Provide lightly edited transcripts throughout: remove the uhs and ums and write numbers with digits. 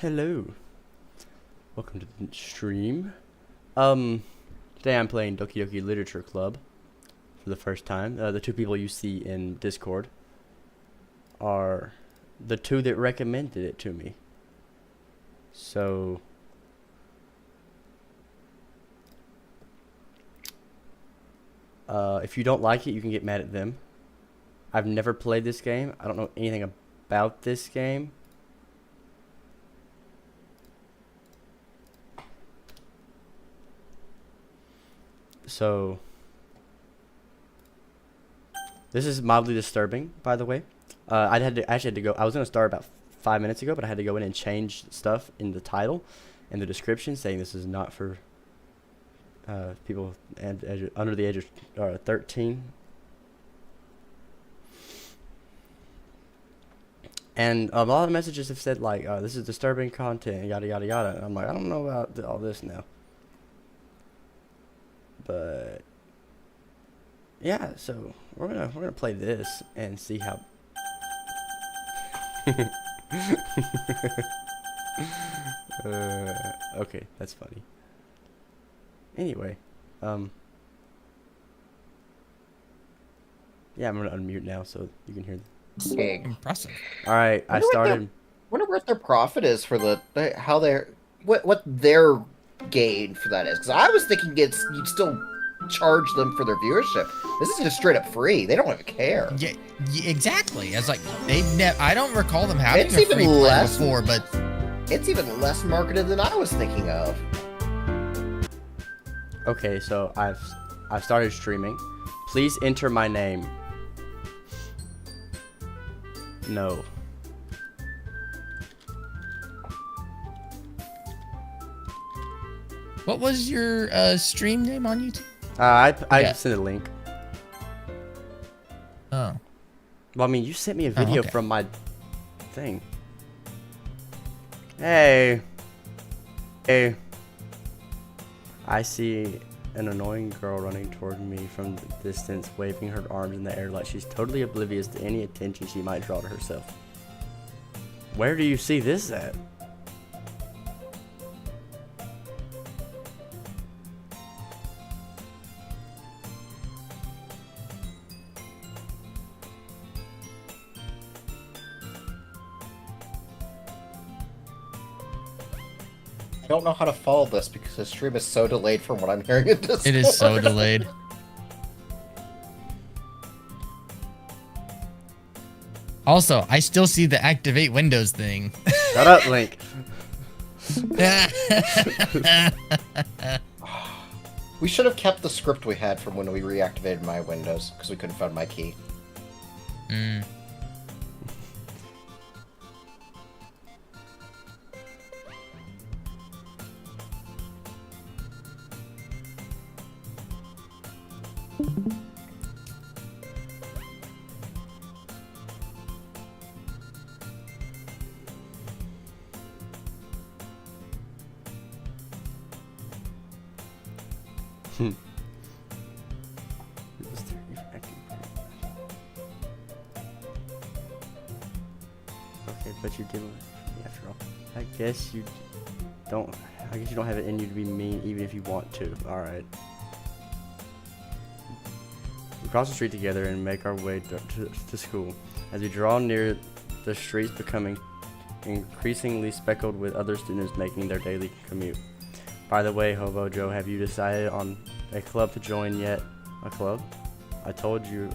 Hello. Welcome to the stream. Today I'm playing Doki Doki Literature Club for the first time. The two people you see in Discord are the two that recommended it to me. So if you don't like it, you can get mad at them. I've never played this game. I don't know anything about this game. So this is mildly disturbing, by the way. I actually had to go. I was gonna start about 5 minutes ago, but I had to go in and change stuff in the title and the description, saying this is not for people under the age of 13. And a lot of messages have said like, "This is disturbing content," yada yada yada. And I'm like, I don't know about all this now. But yeah, so we're gonna play this and see how. Okay, that's funny. Anyway, yeah, I'm gonna unmute now so you can hear. Okay. Impressive. All right, I started. Wonder what their profit is for how they're what their gain for that is, because I was thinking you'd still charge them for their viewership. This is just straight up free. They don't even care. Yeah, exactly. It's like I don't recall them having It's a even free plan less before, but it's even less marketed than I was thinking of. Okay, so I've started streaming. Please enter my name. No. what was your stream name on YouTube? I Yeah. sent a link. Oh, Well, I mean, you sent me a video okay. from my thing. Hey. Hey. I see an annoying girl running toward me from the distance, waving her arms in the air like she's totally oblivious to any attention she might draw to herself. Where do you see this at? I don't know how to follow this because the stream is so delayed from what I'm hearing in Discord. It is so delayed. Also, I still see the activate Windows thing. Shut up, Link. We should have kept the script we had from when we reactivated my Windows because we couldn't find my key. Mm. Okay, but you did after all. I guess you don't. I guess you don't have it in you to be mean, even if you want to. All right. We cross the street together and make our way to school. As we draw near, the streets becoming increasingly speckled with other students making their daily commute. By the way, Hobo Joe, have you decided on a club to join yet? A club? I told you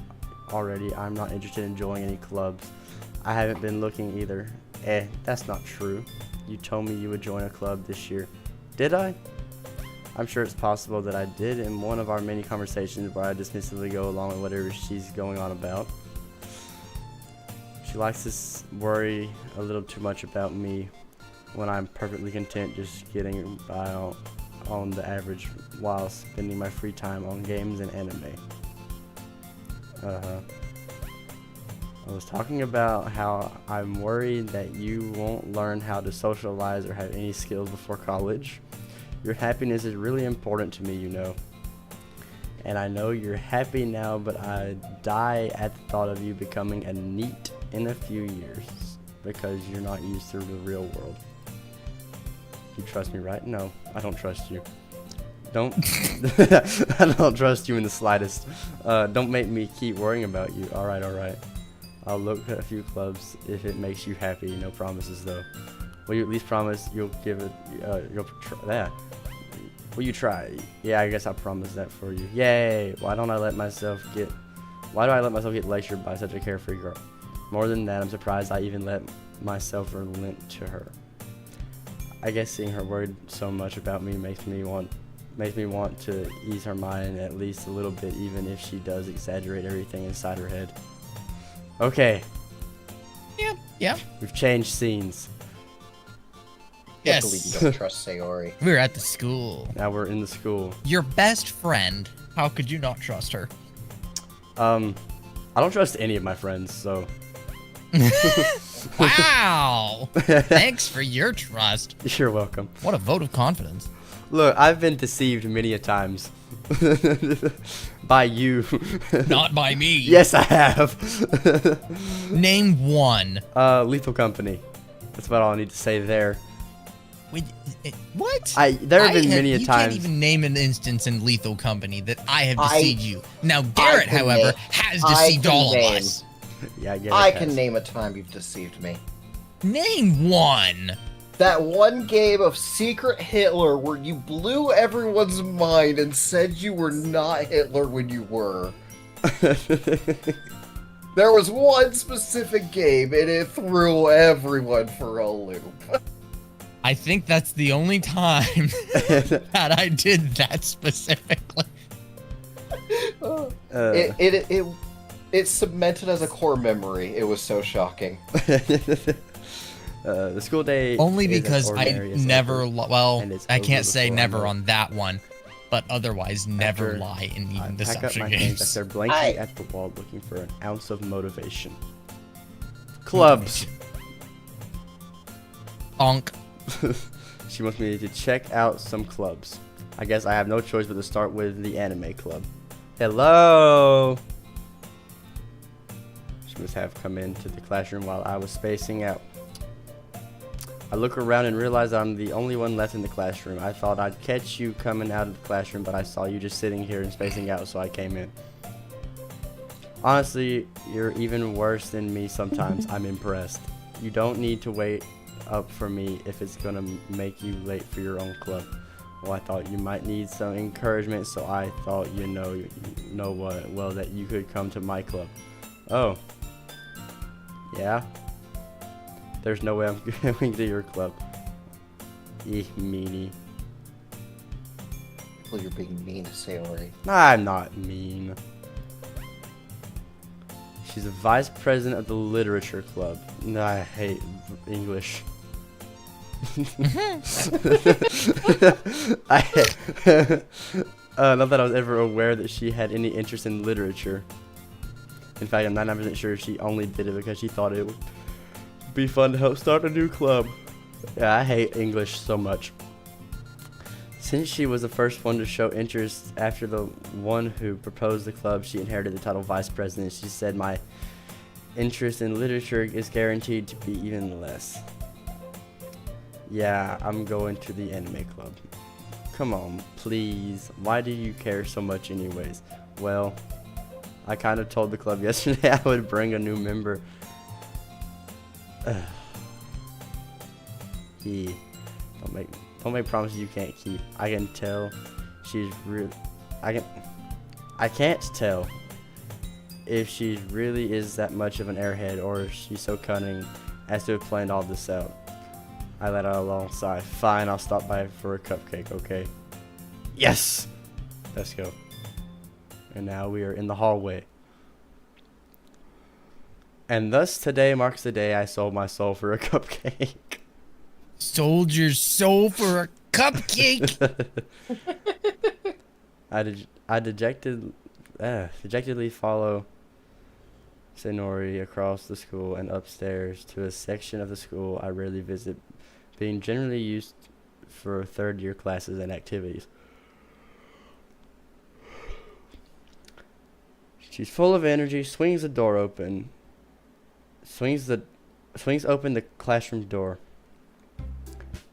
already I'm not interested in joining any clubs. I haven't been looking either. That's not true. You told me you would join a club this year. Did I? I'm sure it's possible that I did in one of our many conversations where I dismissively go along with whatever she's going on about. She likes to worry a little too much about me when I'm perfectly content just getting by on the average while spending my free time on games and anime. I was talking about how I'm worried that you won't learn how to socialize or have any skills before college. Your happiness is really important to me, you know. And I know you're happy now, but I die at the thought of you becoming a NEET in a few years because you're not used to the real world. You trust me, right? No, I don't trust you. Don't. I don't trust you in the slightest. Don't make me keep worrying about you. All right, all right. I'll look at a few clubs if it makes you happy. No promises though. Will you at least promise you'll give it? You'll try that. Will you try? Yeah, I guess I promise that for you. Yay! Why do I let myself get lectured by such a carefree girl? More than that, I'm surprised I even let myself relent to her. I guess seeing her worried so much about me makes me want to ease her mind at least a little bit, even if she does exaggerate everything inside her head. Okay. Yeah. We've changed scenes. Can't believe you Yes. don't trust Sayori. We're at the school. Now we're in the school. Your best friend. How could you not trust her? I don't trust any of my friends, so. Wow. Thanks for your trust. You're welcome. What a vote of confidence. Look, I've been deceived many a times. By you. Not by me. Yes, I have. Name one. Lethal Company. That's about all I need to say there. Wait, what? There have been many a You times. can't even name an instance in Lethal Company that I have I- deceived you. Now, Garrett, can however, name- has I deceived can all name- of us. Yeah, I get it. I Tess. can name a time you've deceived me. Name one. That one game of Secret Hitler where you blew everyone's mind and said you were not Hitler when you were. There was one specific game and it threw everyone for a loop. I think that's the only time that I did that specifically. It cemented as a core memory. It was so shocking. The school day. Only is as because I ordinary as never, ever, well, and it's I over can't say before I never know it. on that one, but otherwise never After lie in I even pack up deception my things games. after blinking I- at the wall looking for an ounce of motivation. Clubs. Bonk. She wants me to check out some clubs. I guess I have no choice but to start with the anime club. Hello. She must have come into the classroom while I was spacing out. I look around and realize I'm the only one left in the classroom. I thought I'd catch you coming out of the classroom, but I saw you just sitting here and spacing out, so I came in. Honestly, you're even worse than me sometimes. I'm impressed. You don't need to wait up for me if it's gonna make you late for your own club. Well, I thought you might need some encouragement, so I thought you know what? Well, that you could come to my club. Oh. Yeah? There's no way I'm going to your club. Meanie. Well, you're being mean to Sayori. I'm not mean. She's the vice president of the literature club. No, I hate English. Not that I was ever aware that she had any interest in literature. In fact, I'm 99% sure she only did it because she thought it would be fun to help start a new club. Yeah, I hate English so much. Since she was the first one to show interest after the one who proposed the club, she inherited the title vice president. She said my interest in literature is guaranteed to be even less. Yeah, I'm going to the anime club. Come on, please. Why do you care so much anyways? Well, I kind of told the club yesterday I would bring a new member. Yeah. Don't make promises you can't keep. I can tell she's real. I can't tell if she really is that much of an airhead or if she's so cunning as to have planned all this out. I let out a long sigh. Fine, I'll stop by for a cupcake, okay? Yes! Let's go. And now we are in the hallway. And thus today marks the day I sold my soul for a cupcake. Sold your soul for a cupcake. I dejectedly follow Senori across the school and upstairs to a section of the school I rarely visit, being generally used for third-year classes and activities. She's full of energy, swings the door open, swings open the classroom door.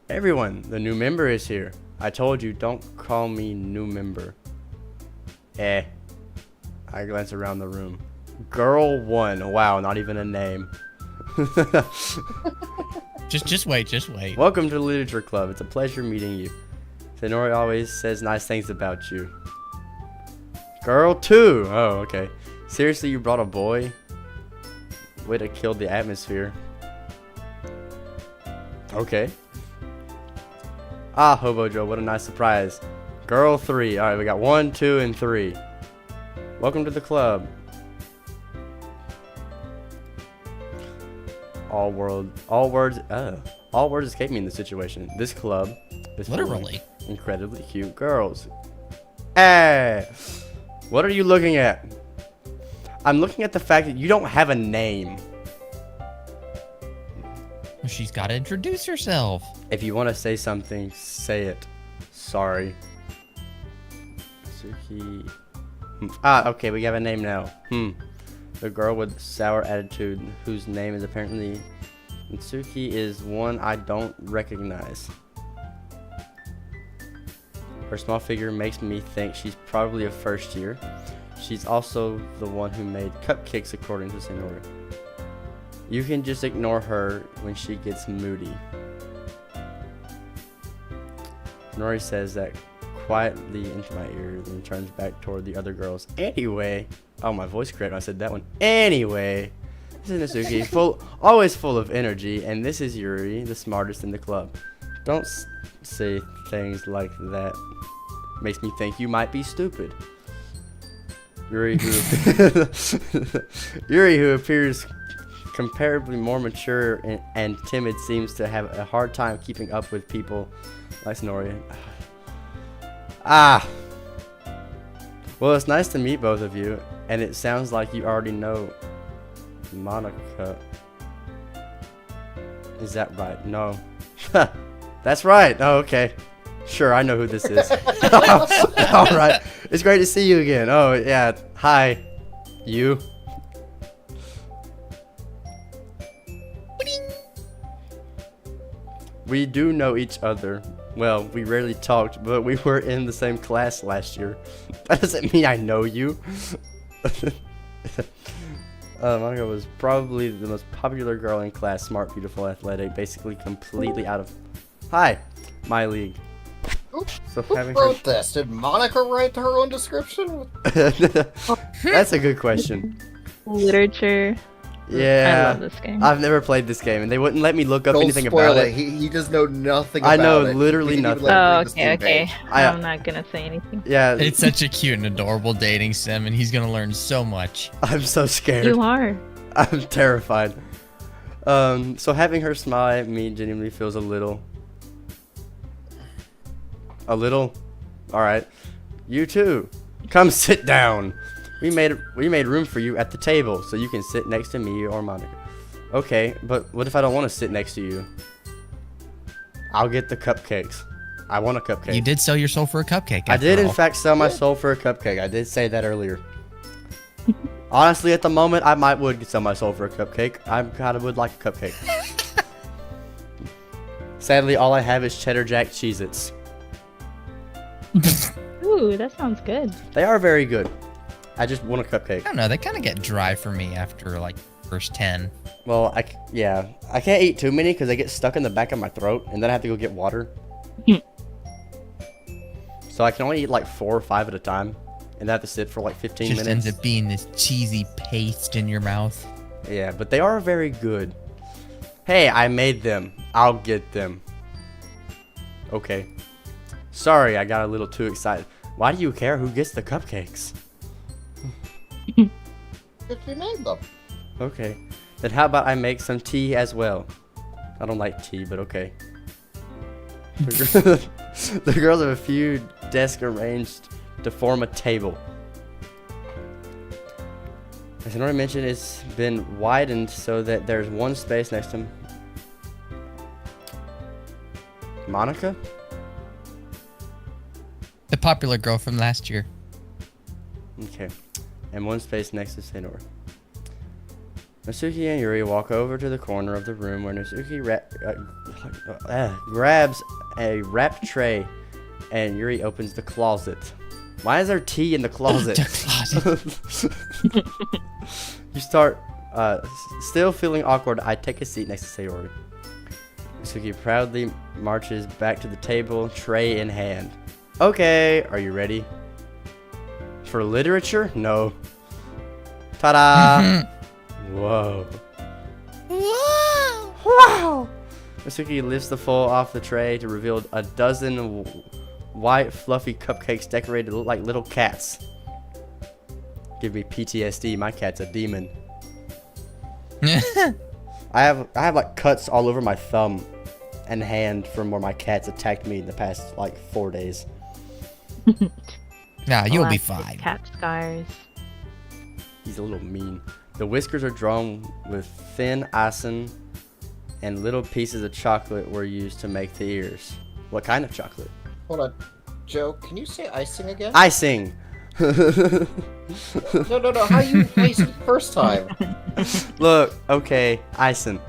Everyone, the new member is here. I told you, don't call me new member. I glance around the room. Girl 1. Wow, not even a name. Just wait, just wait. Welcome to the Literature Club. It's a pleasure meeting you. Sonori always says nice things about you. Girl 2. Oh, okay. Seriously, you brought a boy? Way to kill the atmosphere. Okay. Ah, Hobo Joe, what a nice surprise. Girl 3. Alright, we got 1, 2, and 3. Welcome to the club. All words escape me in this situation. This club is full of Literally. incredibly cute girls. Hey! What are you looking at? I'm looking at the fact that you don't have a name. She's got to introduce herself. If you want to say something, say it. Sorry. Suki. Ah, okay, we have a name now. The girl with sour attitude, whose name is apparently Mitsuki, is one I don't recognize. Her small figure makes me think she's probably a first year. She's also the one who made cupcakes, according to Sonori. You can just ignore her when she gets moody. Sonori says that quietly into my ear, then turns back toward the other girls. Anyway, oh, my voice cracked when I said that one. Anyway, this is Natsuki, always full of energy, and this is Yuri, the smartest in the club. Don't say things like that. Makes me think you might be stupid. Yuri, who appears comparably more mature and timid, seems to have a hard time keeping up with people like Sonori. Ah! Well, it's nice to meet both of you, and it sounds like you already know Monica. Is that right? No. That's right. Oh, okay. Sure, I know who this is. Alright. It's great to see you again. Oh, yeah. Hi. You. We do know each other. Well, we rarely talked, but we were in the same class last year. That doesn't mean I know you. Monica was probably the most popular girl in class. Smart, beautiful, athletic, basically completely out of... Hi, my league. So Who having wrote this? Did Monica write her own description? That's a good question. Literature. Yeah. I love this game. I've never played this game, and they wouldn't let me look up Don't anything spoil about it. it. He does know nothing I about know it. literally He didn't even nothing. let him Oh, read the okay, Steam okay. page. I'm not gonna say anything. Yeah, It's such a cute and adorable dating sim, and he's gonna learn so much. I'm so scared. You are. I'm terrified. So having her smile at me genuinely feels a little. Alright. You too. Come sit down. We made room for you at the table so you can sit next to me or Monica. Okay, but what if I don't want to sit next to you? I'll get the cupcakes. I want a cupcake. You did sell your soul for a cupcake. I did after in all. fact sell my soul for a cupcake. I did say that earlier. Honestly, at the moment, I would sell my soul for a cupcake. I kind of would like a cupcake. Sadly, all I have is cheddar jack Cheez-Its. Ooh, that sounds good. They are very good. I just want a cupcake. I don't know. They kind of get dry for me after like first 10. Well, I can't eat too many because they get stuck in the back of my throat, and then I have to go get water. So I can only eat like 4 or 5 at a time, and I have to sit for like 15 Just minutes. ends up being this cheesy paste in your mouth. Yeah, but they are very good. Hey, I made them. I'll get them. Okay. Sorry, I got a little too excited. Why do you care who gets the cupcakes? If you made them. Okay. Then how about I make some tea as well? I don't like tea, but okay. The girls have a few desks arranged to form a table. As I already mentioned, it's been widened so that there's one space next to Monica? The popular girl from last year. Okay. And one space next to Senor. Natsuki and Yuri walk over to the corner of the room where Natsuki grabs a wrapped tray and Yuri opens the closet. Why is there tea in the closet? The closet. You start, still feeling awkward, I take a seat next to Sayori. Natsuki proudly marches back to the table, tray in hand. Okay, are you ready? For literature? No. Ta-da! Whoa. Whoa! Wow! Natsuki lifts the foil off the tray to reveal a dozen white, fluffy cupcakes decorated to look like little cats. Give me PTSD. My cat's a demon. I have like cuts all over my thumb and hand from where my cats attacked me in the past like 4 days. Nah, you'll be Classic fine. Cat scars. He's a little mean. The whiskers are drawn with thin icing, and little pieces of chocolate were used to make the ears. What kind of chocolate? Hold on. Joe, can you say icing again? Icing! No. How you placed it first time? Look, okay, icing.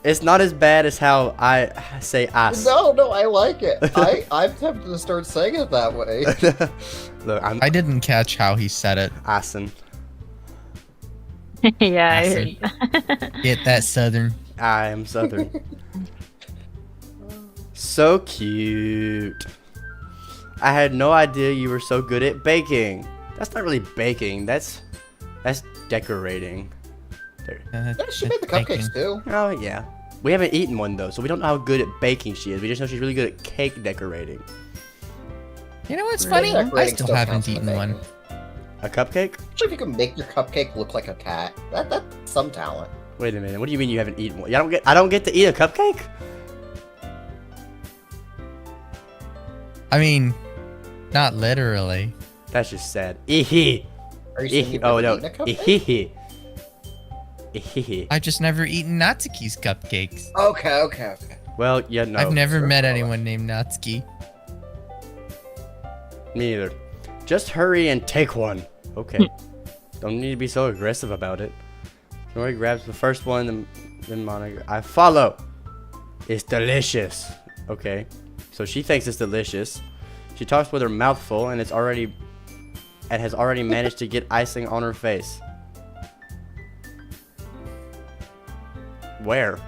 It's not as bad as how I say ice. No, I like it. I'm tempted to start saying it that way. Look, I'm I didn't catch how he said it. icing. Yeah, I Acid. heard that. Get that southern. I am southern. So cute. I had no idea you were so good at baking. That's not really baking. That's decorating. There. Yeah, she made the cupcakes too. Oh yeah. We haven't eaten one though, so we don't know how good at baking she is. We just know she's really good at cake decorating. You know what's Really? funny? I Decorating still still haven't counts as eaten baking. one. A cupcake? Actually, if you can make your cupcake look like a cat, that's some talent. Wait a minute. What do you mean you haven't eaten one? I don't get to eat a cupcake? I mean, not literally. That's just sad. Eehee. Are you saying you've Oh never no. eaten a cupcake? Eehee. Eehee. I've just never eaten Natsuki's cupcakes. Okay. Well, yeah, no. I've never sure. met anyone named Natsuki. Me either. Just hurry and take one. Okay. Don't need to be so aggressive about it. Nori grabs the first one, then Monica. I follow. It's delicious. Okay. So she thinks it's delicious. She talks with her mouth full and has already managed to get icing on her face. Where?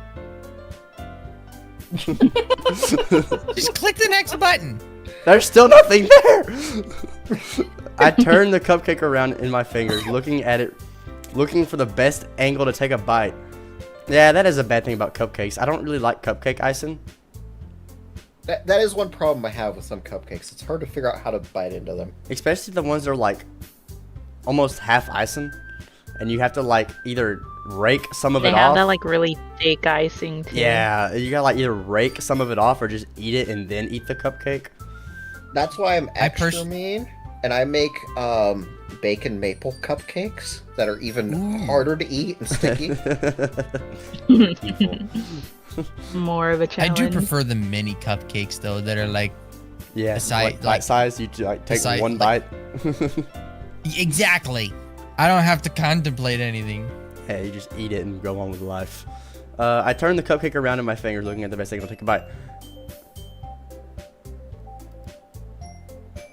Just click the next button. There's still nothing there. I turn the cupcake around in my fingers, looking at it, looking for the best angle to take a bite. Yeah, that is a bad thing about cupcakes. I don't really like cupcake icing. That is one problem I have with some cupcakes. It's hard to figure out how to bite into them. Especially the ones that are like almost half icing. And you have to like either rake some of They it have off. that like really thick icing too. Yeah, you gotta like either rake some of it off or just eat it and then eat the cupcake. That's why I'm extra pers- mean, and I make bacon maple cupcakes that are even Ooh. harder to eat and sticky. Evil. More of a I challenge. do prefer the mini cupcakes though, that are like Yeah, Aside- like like- bite size. You like take aside- one like- bite. exactly. I don't have to contemplate anything. Hey, you just eat it and go on with life. I turn the cupcake around in my fingers, looking at the best angle to take a bite.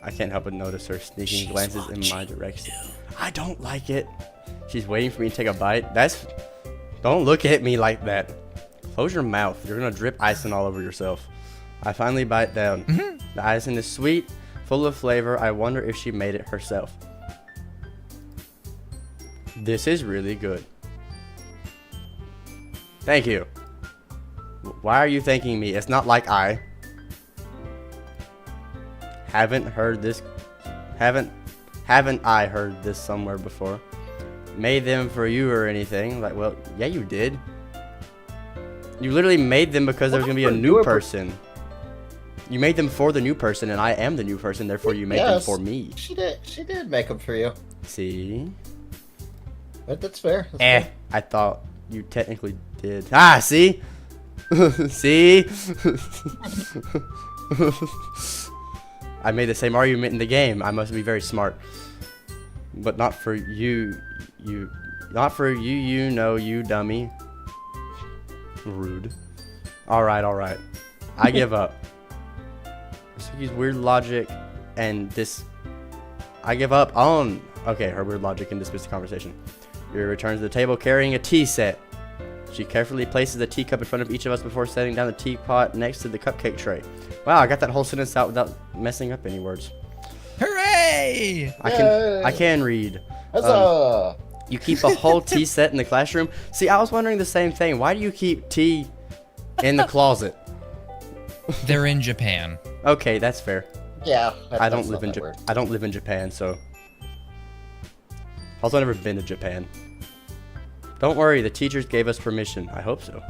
I can't help but notice her sneaking She's glances in my watching direction. I don't like it. She's waiting for me to take a bite. Don't look at me like that. Close your mouth. You're gonna drip icing all over yourself. I finally bite down. The icing is sweet, full of flavor. I wonder if she made it herself. This is really good. Thank you. Why are you thanking me? It's not like I haven't heard this. Haven't I heard this somewhere before? Made them for you or anything? Like, well, yeah, you did. You literally made them because there was gonna be a new person. You made them for the new person, and I am the new person. Therefore, you made them Yes. for me. She did make them for you. See? But that's fair. That's fair. I thought you technically did. Ah, see? See? I made the same argument in the game. I must be very smart. But not for you. you. Not for you, no, you dummy. Rude. Alright. I give up. Suki's weird logic and this... I give up on... Okay, her weird logic and dismiss the conversation. Yuri returns to the table carrying a tea set. She carefully places a teacup in front of each of us before setting down the teapot next to the cupcake tray. Wow, I got that whole sentence out without messing up any words. Hooray! I can read. Huzzah! You keep a whole tea set in the classroom? See, I was wondering the same thing. Why do you keep tea in the closet? They're in Japan. Okay, that's fair. Yeah. I don't live in Japan, so. Also, never been to Japan. Don't worry, the teachers gave us permission. I hope so.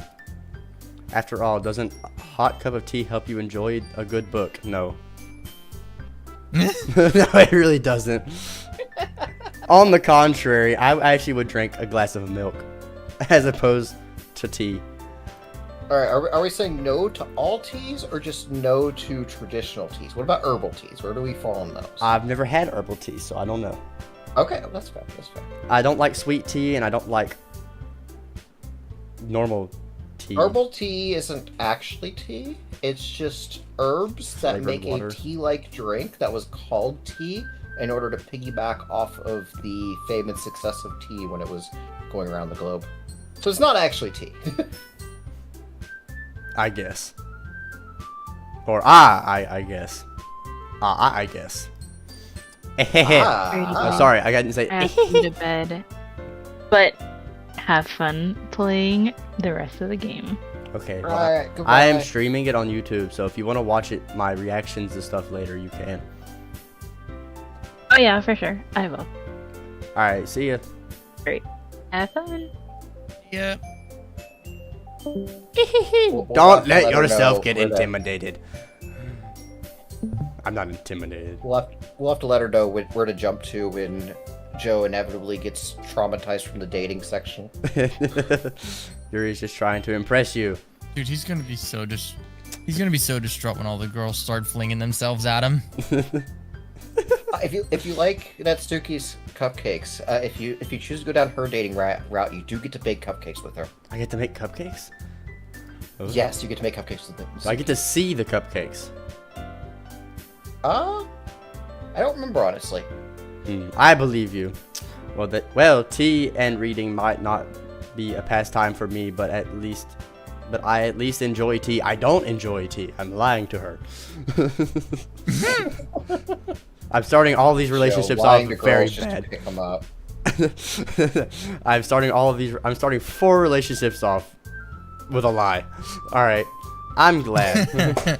After all, doesn't a hot cup of tea help you enjoy a good book? No. No, it really doesn't. On the contrary, I actually would drink a glass of milk as opposed to tea. Alright, are we saying no to all teas or just no to traditional teas? What about herbal teas? Where do we fall on those? I've never had herbal tea, so I don't know. Okay, that's fair. I don't like sweet tea, and I don't like normal tea. Herbal tea isn't actually tea. It's just herbs that Flavored make water. a tea-like drink that was called tea in order to piggyback off of the fame and success of tea when it was going around the globe. So it's not actually tea. I guess. Or I guess. I guess. Oh, sorry, I didn't say. I have to go to bed. But have fun playing the rest of the game. Okay. Well, Alright, goodbye. I am streaming it on YouTube, so if you want to watch it, my reactions and stuff later, you can. Oh yeah, for sure. I will. Alright, see ya. Have fun. Yeah. We'll Don't have to let her yourself know get where to- intimidated. I'm not intimidated. We'll have to let her know where to jump to when Joe inevitably gets traumatized from the dating section. Yuri's just trying to impress you. Dude, he's gonna be so distraught when all the girls start flinging themselves at him. If you like Natsuki's cupcakes, if you choose to go down her dating route, you do get to bake cupcakes with her. I get to make cupcakes? Oh. Yes, you get to make cupcakes with them. So I get to see the cupcakes. I don't remember honestly. I believe you. Well, tea and reading might not be a pastime for me, but I at least enjoy tea. I don't enjoy tea. I'm lying to her. I'm starting all these relationships off very bad. To pick them up. I'm starting 4 relationships off with a lie. All right, I'm glad.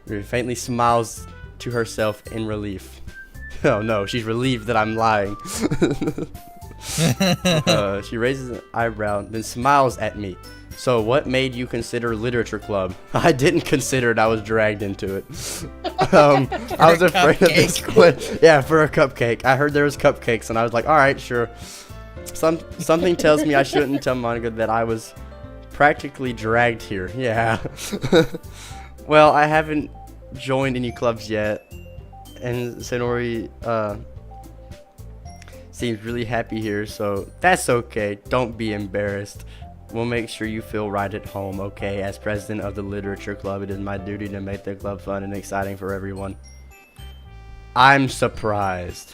She faintly smiles to herself in relief. Oh no, she's relieved that I'm lying. She raises an eyebrow, then smiles at me. So what made you consider literature club? I didn't consider it. I was dragged into it. I was afraid of this question. Yeah, for a cupcake. I heard there was cupcakes, and I was like, all right, sure. Something tells me I shouldn't tell Monica that I was practically dragged here. Yeah. Well, I haven't joined any clubs yet, and Senori seems really happy here, so that's okay. Don't be embarrassed. We'll make sure you feel right at home, okay? As president of the literature club, it is my duty to make the club fun and exciting for everyone. I'm surprised.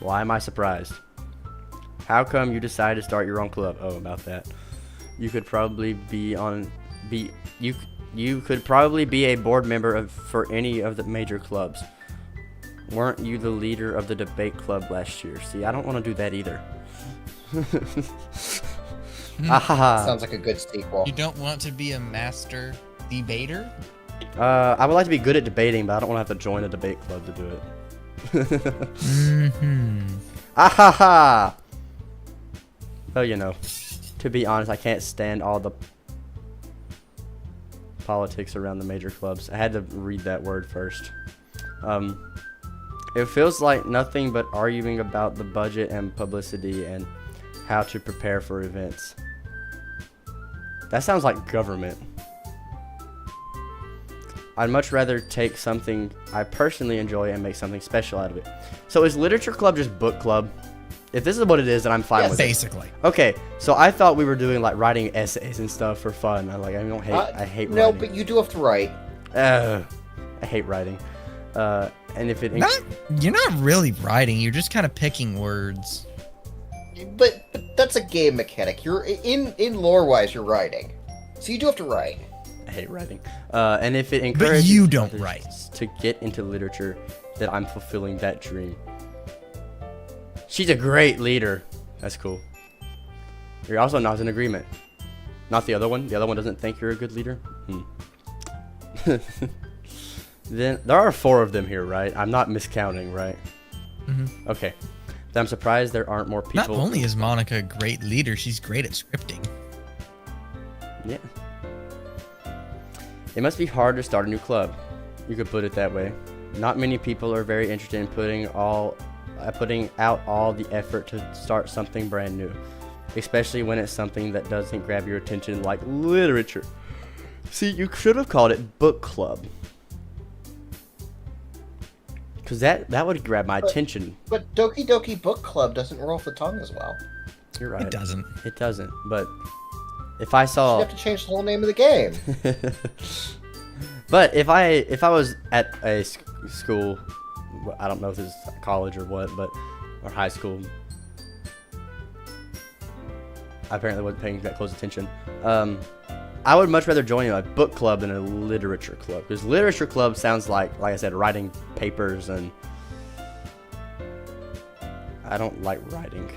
Why am I surprised? How come you decided to start your own club? Oh, about that. You could probably you could probably be a board member for any of the major clubs. Weren't you the leader of the debate club last year? See, I don't want to do that either. Sounds like a good sequel. You don't want to be a master debater? I would like to be good at debating, but I don't want to have to join a debate club to do it. Well, you know, to be honest, I can't stand all the politics around the major clubs. I had to read that word first. It feels like nothing but arguing about the budget and publicity and how to prepare for events. That sounds like government. I'd much rather take something I personally enjoy and make something special out of it. So is literature club just book club? If this is what it is, then I'm fine with it. Basically. Okay, so I thought we were doing like writing essays and stuff for fun. I hate No, writing. but you do have to write. I hate writing. And if it You're not really writing. You're just kind of picking words. But that's a game mechanic. You're in lore-wise, you're writing, so you do have to write. I hate writing. And if it encourages But you don't others write. to get into literature, then I'm fulfilling that dream. She's a great leader. That's cool. You're also not in agreement. Not the other one. The other one doesn't think you're a good leader. Then there are 4 of them here, right? I'm not miscounting, right? Mm-hmm. Okay. Then I'm surprised there aren't more Not people. only is Monica a great leader, she's great at scripting. Yeah. It must be hard to start a new club. You could put it that way. Not many people are very interested in putting out all the effort to start something brand new, especially when it's something that doesn't grab your attention like literature. See, you should have called it book club. Because that would grab my attention. But Doki Doki Book Club doesn't roll off the tongue as well. You're right. It doesn't. It doesn't. But if I saw... You have to change the whole name of the game. But if I was at a school, I don't know if this is college or what, or high school. I apparently wasn't paying that close attention. I would much rather join a book club than a literature club, because literature club sounds like I said, writing papers, and I don't like writing.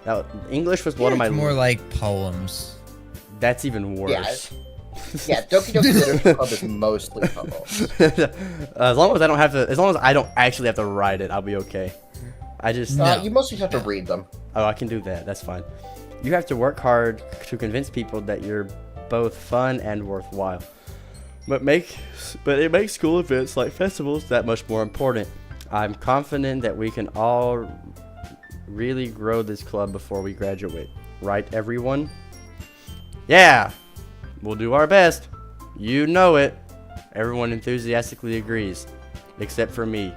Now, English was one of my more like poems. That's even worse. Yeah, Doki Doki Literature Club is mostly poems. As long as I don't actually have to write it, I'll be okay. You mostly have to read them. Oh, I can do that. That's fine. You have to work hard to convince people that you're both fun and worthwhile. But it makes school events like festivals that much more important. I'm confident that we can all really grow this club before we graduate. Right, everyone? Yeah! We'll do our best. You know it. Everyone enthusiastically agrees. Except for me.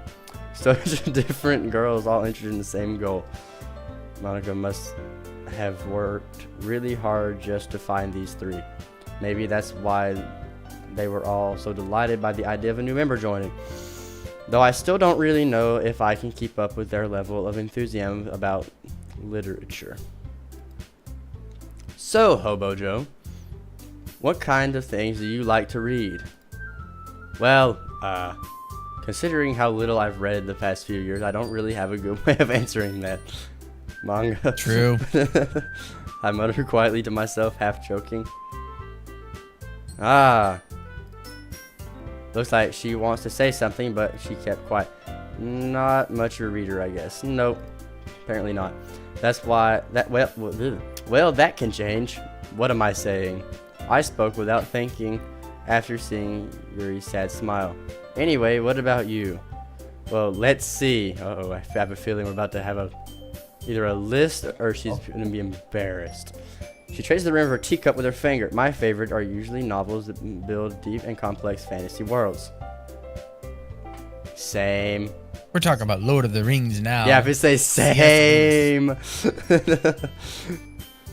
Such different girls all interested in the same goal. Monica must have worked really hard just to find these 3. Maybe that's why they were all so delighted by the idea of a new member joining. Though I still don't really know if I can keep up with their level of enthusiasm about literature. So, Hobo Joe, what kind of things do you like to read? Well, considering how little I've read the past few years, I don't really have a good way of answering that. Manga. True. I mutter quietly to myself, half joking. Ah. Looks like she wants to say something, but she kept quiet. Not much of a reader, I guess. Nope. Apparently not. That's why well, that can change. What am I saying? I spoke without thinking after seeing Yuri's sad smile. Anyway, what about you? Well, let's see. Uh-oh, I have a feeling we're about to have either a list or she's going to be embarrassed. She traces the rim of her teacup with her finger. My favorite are usually novels that build deep and complex fantasy worlds. Same. We're talking about Lord of the Rings now. Yeah, if it says same.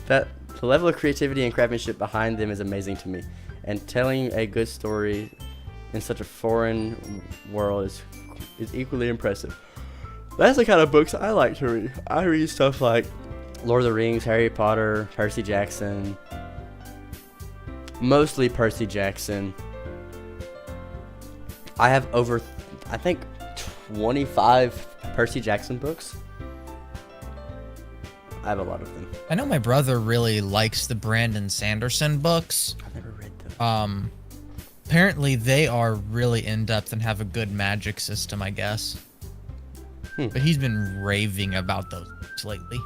That the level of creativity and craftsmanship behind them is amazing to me. And telling a good story in such a foreign world is equally impressive. That's the kind of books I like to read. I read stuff like Lord of the Rings, Harry Potter, Percy Jackson. Mostly Percy Jackson. I have over, I think, 25 Percy Jackson books. I have a lot of them. I know my brother really likes the Brandon Sanderson books. I've never read them. Apparently they are really in-depth and have a good magic system, I guess. But he's been raving about those books lately.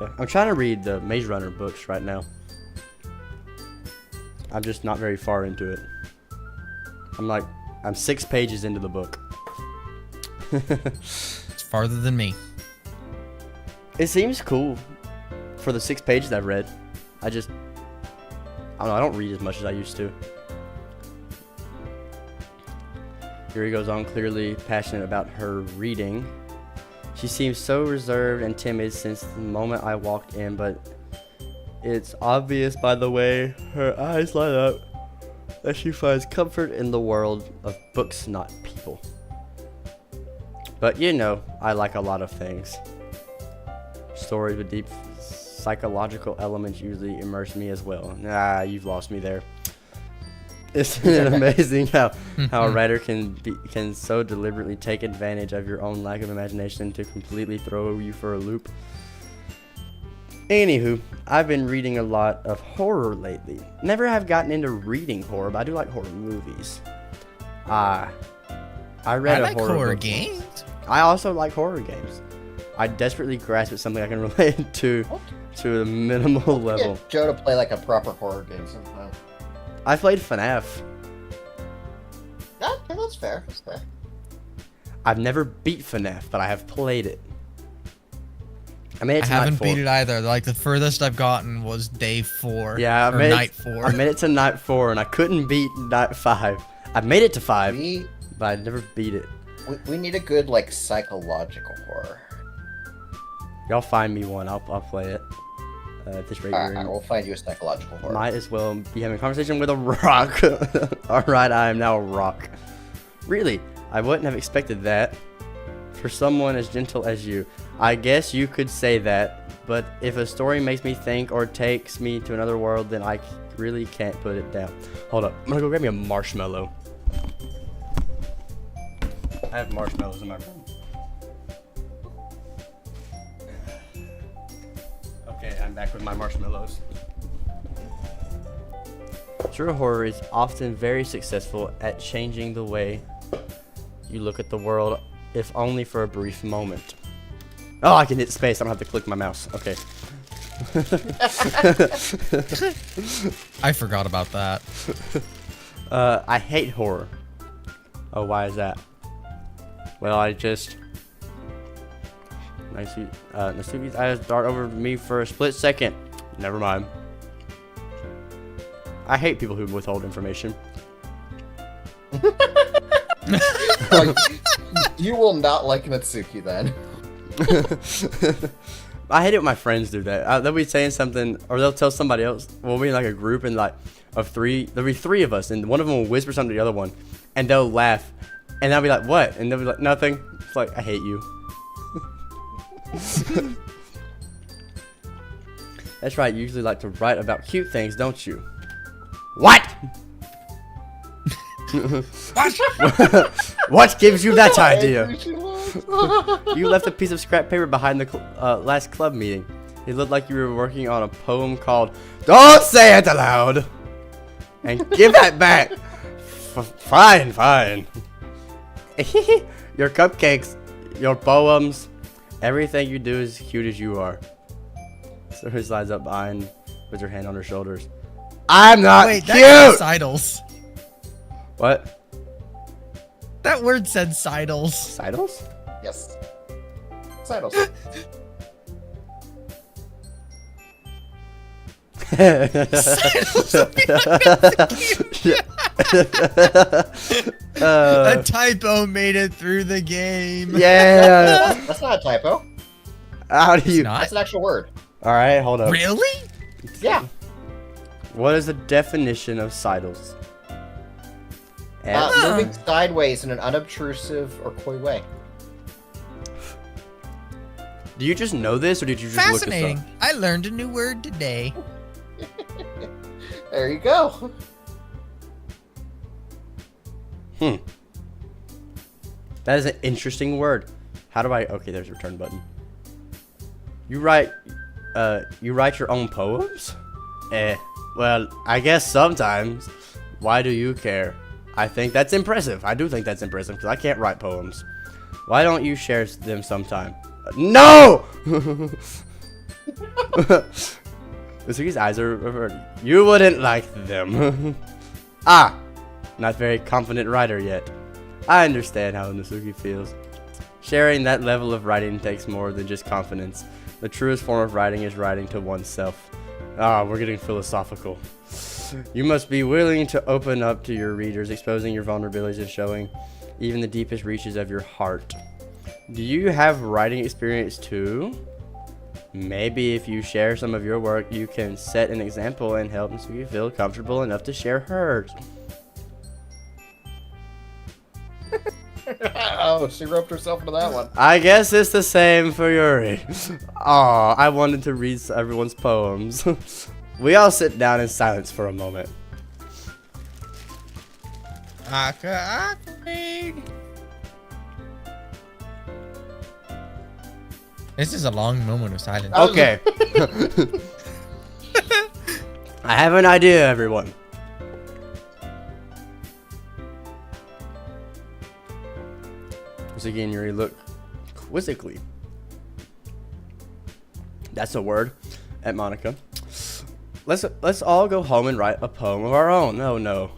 Yeah, I'm trying to read the Maze Runner books right now. I'm just not very far into it. I'm 6 pages into the book. It's farther than me. It seems cool for the 6 pages I've read. I don't know, I don't read as much as I used to. Yuri goes on, clearly passionate about her reading. She seems so reserved and timid since the moment I walked in, but it's obvious by the way her eyes light up that she finds comfort in the world of books, not people. But you know, I like a lot of things. Stories with deep psychological elements usually immerse me as well. Nah, you've lost me there. Isn't it amazing how a writer can so deliberately take advantage of your own lack of imagination to completely throw you for a loop? Anywho, I've been reading a lot of horror lately. Never have gotten into reading horror, but I do like horror movies. I read I a like horror book games. once. I also like horror games. I desperately grasp at something I can relate to a minimal level. Get Joe to play like a proper horror game sometime. I played FNAF. Yeah, okay, that's fair. That's fair. I've never beat FNAF, but I have played it. I made it I to haven't night 4. beat it either. Like the furthest I've gotten was day 4. Yeah, or night 4. I made it to night 4, and I couldn't beat night 5. I made it to 5, but I never beat it. We need a good like psychological horror. Y'all find me one. I'll play it. At this rate, Alright, we'll find you a psychological horror. might as well be having a conversation with a rock. Alright, I am now a rock. Really, I wouldn't have expected that. For someone as gentle as you. I guess you could say that, but if a story makes me think or takes me to another world, then I really can't put it down. Hold up, I'm gonna go grab me a marshmallow. I have marshmallows in my room. Okay, I'm back with my marshmallows. True horror is often very successful at changing the way you look at the world, if only for a brief moment. Oh, I can hit space. I don't have to click my mouse. Okay. I forgot about that. I hate horror. Oh, why is that? Well, I just... Nasuki's eyes dart over me for a split second. Never mind. I hate people who withhold information. Like, you will not like Natsuki then. I hate it when my friends do that. They'll be saying something, or they'll tell somebody else. We'll be in like a group and like of 3. There'll be 3 of us, and one of them will whisper something to the other one, and they'll laugh, and I'll be like, "What?" And they'll be like, "Nothing." It's like, I hate you. That's right. You usually like to write about cute things, don't you? What? What gives you that idea? You left a piece of scrap paper behind the last club meeting. It looked like you were working on a poem called "Don't Say It Aloud" and give that back. Fine, fine. Your cupcakes, your poems, everything you do is cute as you are. So he slides up behind with her hand on her shoulders. I'm not Wait, cute! that's sidles. What? That word said sidles. Sidles? Yes. Sidles. A typo made it through the game. Yeah. That's not a typo. How do you? Not? That's an actual word. All right, hold up. Really? Yeah. What is the definition of sidles? Moving sideways in an unobtrusive or coy way. Do you just know this, or did you just Fascinating. look this I learned a new word today. There you go. up? That is an interesting word. How do I? Okay, there's a return button. You write your own poems? Well, I guess sometimes. Why do you care? I think that's impressive. I do think that's impressive because I can't write poems. Why don't you share them sometime? No! Mitsuki's eyes are averted. You wouldn't like them. Ah! Not very confident writer yet. I understand how Natsuki feels. Sharing that level of writing takes more than just confidence. The truest form of writing is writing to oneself. Ah, we're getting philosophical. You must be willing to open up to your readers, exposing your vulnerabilities and showing even the deepest reaches of your heart. Do you have writing experience too? Maybe if you share some of your work, you can set an example and help Natsuki feel comfortable enough to share hers. Oh, she roped herself into that one. I guess it's the same for Yuri. Aw, I wanted to read everyone's poems. We all sit down in silence for a moment. This is a long moment of silence. Okay. I have an idea, everyone. Natsuki and Yuri look quizzically. That's a word. At Monica. Let's all go home and write a poem of our own. Oh no.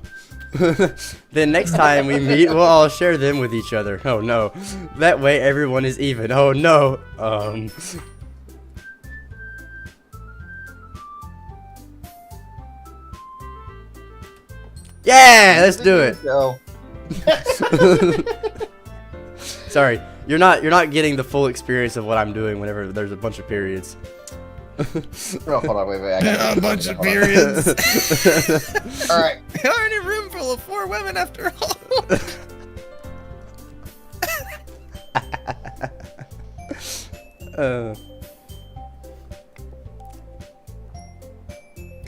Then next time we meet, we'll all share them with each other. Oh no. That way everyone is even. Oh no. Yeah, let's do it. Go. Sorry, you're not getting the full experience of what I'm doing whenever there's a bunch of periods. Oh, hold on, wait. A bunch of periods. All right. We are in a room full of 4 women after all.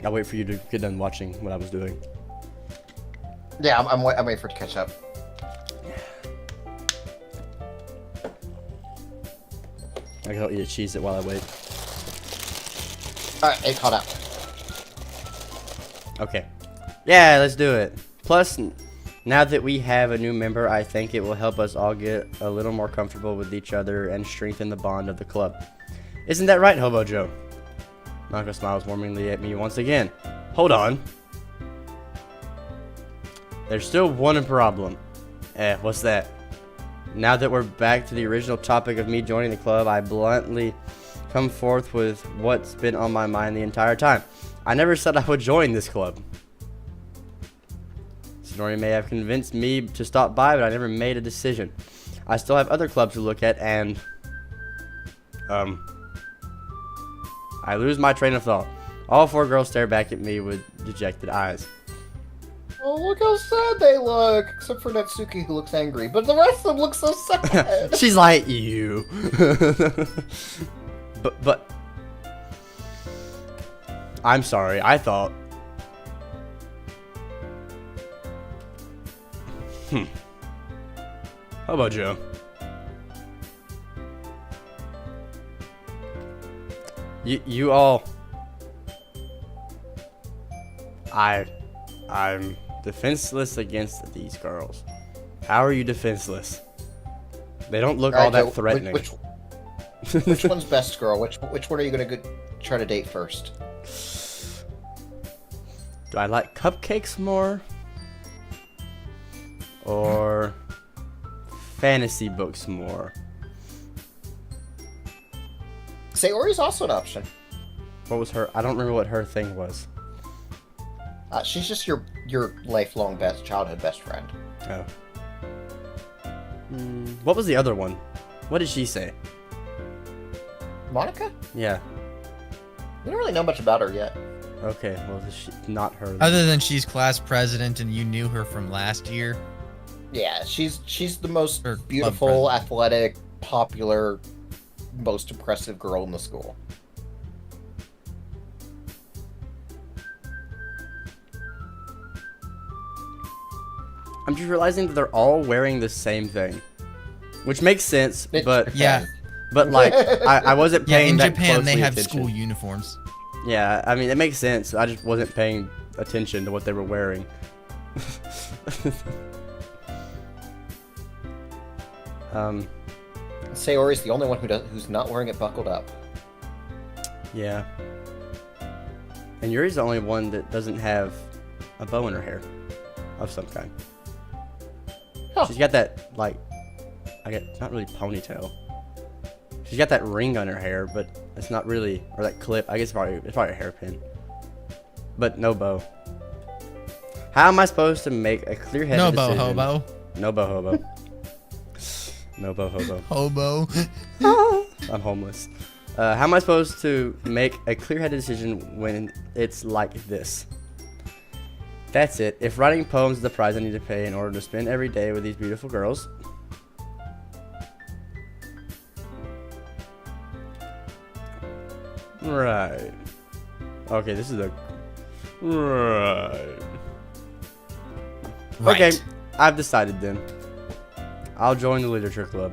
I'll wait for you to get done watching what I was doing. Yeah, I'm waiting for it to catch up. I can help you to cheese it while I wait. All right, it caught up. Okay. Yeah, let's do it. Plus, now that we have a new member, I think it will help us all get a little more comfortable with each other and strengthen the bond of the club. Isn't that right, Hobo Joe? Monica smiles warmingly at me once again. Hold on. There's still one problem. What's that? Now that we're back to the original topic of me joining the club, I bluntly come forth with what's been on my mind the entire time. I never said I would join this club. Sonori may have convinced me to stop by, but I never made a decision. I still have other clubs to look at, and I lose my train of thought. All 4 girls stare back at me with dejected eyes. Oh, look how sad they look. Except for Natsuki, who looks angry. But the rest of them look so sad. She's like, you. but I'm sorry, I thought. How about Joe? You all. I'm defenseless against these girls. How are you defenseless? They don't look all that threatening. Which one's best, girl? Which one are you gonna try to date first? Do I like cupcakes more? Or fantasy books more? Sayori's also an option. What was her? I don't remember what her thing was. She's just your lifelong childhood best friend. Oh. What was the other one? What did she say? Monica? Yeah. We don't really know much about her yet. Okay, well, she, not her. Then. Other than she's class president and you knew her from last year. Yeah, she's the most Or beautiful, club athletic, popular, most impressive girl in the school. I'm just realizing that they're all wearing the same thing, which makes sense. It's But Yeah. but like I wasn't Yeah, paying in that Japan they closely have attention. school uniforms. Yeah, I mean it makes sense. I just wasn't paying attention to what they were wearing. Sayori's the only one who's not wearing it buckled up. Yeah. And Yuri's the only one that doesn't have a bow in her hair of some kind. Huh. She's got that, like, not really ponytail. She's got that ring on her hair, but it's not really, or that clip. I guess it's probably a hairpin. But no bow. How am I supposed to make a clear-headed No decision? boho hobo. No boho hobo. Nobo hobo. Hobo. I'm homeless. How am I supposed to make a clear-headed decision when it's like this? That's it. If writing poems is the price I need to pay in order to spend every day with these beautiful girls. Right. Okay, this is a... Right. Right. Okay, I've decided then. I'll join the literature club.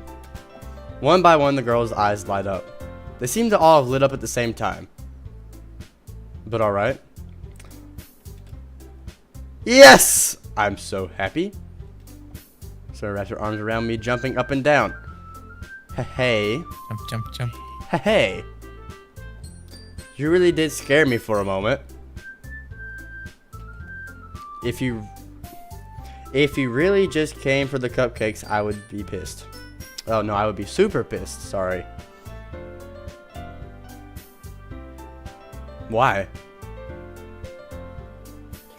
One by one, the girls' eyes light up. They seem to all have lit up at the same time. But alright. Yes! I'm so happy. Sarah wraps her arms around me, jumping up and down. Hey. Jump, jump, jump. Hey. You really did scare me for a moment. If you really just came for the cupcakes, I would be pissed. Oh no, I would be super pissed. Sorry. Why?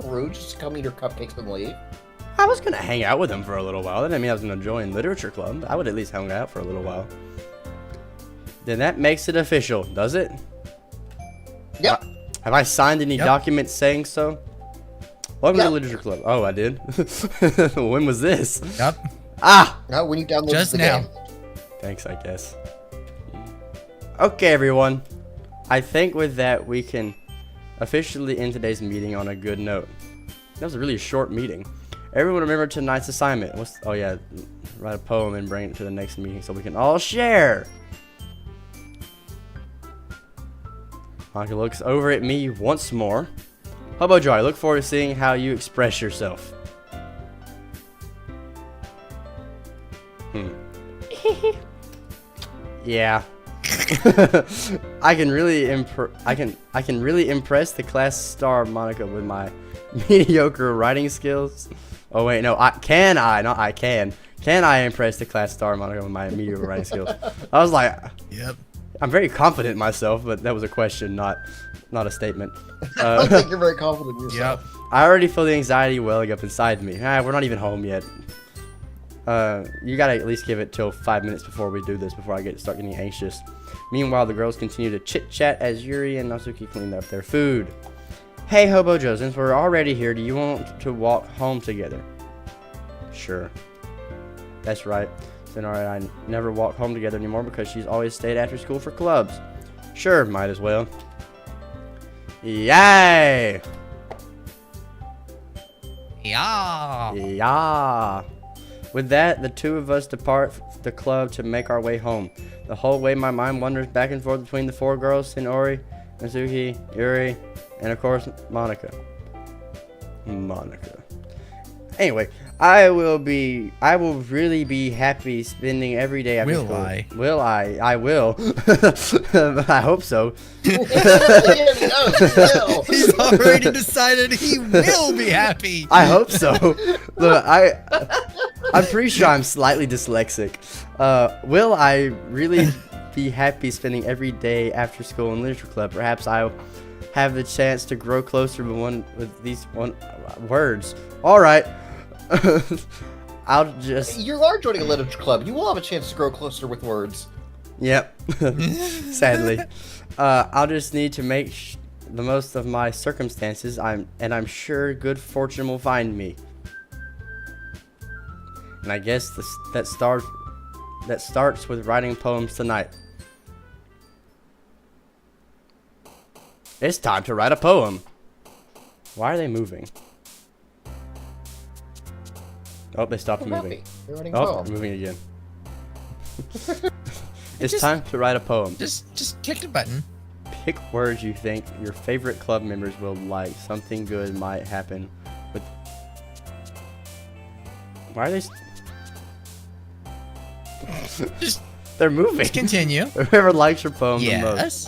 Rude, just come eat your cupcakes and leave. I was gonna hang out with him for a little while. That didn't mean I was gonna join literature club. I would at least hang out for a little while. Then that makes it official, does it? Yep. Have I signed any Yep. documents saying so? Welcome to Yep. the literature club. Oh, I did. When was this? Yep. Ah! No, when you download Just the now. game. Thanks, I guess. Okay, everyone. I think with that, we can officially end today's meeting on a good note. That was a really short meeting. Everyone remember tonight's assignment. Oh yeah, write a poem and bring it to the next meeting so we can all share. Monica looks over at me once more. Hobo Joe, I look forward to seeing how you express yourself. Yeah. I can really impress the class star Monica with my mediocre writing skills. Oh wait, no, can I impress the class star Monica with my mediocre writing skills? I was like, Yep. I'm very confident in myself, but that was a question, not a statement. I don't think you're very confident in yourself. Yep. I already feel the anxiety welling up inside me. We're not even home yet. You gotta at least give it till 5 minutes before we do this, before I start getting anxious. Meanwhile, the girls continue to chit-chat as Yuri and Natsuki clean up their food. Hey, Hobo Joe, since we're already here, do you want to walk home together? Sure. That's right. Sonara and I never walk home together anymore because she's always stayed after school for clubs. Sure, might as well. Yay! Yeah. Yeah. With that, the two of us depart the club to make our way home. The whole way my mind wanders back and forth between the four girls, Sinori, Natsuki, Yuri, and of course, Monica. Anyway, I will really be happy spending every day after Will school. I? Will I? I will. I hope so. Yeah, he does. He's already decided he will be happy. I hope so. Look, I'm pretty sure I'm slightly dyslexic. Will I really be happy spending every day after school in literature club? Perhaps I'll have the chance to grow closer with these words. All right. I'll just. You are joining a literature club. You will have a chance to grow closer with words. Yep. Sadly, I'll just need to make the most of my circumstances. I'm sure good fortune will find me. And I guess that starts with writing poems tonight. It's time to write a poem. Why are they moving? Oh, they stopped I'm moving. happy. You're writing Oh, poems. they're moving again. It's time to write a poem. Just kick the button. Pick words you think your favorite club members will like. Something good might happen with. Why are they? Just They're moving. continue. Whoever likes your poem the most. Yes.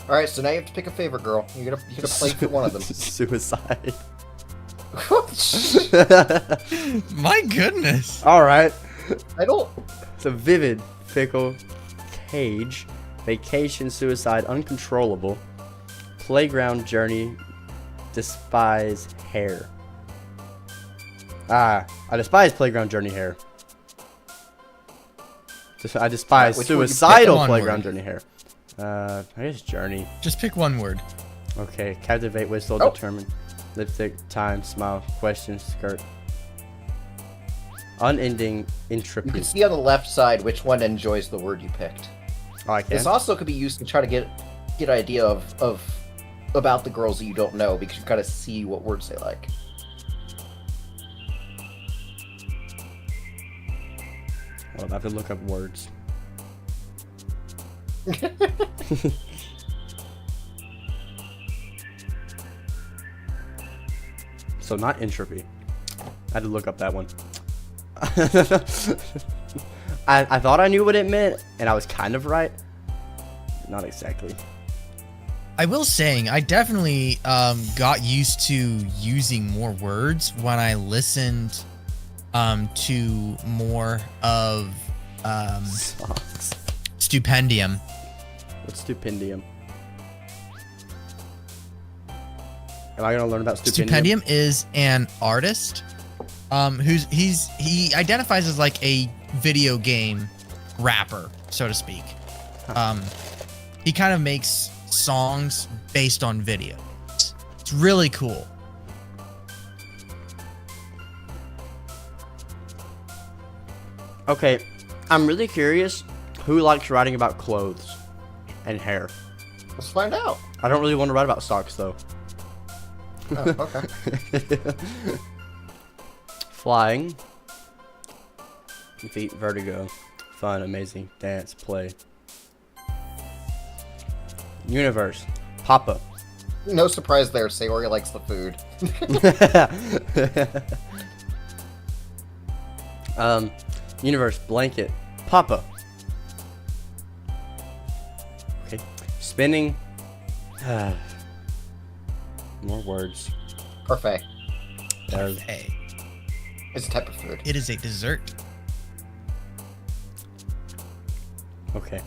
All right, so now you have to pick a favorite girl. You're gonna play for one of them. Suicide. My goodness. All right. I don't. It's a vivid, fickle, cage, vacation, suicide, uncontrollable, playground journey, despise hair. I despise playground journey hair. I despise Which one you pick? suicidal One playground word. journey here. I guess journey. Just pick one word. Okay, captivate, whistle, Oh. determine, lipstick, time, smile, question, skirt. Unending You entropy. can see on the left side which one enjoys the word you picked. Oh, I can. This also could be used to try to get an idea of about the girls that you don't know, because you kind of see what words they like. Well, I have to look up words. So not entropy. I had to look up that one. I thought I knew what it meant, and I was kind of right. Not exactly. I will say, I definitely got used to using more words when I listened to more of Sucks. Stupendium. What's stupendium? Am I gonna learn about stupendium? Stupendium is an artist he identifies as like a video game rapper, so to speak. He kind of makes songs based on video. It's really cool. Okay, I'm really curious who likes writing about clothes and hair. Let's find out. I don't really want to write about socks though. Oh, okay. Flying. Feet, vertigo. Fun, amazing, dance, play. Universe. Papa. No surprise there. Sayori likes the food. Universe, blanket. Papa. Okay. Spinning. More words. Parfait. There's Hey, It's a type of food. it is a dessert. okay.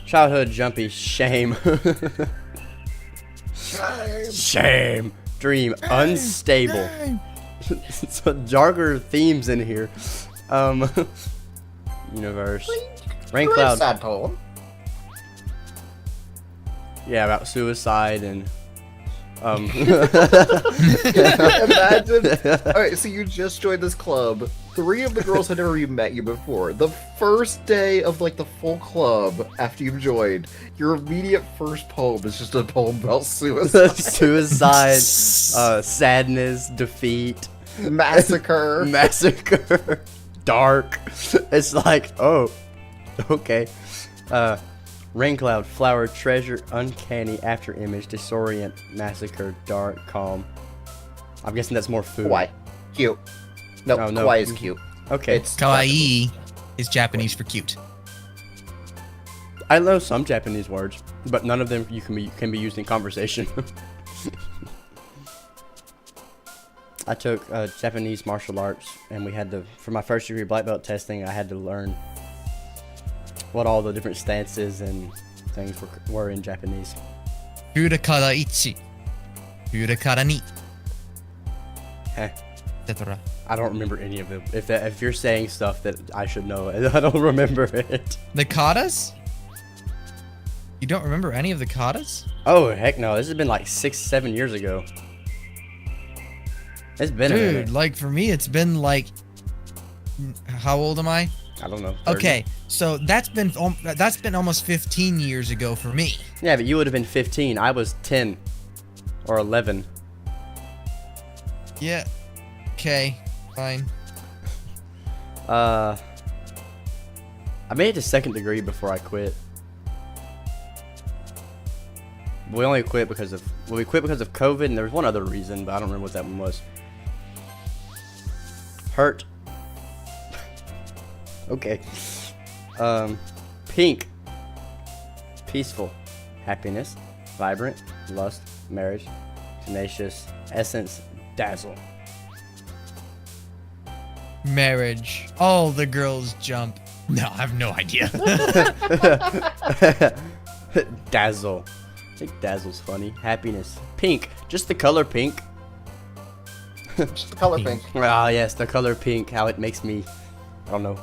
Childhood jumpy shame. Shame. Dream unstable. So darker themes in here. Universe. Rain Really cloud. sad poem. Yeah, about suicide and Imagine. Alright, so you just joined this club. 3 of the girls had never even met you before. The first day of like the full club after you've joined, your immediate first poem is just a poem about suicide. suicide, sadness, defeat, Massacre. massacre, dark. It's like, oh, okay. Rain cloud, flower, treasure, uncanny, after image, disorient, massacre, dark, calm. I'm guessing that's more food. Kawaii. Cute. No, Oh, no. kawaii is cute. Okay. It's Kawaii is Japanese for cute. I know some Japanese words, but none of them can be used in conversation. I took Japanese martial arts, and we had to, for my first degree black belt testing, I had to learn what all the different stances and things were in Japanese. Fura kara ichi. Fura kara ni. Heh. Etc. I don't remember any of them. If you're saying stuff that I should know, I don't remember it. The katas? You don't remember any of the katas? Oh heck no! This has been like 6-7 years ago. It's been a minute. Dude, like for me, it's been like, how old am I? I don't know. 30? Okay, so that's been almost 15 years ago for me. Yeah, but you would have been 15. I was 10 or 11. Yeah. Okay. Fine. I made it to 2nd degree before I quit. We only quit because of COVID, and there was one other reason, but I don't remember what that one was. Hurt. Okay. Pink. Peaceful. Happiness. Vibrant. Lust. Marriage. Tenacious. Essence. Dazzle. Marriage. All the girls jump. No, I have no idea. Dazzle. I think dazzle's funny. Happiness. Pink. Just the color pink. just the color pink. Ah, yes, the color pink. How it makes me, I don't know,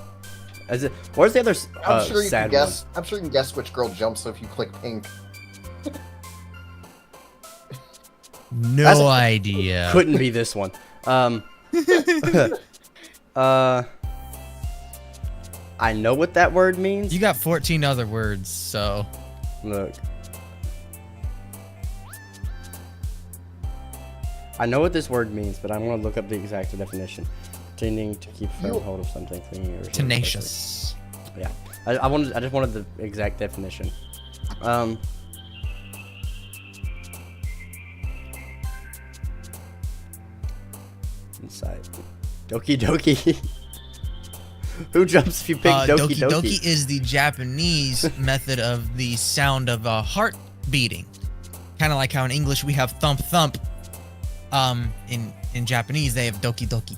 Is it? Where's the other I'm sure you can sad guess. I'm sure you can guess which girl jumps if you click pink. No idea. one? Couldn't be this one. I know what that word means. You got 14 other words, so Look. I know what this word means, but I'm gonna look up the exact definition. Tending to keep firm hold of something, clinging or tenacious. Yeah. I just wanted the exact definition. Inside. Doki Doki. Who jumps if you pick Doki Doki Doki? Doki is the Japanese method of the sound of a heart beating. Kind of like how in English we have thump thump. In Japanese they have Doki Doki.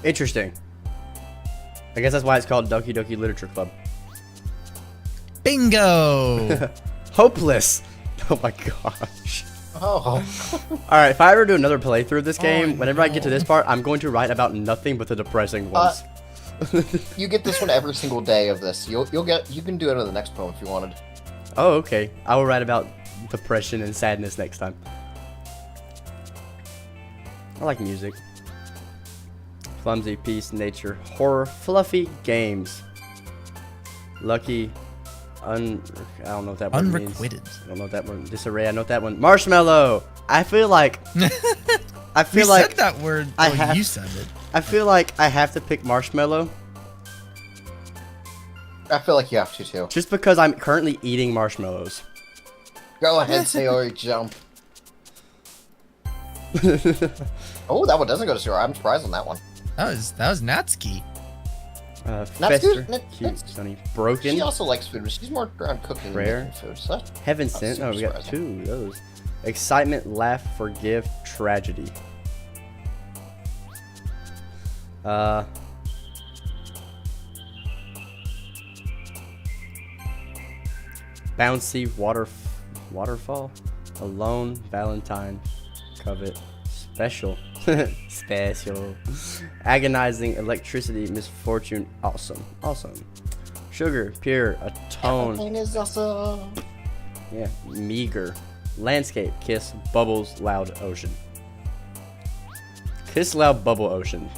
Interesting. I guess that's why it's called Doki Doki Literature Club. Bingo! Hopeless. Oh my gosh. Oh. Alright, if I ever do another playthrough of this game, Oh, whenever I get to this part, I'm going to write about nothing but the depressing ones. You get this one every single day of this. You can do it in the next poem if you wanted. Oh, okay. I will write about depression and sadness next time. I like music. Clumsy, peace, nature, horror, fluffy games. Lucky, I don't know what that word means. Unrequited. I don't know what that word. Disarray. I know what that one. Marshmallow. I feel like. I feel You like said that word. I Oh, have- you said it. I feel like I have to pick marshmallow I feel like you have to too. just because I'm currently eating marshmallows. Go ahead, Sayori, jump. Oh, that one doesn't go to zero. I'm surprised on that one. That was Natsuki. Fester, good. cute, sunny, broken, She also likes food, but she's more around cooking than Prayer. making food. So heaven That's sent. Oh, super we got surprising. two of those. Excitement, laugh, forgive, tragedy. Bouncy, waterfall, alone, Valentine, covet, special, special, agonizing, electricity, misfortune, awesome, sugar, pure, atone, everything is awesome. yeah, meager, landscape, kiss, bubbles, loud, ocean. Kiss, loud, bubble, ocean.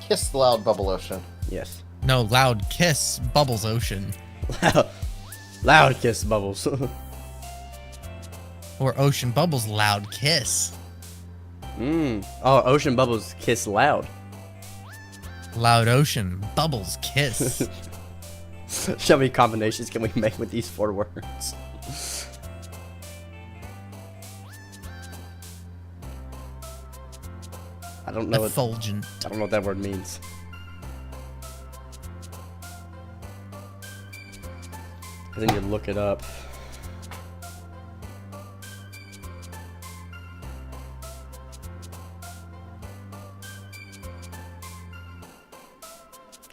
Kiss the loud bubble ocean. Yes. No, loud kiss, bubbles ocean. Loud kiss, bubbles. Or ocean bubbles, loud kiss. Oh, ocean bubbles kiss loud. Loud ocean, bubbles kiss. How many combinations can we make with these 4 words? I don't know. Effulgent. I don't know what that word means. I think you look it up.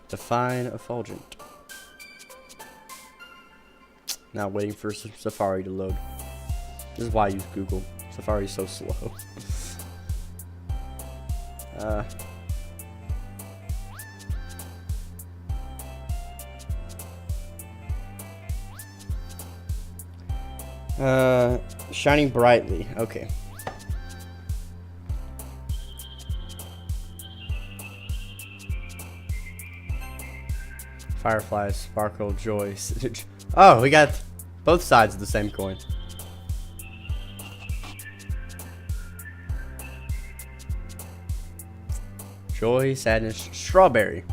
Define effulgent. Now waiting for Safari to load. This is why I use Google. Safari is so slow. Shining brightly. Okay. Fireflies, sparkle, joy. Oh, we got both sides of the same coin. Joy, sadness, strawberry.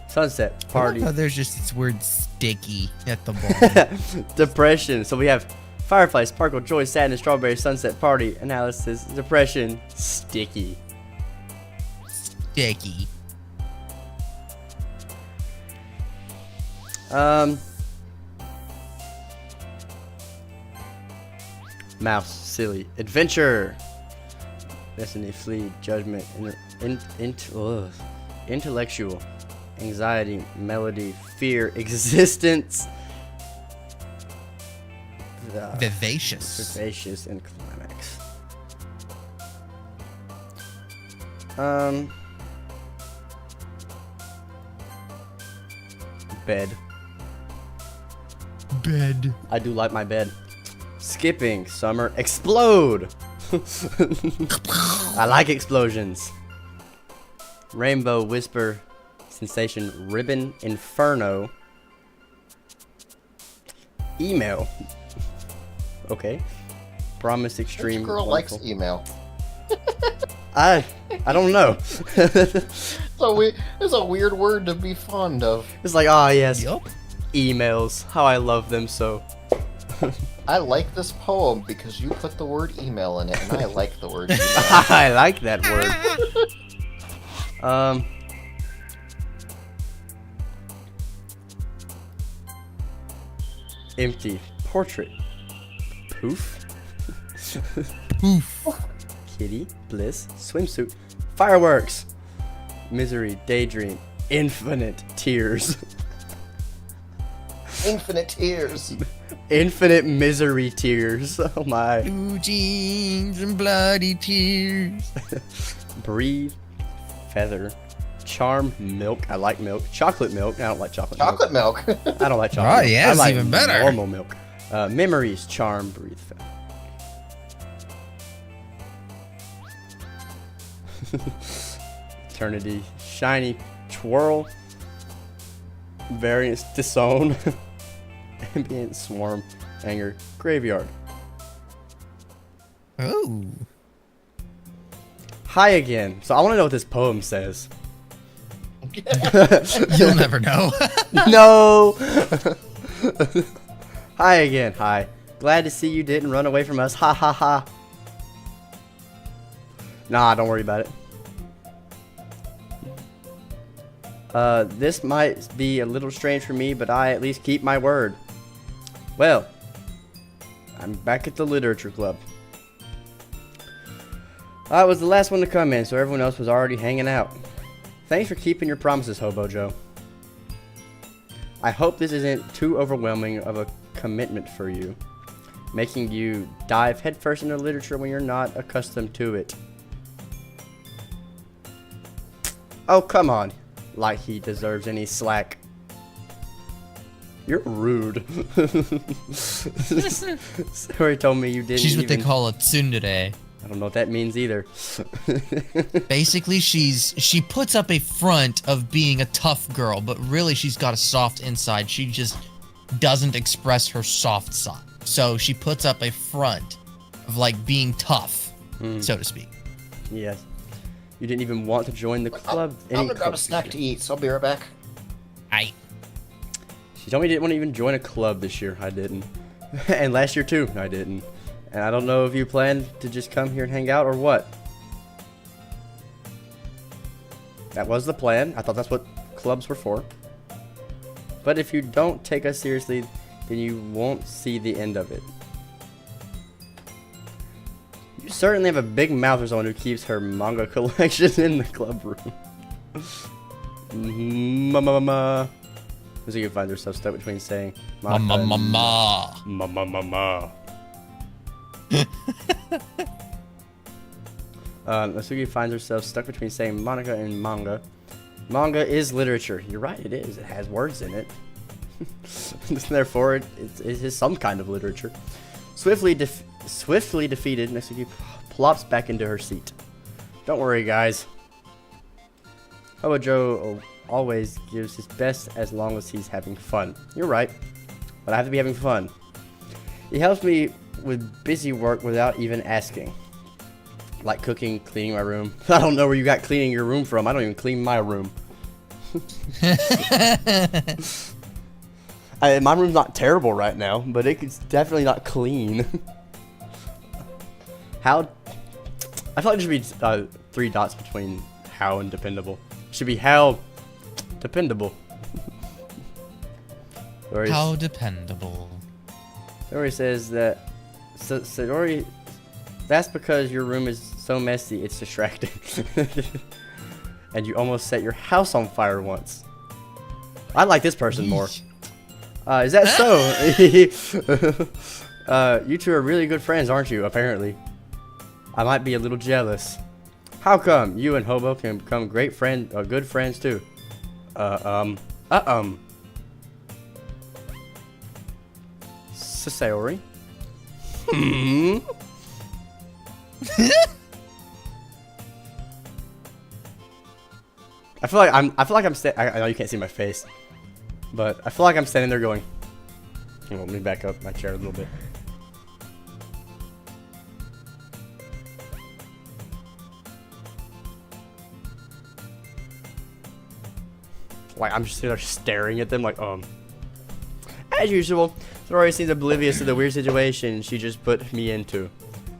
Sunset, party. Oh, there's just this word sticky at the bottom. Depression. So we have firefly, sparkle, joy, sadness, strawberry, sunset, party, analysis, depression, sticky. Sticky. Mouse, silly, adventure, destiny, flee, judgment, intellectual, anxiety, melody, fear, existence, Vivacious. vivacious, and climax. Bed. Bed. I do like my bed. Skipping. Summer. Explode. I like explosions. Rainbow. Whisper. Sensation. Ribbon. Inferno. Email. Okay. Promise. Extreme. Which girl wonderful. likes email? I don't know. It's a weird word to be fond of. It's like, ah, yes, Yup. emails. How I love them so. I like this poem because you put the word email in it, and I like the word email. I like that word. Empty portrait. Poof. Poof. Kitty. Bliss. Swimsuit. Fireworks. Misery. Daydream. Infinite tears. Infinite tears. Infinite misery tears. Oh my. Blue jeans and bloody tears. Breathe. Feather. Charm. Milk. I like milk. Chocolate milk. I don't like chocolate milk. Chocolate milk. I don't like chocolate Oh, milk. yeah, I it's like even better. normal milk. Memories. Charm. Breathe. Feather. Eternity. Shiny. Twirl. Variance. Disown. Ambient. Swarm. Anger. Graveyard. Oh. Hi again. So I want to know what this poem says. You'll never know. No. Hi again. Hi. Glad to see you didn't run away from us. Ha ha ha. Nah, don't worry about it. This might be a little strange for me, but I at least keep my word. Well, I'm back at the literature club. I was the last one to come in, so everyone else was already hanging out. Thanks for keeping your promises, Hobo Joe. I hope this isn't too overwhelming of a commitment for you, making you dive headfirst into literature when you're not accustomed to it. Oh, come on. Like he deserves any slack. You're rude. Sorry told me you didn't She's what even... they call a tsundere. I don't know what that means either. Basically, she puts up a front of being a tough girl, but really she's got a soft inside. She just doesn't express her soft side. So she puts up a front of like being tough, so to speak. Yes. You didn't even want to join the club. I'm gonna grab a snack to eat, so I'll be right back. She told me you didn't want to even join a club this year. I didn't. And last year too, I didn't. And I don't know if you plan to just come here and hang out or what. That was the plan. I thought that's what clubs were for. But if you don't take us seriously, then you won't see the end of it. You certainly have a big mouth for someone who keeps her manga collection in the club room. Mama. Misugi finds herself stuck between saying Mama, and mama. Mama. Masugi finds herself stuck between saying Monica and manga. Manga is literature. You're right, it is. It has words in it. Therefore, it is some kind of literature. Swiftly defeated, Masugi plops back into her seat. Don't worry, guys. Hojo always gives his best as long as he's having fun. You're right, but I have to be having fun. He helps me with busy work without even asking. Like cooking, cleaning my room. I don't know where you got cleaning your room from. I don't even clean my room. My room's not terrible right now, but it's definitely not clean. How? I feel like there should be 3 dots between how and dependable. It should be how dependable. How dependable. Sidori says that Sidori, that's because your room is so messy, it's distracting. And you almost set your house on fire once. I like this person more. Is that so? You two are really good friends, aren't you? Apparently. I might be a little jealous. How come you and Hobo can become great friends, good friends too? Sayori? Hmm? I feel like I'm I know you can't see my face, but I feel like I'm standing there going, let me back up my chair a little bit. Like, I'm just sitting there staring at them like, As usual, Sayori seems oblivious to the weird situation she just put me into.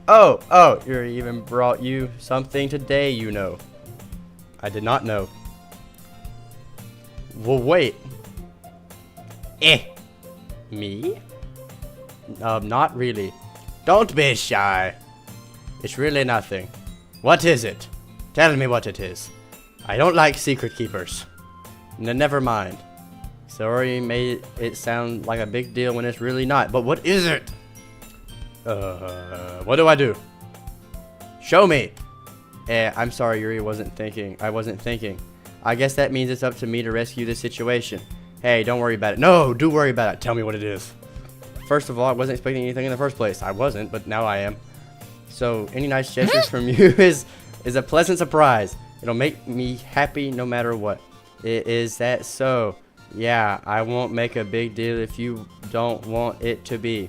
Oh, Yuri even brought you something today, you know. I did not know. Well, wait. Me? Not really. Don't be shy. It's really nothing. What is it? Tell me what it is. I don't like secret keepers. Never mind. Sayori made it sound like a big deal when it's really not. But what is it? What do I do? Show me. I'm sorry, Yuri. I wasn't thinking. I guess that means it's up to me to rescue this situation. Hey, don't worry about it. No, do worry about it. Tell me what it is. First of all, I wasn't expecting anything in the first place. I wasn't, but now I am. So, any nice gestures from you is a pleasant surprise. It'll make me happy no matter what. Is that so? Yeah, I won't make a big deal if you don't want it to be.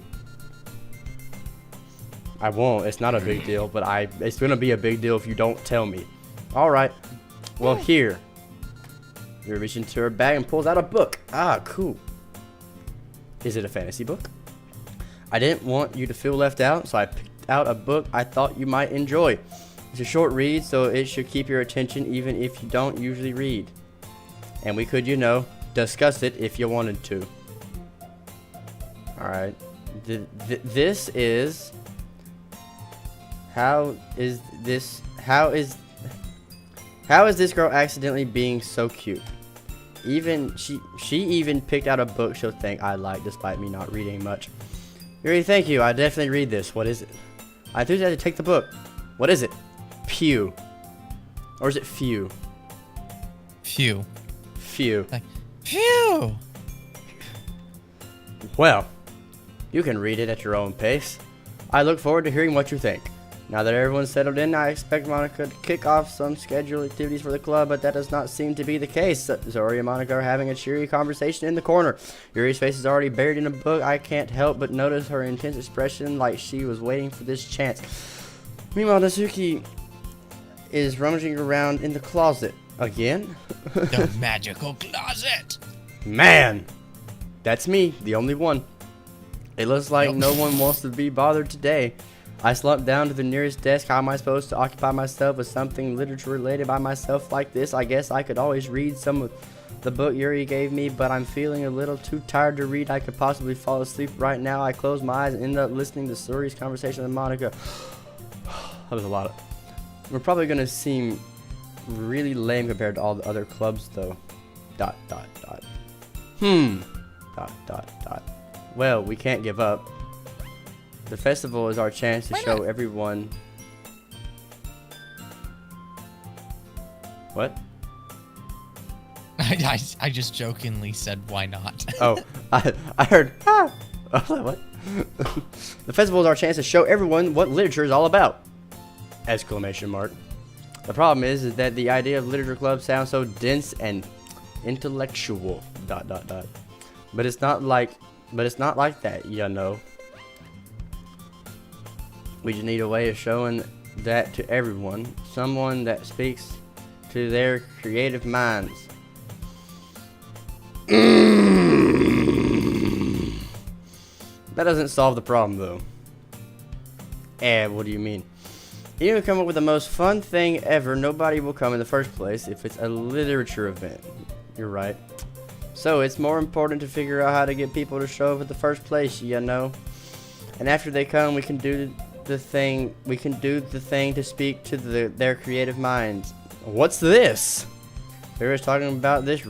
I won't. It's not a big deal, but it's gonna be a big deal if you don't tell me. All right. Well, here. You reach into her bag and pulls out a book. Ah, cool. Is it a fantasy book? I didn't want you to feel left out, so I picked out a book I thought you might enjoy. It's a short read, so it should keep your attention even if you don't usually read. And we could, discuss it if you wanted to. Alright. This is... How is this girl accidentally being so cute? Even she even picked out a book she'll think I like despite me not reading much. Yuri, thank you. I definitely read this. What is it? I thought you had to take the book. What is it? Pew. Or is it few? Phew. Few. Like, phew. Well, you can read it at your own pace. I look forward to hearing what you think. Now that everyone's settled in, I expect Monica to kick off some scheduled activities for the club, but that does not seem to be the case. Zori and Monica are having a cheery conversation in the corner. Yuri's face is already buried in a book. I can't help but notice her intense expression like she was waiting for this chance. Meanwhile, Natsuki is rummaging around in the closet. Again? The magical closet. Man! That's me, the only one. It looks like no one wants to be bothered today. I slumped down to the nearest desk. How am I supposed to occupy myself with something literature related by myself like this? I guess I could always read some of the book Yuri gave me, but I'm feeling a little too tired to read. I could possibly fall asleep right now. I close my eyes and end up listening to Suri's conversation with Monica. That was a lot. We're probably going to seem really lame compared to all the other clubs, though. ... Well, we can't give up. The festival is our chance to show everyone... What? I just jokingly said, why not? Oh, I heard... Ah! What? The festival is our chance to show everyone what literature is all about! Exclamation mark. The problem is that the idea of literature club sounds so dense and intellectual... ... But it's not like that, you know. We just need a way of showing that to everyone. Someone that speaks to their creative minds. That doesn't solve the problem, though. What do you mean? Even if you come up with the most fun thing ever, nobody will come in the first place if it's a literature event. You're right. So it's more important to figure out how to get people to show up at the first place, you know. And after they come, we can do the thing to speak to their creative minds. What's this? Sarah's talking about this.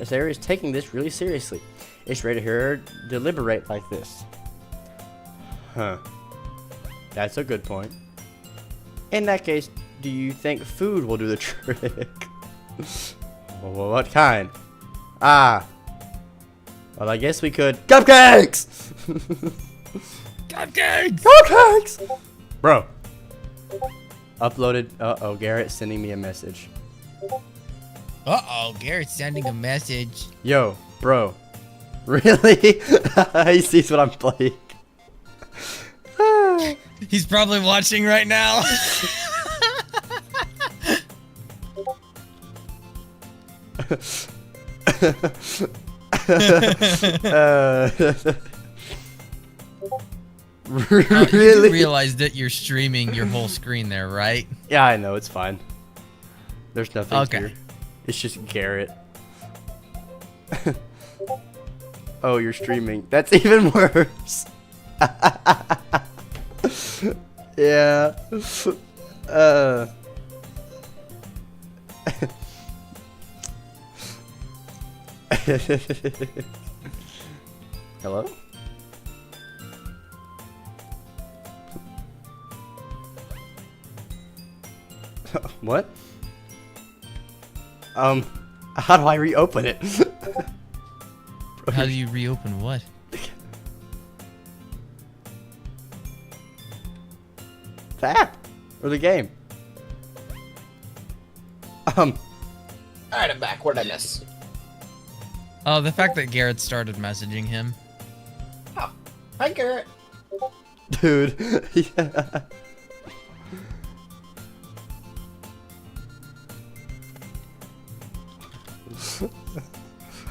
Sarah is taking this really seriously. It's rare to hear her deliberate like this. Huh. That's a good point. In that case, do you think food will do the trick? Well, what kind? Ah. Well, I guess we could. Cupcakes! Cupcakes! Cupcakes! Bro. Uploaded. Uh-oh, Garrett's sending me a message. Uh-oh, Garrett's sending a message. Yo, bro. Really? He sees what I'm playing. He's probably watching right now. You Really? realize that you're streaming your whole screen there, right? Yeah, I know, it's fine. There's nothing Okay. here. It's just Garrett. Oh, you're streaming. That's even worse. Yeah. Hello? What? How do I reopen it? How do you reopen what? The app or the game? Alright, I'm back. What did I miss? Oh, the fact that Garrett started messaging him. Oh, hi, Garrett. Dude. Yeah.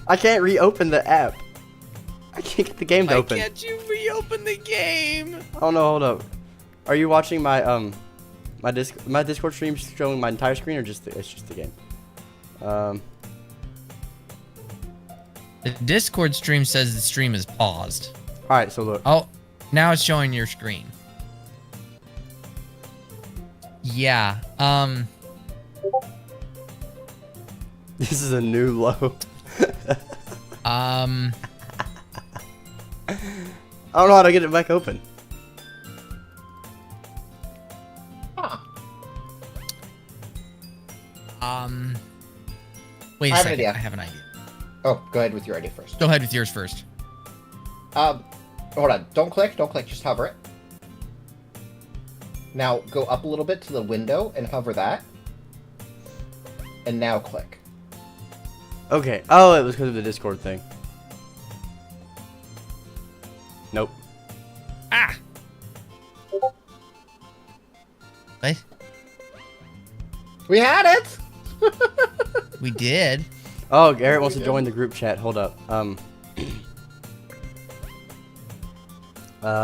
I can't reopen the app. I can't get the game to Why open. can't you reopen the game? Oh no, hold up. Are you watching my my Discord stream showing my entire screen or just it's just the game? The Discord stream says the stream is paused. All right, so look. Oh, now it's showing your screen. Yeah. This is a new low. I don't know how to get it back open. Huh. Wait a I have an second. idea. I have an idea. Oh, go ahead with your idea first. Go ahead with yours first. Hold on. Don't click. Don't click. Just hover it. Now go up a little bit to the window and hover that. And now click. Okay. Oh, it was because of the Discord thing. Nope. Ah! What? We had it! We did. Oh, Garrett wants to join the group chat. Hold up.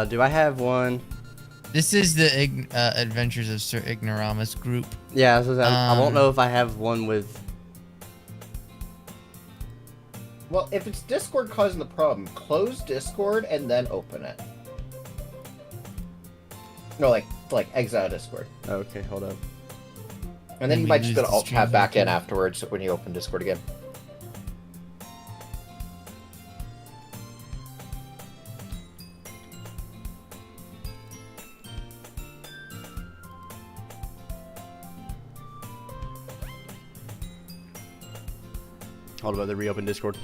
Do I have one? This is the Adventures of Sir Ignoramus group. Yeah, I won't know if I have one with. Well, if it's Discord causing the problem, close Discord and then open it. No, like exit out of Discord. Okay, hold up. And then And you we might just lose go the to Alt stream Tab back in again. afterwards when you open Discord again. Hold up, the reopen Discord.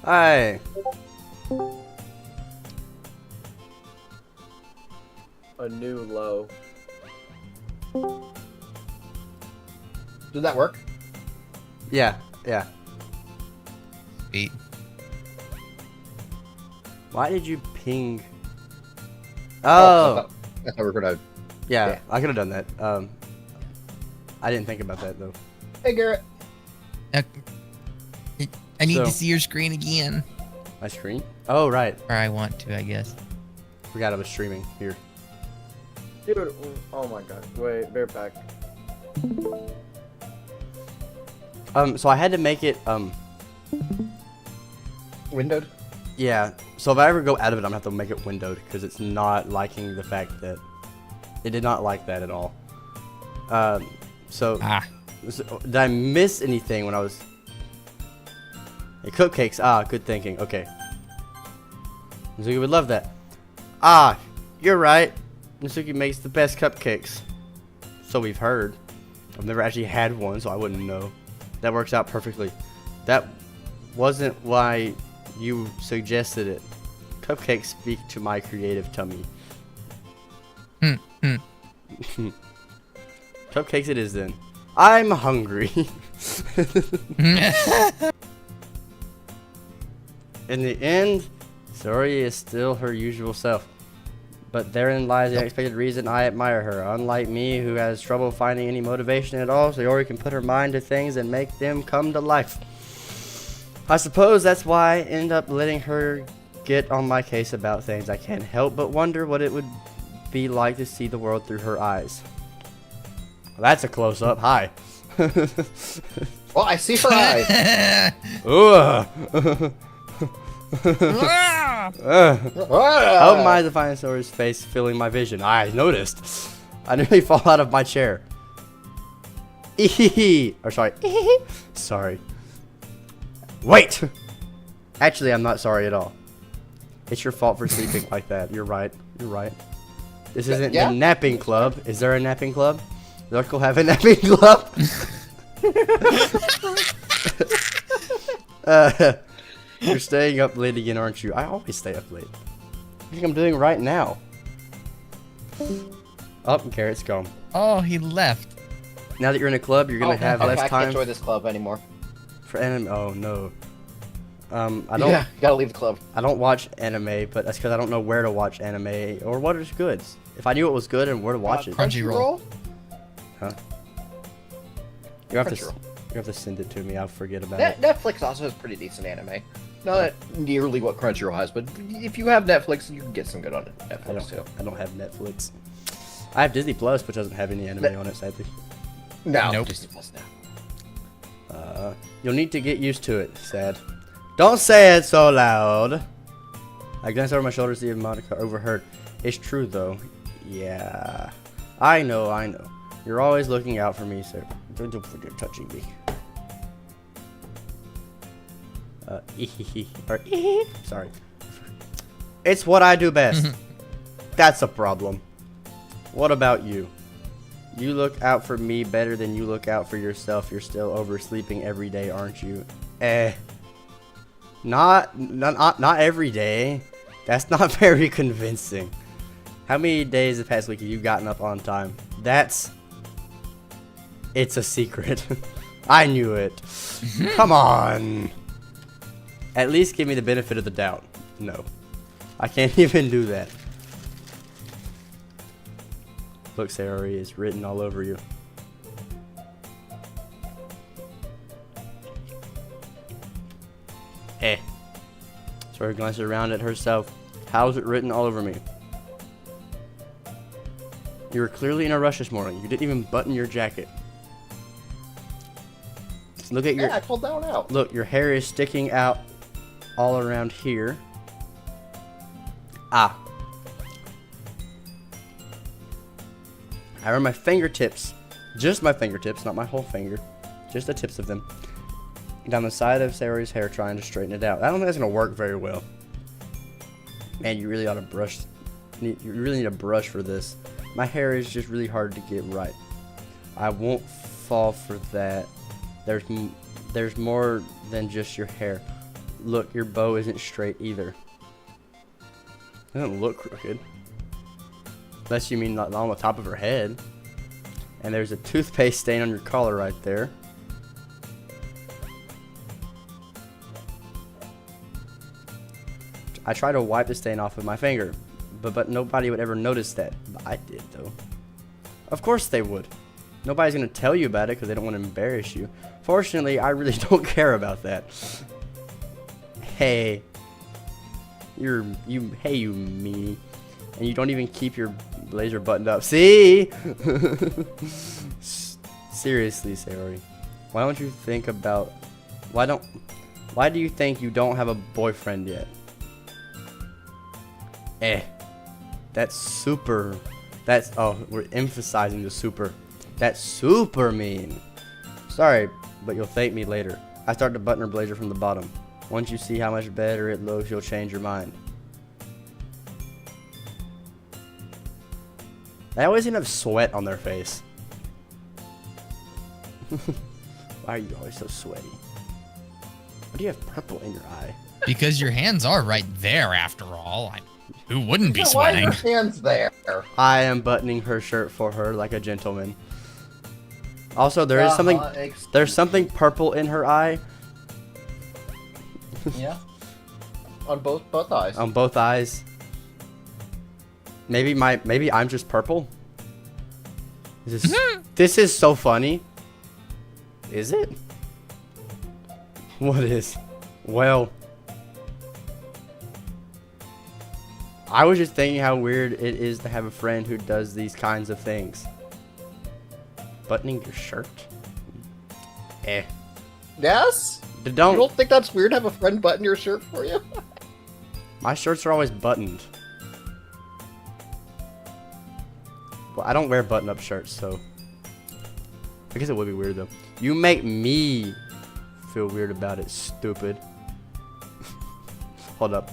Hi. A new low. Did that work? Yeah, yeah. Sweet. Why did you ping? I Oh, thought we were gonna. yeah, yeah. I could have done that. I didn't think about that though. Hey, Garrett. I need So- to see your screen again. My screen? Oh, right. Or I want to, I guess. Forgot I was streaming. Here. Dude, oh my god. Wait, bear back. So I had to make it, Windowed. yeah. So if I ever go out of it, I'm gonna have to make it windowed because it's not liking the fact that It did not like that at all. So, did I miss anything when I was... Hey, cupcakes. Ah, good thinking. Okay. Mizuki would love that. Ah, you're right. Mizuki makes the best cupcakes. So we've heard. I've never actually had one, so I wouldn't know. That works out perfectly. That wasn't why you suggested it. Cupcakes speak to my creative tummy. Cupcakes it is then. I'm hungry. In the end, Saori is still her usual self. But therein lies the unexpected reason I admire her. Unlike me, who has trouble finding any motivation at all, Saori can put her mind to things and make them come to life. I suppose that's why I end up letting her get on my case about things. I can't help but wonder what it would be like to see the world through her eyes. Well, that's a close-up. Hi. Well, I see her eye. How am I to find Saori's face filling my vision? I noticed. I nearly fall out of my chair. Or sorry. Sorry. Wait! Actually, I'm not sorry at all. It's your fault for sleeping like that. You're right. You're right. This isn't a napping club. Is there a napping club? Does Uncle have a napping club? You're staying up late again, aren't you? I always stay up late. I think I'm doing right now. Oh, Garrett's gone. Oh, he left. Now that you're in a club, you're gonna have less I time can't join this club anymore. for anime. Oh no. I don't. Yeah, gotta leave the club. I don't watch anime, but that's because I don't know where to watch anime or what is good. If I knew it was good and where to watch it, Crunchyroll. huh? You have Crunchyroll. you have to send it to me. I'll forget about it. Netflix also has pretty decent anime. Not nearly what Crunchyroll has, but if you have Netflix, you can get some good on Netflix too. I don't have Netflix. I have Disney Plus, which doesn't have any anime on it, sadly. No, Nope. Disney Plus now. You'll need to get used to it. Sad. Don't say it so loud. I glanced over my shoulder to see if Monica overheard. It's true though. Yeah. I know. You're always looking out for me, sir. Don't forget touching me. Sorry. It's what I do best. That's a problem. What about you? You look out for me better than you look out for yourself. You're still oversleeping every day, aren't you? Not every day. That's not very convincing. How many days the past week have you gotten up on time? It's a secret. I knew it. Come on. At least give me the benefit of the doubt. No. I can't even do that. Look, Saori, it's written all over you. Saori glances around at herself. How's it written all over me? You were clearly in a rush this morning. You didn't even button your jacket. Look at your... I pulled that one out. Look, your hair is sticking out all around here. Ah. I run my fingertips, just my fingertips, not my whole finger, just the tips of them, down the side of Saori's hair trying to straighten it out. I don't think that's going to work very well. Man, you really ought to brush. You really need a brush for this. My hair is just really hard to get right. I won't fall for that. There's more than just your hair. Look, your bow isn't straight either. It doesn't look crooked. Unless you mean on the top of her head. And there's a toothpaste stain on your collar right there. I tried to wipe the stain off with my finger, but nobody would ever notice that. But I did, though. Of course they would. Nobody's gonna tell you about it because they don't want to embarrass you. Fortunately, I really don't care about that. Hey. You meanie. And you don't even keep your blazer buttoned up. See? Seriously, Saori. Why don't you think about... Why do you think you don't have a boyfriend yet? That's That's, oh, we're emphasizing the super. That's super mean. Sorry, but you'll thank me later. I start to button her blazer from the bottom. Once you see how much better it looks, you'll change your mind. They always seem to have sweat on their face. Why are you always so sweaty? Why do you have purple in your eye? Because your hands are right there, after all. Who wouldn't be Yeah, why are sweating? your hands there? I am buttoning her shirt for her like a gentleman. Also, there is something. There's something purple in her eye. Yeah. On both eyes. On both eyes. Maybe I'm just purple. This is so funny. Is it? What is? Well, I was just thinking how weird it is to have a friend who does these kinds of things. Buttoning your shirt? Eh. Yes? You Don't. don't think that's weird to have a friend button your shirt for you? My shirts are always buttoned. Well, I don't wear button-up shirts, so I guess it would be weird though. You make me feel weird about it, stupid. Hold up.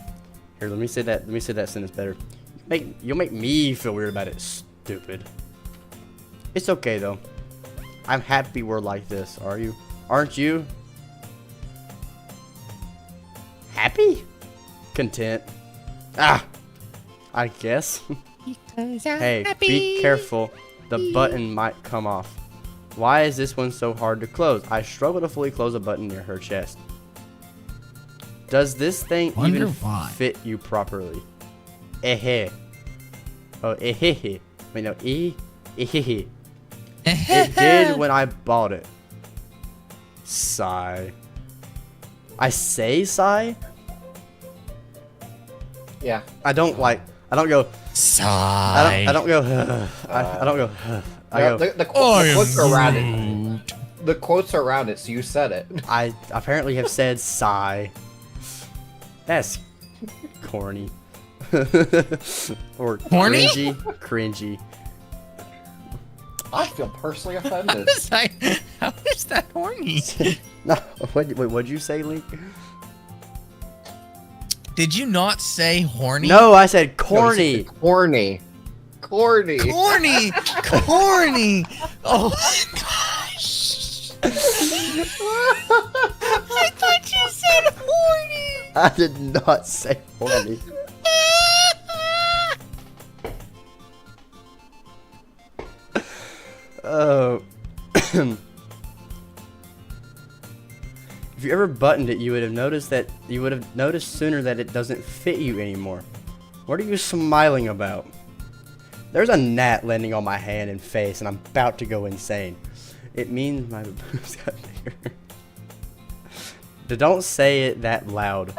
Here, let me say that sentence better. You'll make me feel weird about it, stupid. It's okay though. I'm happy we're like this. Are you? Aren't you? Happy? Content. Ah! I guess. Hey, be careful. The button might come off. Why is this one so hard to close? I struggle to fully close a button near her chest. Does this thing even fit you properly? Eh. Oh, eh. Wait, no, eh. It did when I bought it. Sigh. I say sigh? Yeah. I don't go Sigh. I don't go I don't go I go The quotes are around it. The quotes are around it, so you said it. I apparently have said sigh. That's corny. Or Corny? cringy. I feel personally offended. How is that horny? No, what'd you say, Link? Did you not say horny? No, I said No, corny. you said corny. Corny. Corny! Corny! Oh my gosh! I thought you said horny! I did not say horny. Oh. If you ever buttoned it, you would have noticed sooner that it doesn't fit you anymore. What are you smiling about? There's a gnat landing on my hand and face, and I'm about to go insane. It means my boobs got bigger. Don't say it that loud.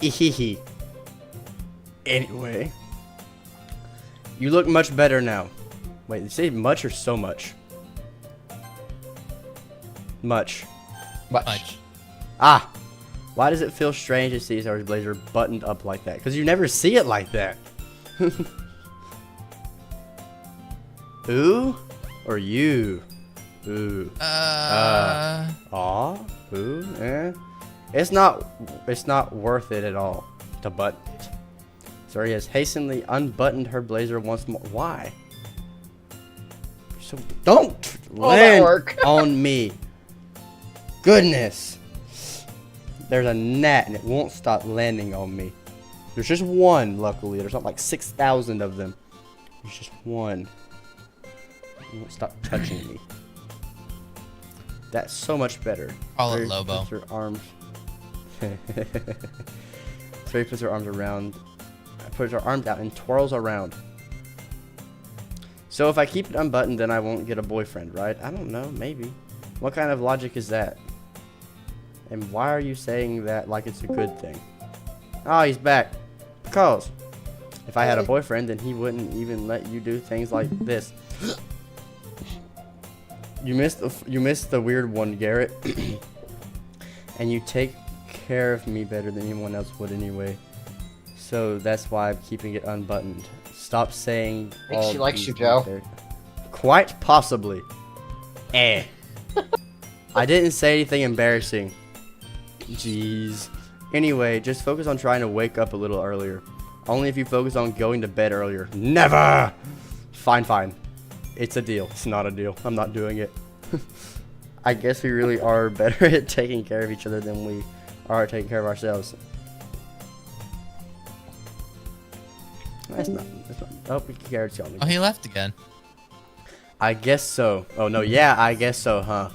Ehehe. Anyway. You look much better now. Wait, did you say much or so much? Much. Much. Ah! Why does it feel strange to see Sarah's blazer buttoned up like that? Because you never see it like that. Ooh? Or you? Ooh. Aw? Ooh? Eh? It's not worth it at all to button it. Sorry has hastily unbuttoned her blazer once more. Why? So don't land on me. Goodness. There's a gnat and it won't stop landing on me. There's just one, luckily. There's not like 6,000 of them. There's just one. It won't stop touching me. That's so much better. Call it Lobo. Puts her arms. Sari puts her arms around. Puts her arms out and twirls around. So if I keep it unbuttoned, then I won't get a boyfriend, right? I don't know. Maybe. What kind of logic is that? And why are you saying that like it's a good thing? Oh, he's back. Because if I had a boyfriend, then he wouldn't even let you do things like this. You missed the weird one, Garrett. And you take care of me better than anyone else would anyway. so that's why I'm keeping it unbuttoned. Stop saying I think she likes these you, Joe. there. Quite possibly. I didn't say anything embarrassing. Jeez. Anyway, just focus on trying to wake up a little earlier. Only if you focus on going to bed earlier. Never! Fine. It's a deal. It's not a deal. I'm not doing it. I guess we really are better at taking care of each other than we are at taking care of ourselves. That's not. Oh, we carried on. Oh, he left again. I guess so. Oh, no. Yeah, I guess so, huh?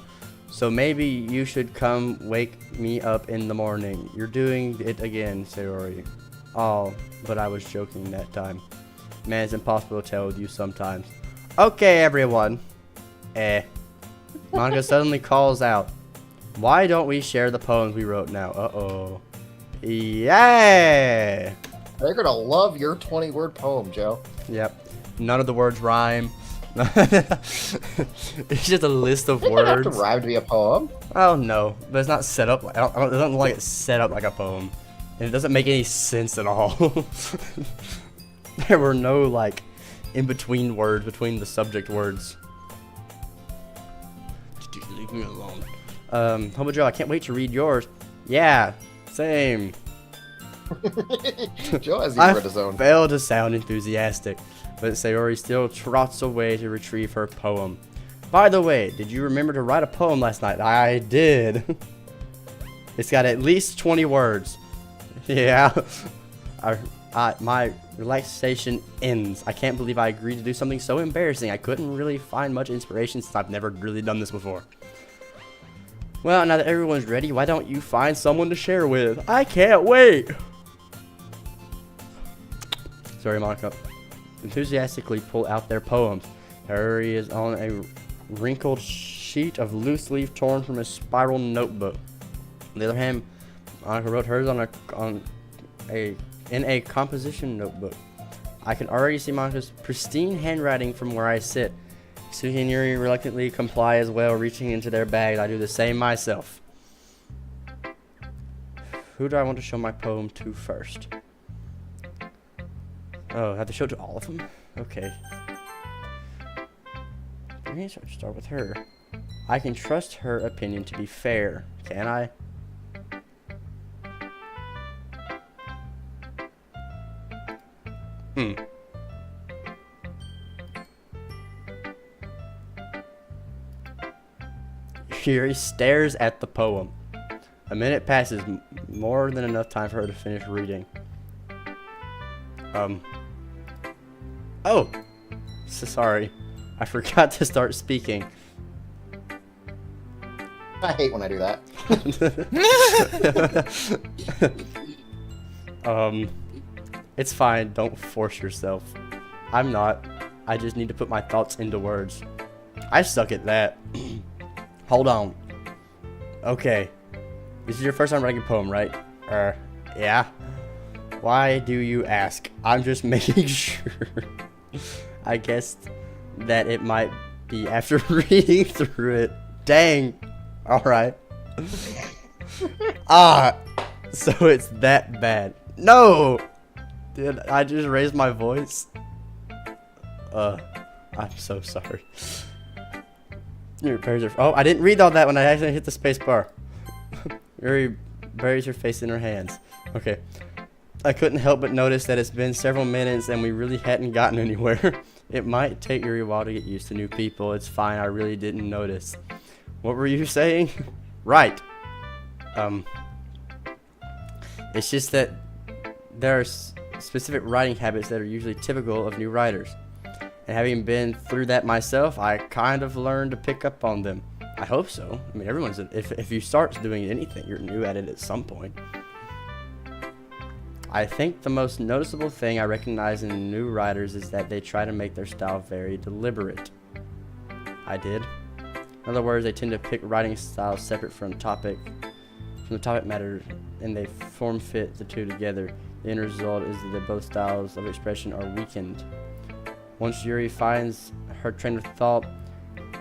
So maybe you should come wake me up in the morning. You're doing it again, Sayori. Oh, but I was joking that time. Man, it's impossible to tell with you sometimes. Okay, everyone. Monica suddenly calls out. Why don't we share the poems we wrote now? Uh-oh. Yeah! They're gonna love your 20-word poem, Joe. Yep. None of the words rhyme. It's just a list of They don't have words. to rhyme to be a poem. Oh no, but it's not set up. It doesn't look like it's set up like a poem, and it doesn't make any sense at all. There were no like in between words between the subject words. Just leave me alone. Hobo Joe, I can't wait to read yours. Yeah, same. Joe has I even read his own. failed to sound enthusiastic, but Sayori still trots away to retrieve her poem. By the way, did you remember to write a poem last night? I did. It's got at least 20 words. Yeah. My relaxation ends. I can't believe I agreed to do something so embarrassing. I couldn't really find much inspiration since I've never really done this before. Well, now that everyone's ready, why don't you find someone to share with? I can't wait. Sorry, Monica. Enthusiastically pull out their poems. Harry is on a wrinkled sheet of loose leaf torn from a spiral notebook. On the other hand, Monica wrote hers in a composition notebook. I can already see Monica's pristine handwriting from where I sit. Suki and Yuri reluctantly comply as well, reaching into their bags. I do the same myself. Who do I want to show my poem to first? Oh, I have to show it to all of them? Okay. Let me start with her. I can trust her opinion to be fair, can I? Yuri stares at the poem. A minute passes, more than enough time for her to finish reading. Oh! Sorry. I forgot to start speaking. I hate when I do that. It's fine. Don't force yourself. I'm not. I just need to put my thoughts into words. I suck at that. Hold on. Okay. This is your first time writing a poem, right? Yeah. Why do you ask? I'm just making sure. I guess that it might be after reading through it. Dang. Alright. So it's that bad. No! Did I just raise my voice? I'm so sorry. Your prayers are. Oh, I didn't read all that when I actually hit the space bar. Yuri buries her face in her hands. Okay. I couldn't help but notice that it's been several minutes and we really hadn't gotten anywhere. It might take Yuri a while to get used to new people. It's fine. I really didn't notice. What were you saying? Right. It's just that there are specific writing habits that are usually typical of new writers. And having been through that myself, I kind of learned to pick up on them. I hope so. I mean, everyone's... If you start doing anything, you're new at it at some point. I think the most noticeable thing I recognize in new writers is that they try to make their style very deliberate. I did. In other words, they tend to pick writing styles separate from the topic matter, and they form fit the two together. The end result is that both styles of expression are weakened. Once Yuri finds her train of thought,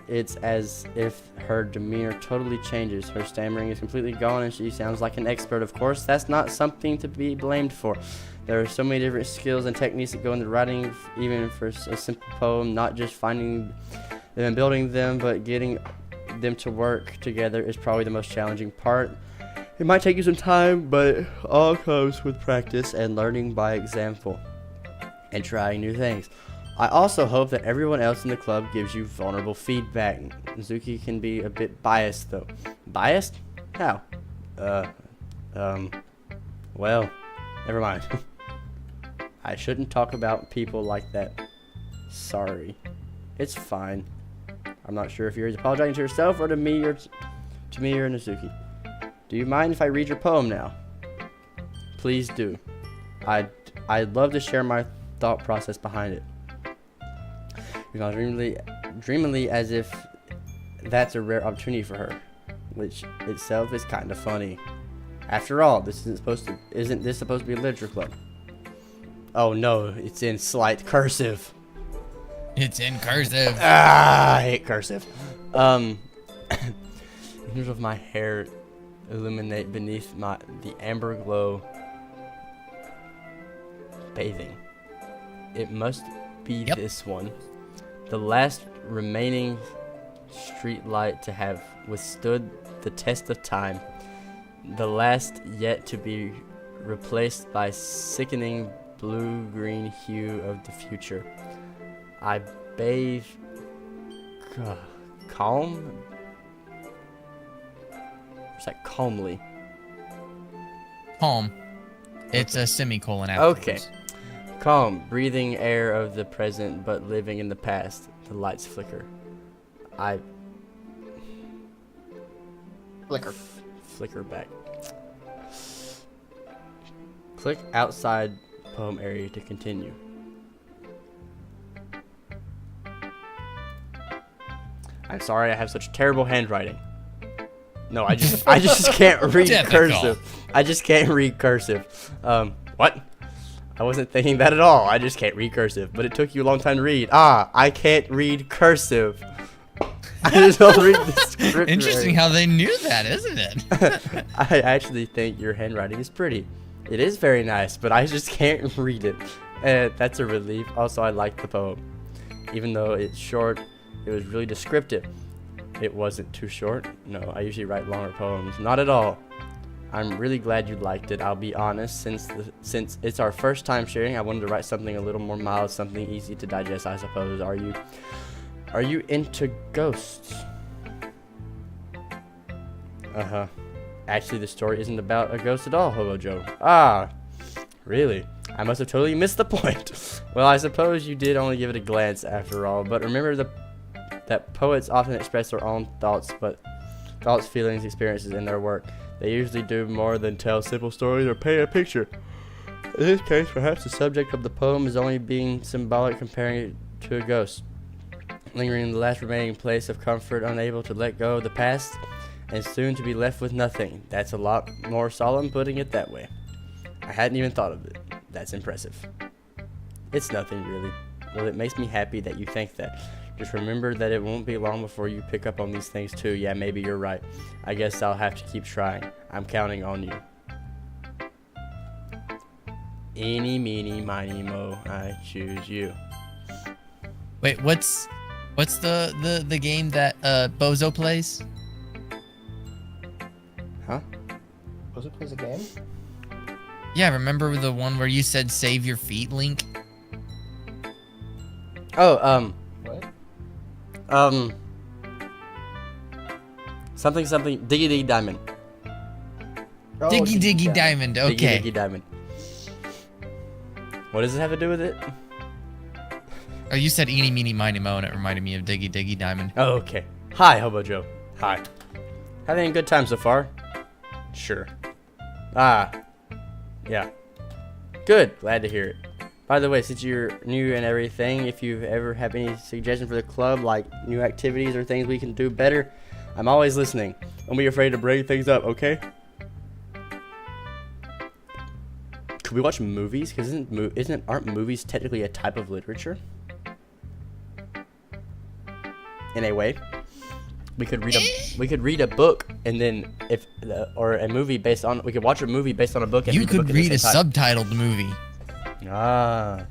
it's as if her demeanor totally changes. Her stammering is completely gone and she sounds like an expert. Of course, that's not something to be blamed for. There are so many different skills and techniques that go into writing, even for a simple poem. Not just finding them and building them, but getting them to work together is probably the most challenging part. It might take you some time, but it all comes with practice and learning by example and trying new things. I also hope that everyone else in the club gives you vulnerable feedback. Zuki can be a bit biased though. Biased? How? Well, never mind. I shouldn't talk about people like that. Sorry. It's fine. I'm not sure if you're apologizing to yourself or to me or Nazuki. Do you mind if I read your poem now? Please do. I'd love to share my thought process behind it. Dreamily as if that's a rare opportunity for her, which itself is kind of funny. After all, isn't this supposed to be a literature club? Oh no, it's in slight cursive. It's in cursive. I hate cursive. Images of my hair illuminate beneath the amber glow. Bathing. It must be this one. The last remaining street light to have withstood the test of time. The last yet to be replaced by sickening blue-green hue of the future. I bathe calm? What's that? Calmly. Calm. It's a semicolon afterwards. Okay. Calm, breathing air of the present, but living in the past. The lights flicker. I flicker back. Click outside poem area to continue. I'm sorry I have such terrible handwriting. No, I just can't read cursive. I just can't read cursive. What? I wasn't thinking that at all. I just can't read cursive. But it took you a long time to read. I can't read cursive. I just don't read the script. Interesting how they knew that, isn't it? I actually think your handwriting is pretty. It is very nice, but I just can't read it. And that's a relief. Also, I like the poem. Even though it's short, it was really descriptive. It wasn't too short. No, I usually write longer poems. Not at all. I'm really glad you liked it. I'll be honest, since it's our first time sharing, I wanted to write something a little more mild, something easy to digest, I suppose. Are you into ghosts? Uh-huh. Actually, the story isn't about a ghost at all, Hobo Joe. Ah, really? I must have totally missed the point. Well, I suppose you did only give it a glance after all, but remember that poets often express their own thoughts, feelings, experiences in their work. They usually do more than tell simple stories or paint a picture. In this case, perhaps the subject of the poem is only being symbolic, comparing it to a ghost, lingering in the last remaining place of comfort, unable to let go of the past, and soon to be left with nothing. That's a lot more solemn putting it that way. I hadn't even thought of it. That's impressive. It's nothing, really. Well, it makes me happy that you think that. Just remember that it won't be long before you pick up on these things too. Yeah, maybe you're right. I guess I'll have to keep trying. I'm counting on you. Eeny, meeny, miny, mo, I choose you. Wait, what's the game that Bozo plays? Huh? Bozo plays a game? Yeah, remember the one where you said save your feet, Link? Oh, What? Something, Diggy Diggy Diamond. Oh, Diggy Diamond, okay. Diggy Diggy Diamond. What does it have to do with it? Oh, you said eeny, meeny, miny, mo, and it reminded me of Diggy Diamond. Oh, okay. Hi, Hobo Joe. Hi. Having a good time so far? Sure. Yeah. Good. Glad to hear it. By the way, since you're new and everything, if you ever have any suggestions for the club, like new activities or things we can do better, I'm always listening. Don't be afraid to bring things up, okay? Could we watch movies? Because aren't movies technically a type of literature? In a way. we could read a book, and then or a movie based on, we could watch a movie based on a book. And You could read a same subtitled movie. Ah.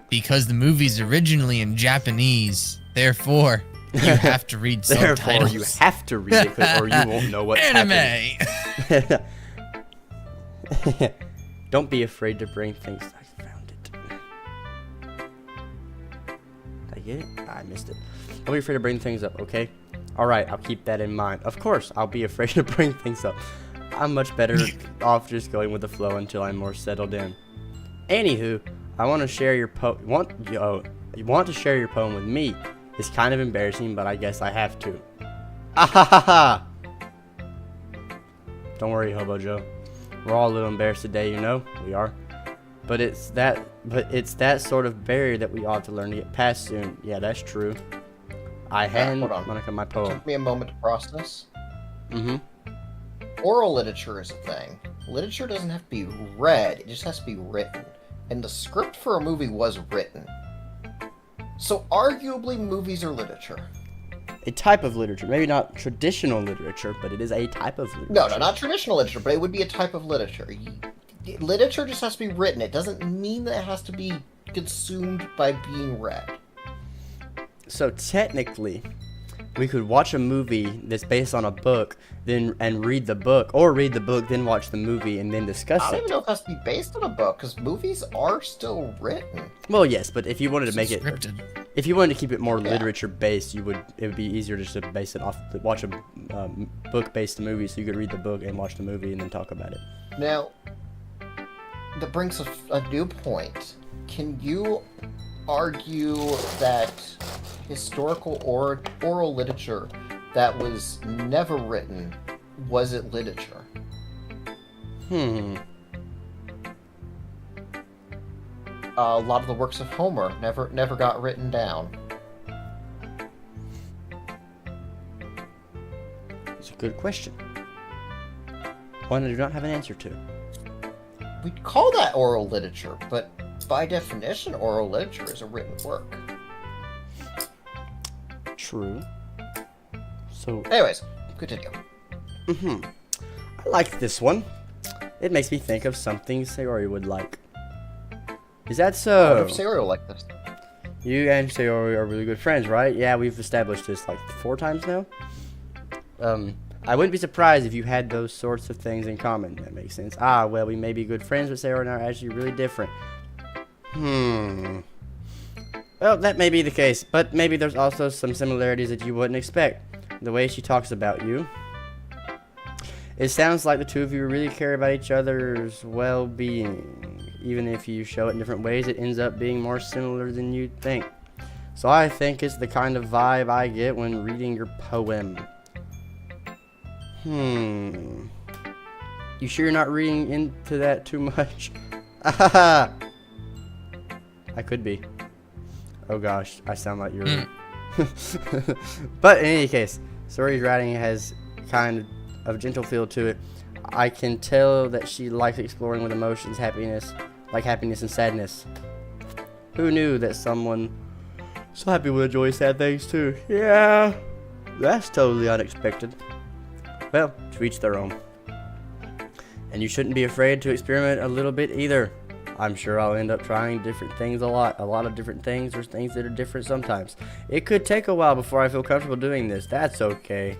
Because the movie's originally in Japanese, therefore you have to read subtitles. Therefore, you have to read it, or you won't know what's happening. Anime. Don't be afraid to bring things. I found it. Did I get it? I missed it. Don't be afraid to bring things up, okay? Alright, I'll keep that in mind. Of course, I'll be afraid to bring things up. I'm much better off just going with the flow until I'm more settled in. Anywho, I want to share your you want to share your poem with me. It's kind of embarrassing, but I guess I have to. Ah. Don't worry, Hobo Joe. We're all a little embarrassed today, you know. We are. But it's that sort of barrier that we ought to learn to get past soon. Yeah, that's true. I hand Monica my poem. Took me a moment to process. Mm-hmm. Oral literature is a thing. Literature doesn't have to be read, it just has to be written. And the script for a movie was written. So arguably movies are literature. A type of literature. Maybe not traditional literature, but it is a type of literature. No, not traditional literature, but it would be a type of literature. Literature just has to be written. It doesn't mean that it has to be consumed by being read. So technically, we could watch a movie that's based on a book, and read the book, or read the book, then watch the movie, and then discuss it. I don't even know if it has to be based on a book, because movies are still written. Well, yes, but if you wanted to make it scripted. If you wanted to keep it more literature based, it would be easier just to base it off, watch a book based movie, so you could read the book and watch the movie and then talk about it. Now, that brings a new point. Can you argue that historical oral literature that was never written, was it literature? A lot of the works of Homer never got written down. It's a good question. One I do not have an answer to. We'd call that oral literature, but by definition, oral literature is a written work. True. So. Anyways, continue. I like this one. It makes me think of something Sayori would like. Is that so? What if Sayori like this? You and Sayori are really good friends, right? Yeah, we've established this like 4 times now. I wouldn't be surprised if you had those sorts of things in common. That makes sense. Ah, well, we may be good friends, but Sayori and I are actually really different. Well, that may be the case, but maybe there's also some similarities that you wouldn't expect. The way she talks about you. It sounds like the two of you really care about each other's well-being. Even if you show it in different ways, it ends up being more similar than you'd think. So I think it's the kind of vibe I get when reading your poem. You sure you're not reading into that too much? I could be. Oh gosh, I sound like you're... But in any case, Sayori's writing has kind of gentle feel to it. I can tell that she likes exploring with emotions, happiness and sadness. Who knew that someone so happy would enjoy sad things too? Yeah, that's totally unexpected. Well, to each their own. And you shouldn't be afraid to experiment a little bit either. I'm sure I'll end up trying different things a lot of different things. There's things that are different sometimes. It could take a while before I feel comfortable doing this. That's okay.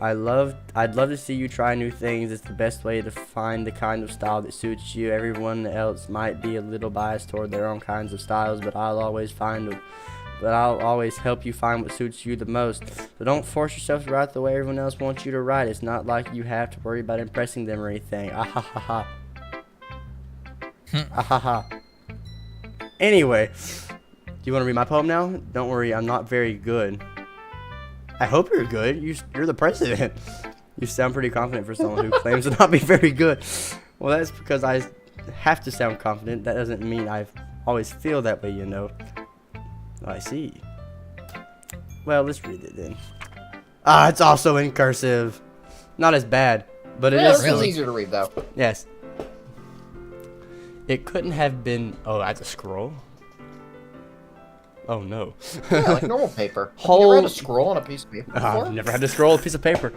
I'd love to see you try new things. It's the best way to find the kind of style that suits you. Everyone else might be a little biased toward their own kinds of styles, but I'll always help you find what suits you the most. So don't force yourself to write the way everyone else wants you to write. It's not like you have to worry about impressing them or anything. Ahahaha. Ahaha. Anyway, do you want to read my poem now? Don't worry, I'm not very good. I hope you're good. You're the president. You sound pretty confident for someone who claims to not be very good. Well, that's because I have to sound confident. That doesn't mean I always feel that way, you know. I see. Well, let's read it then. Ah, it's also in cursive. Not as bad, but it is still easier to read though. Yes. It couldn't have been... Oh, I have to scroll? Oh no. Yeah, like normal paper. Have you Whole- ever had to scroll on a piece of paper before? I've never had to scroll a piece of paper.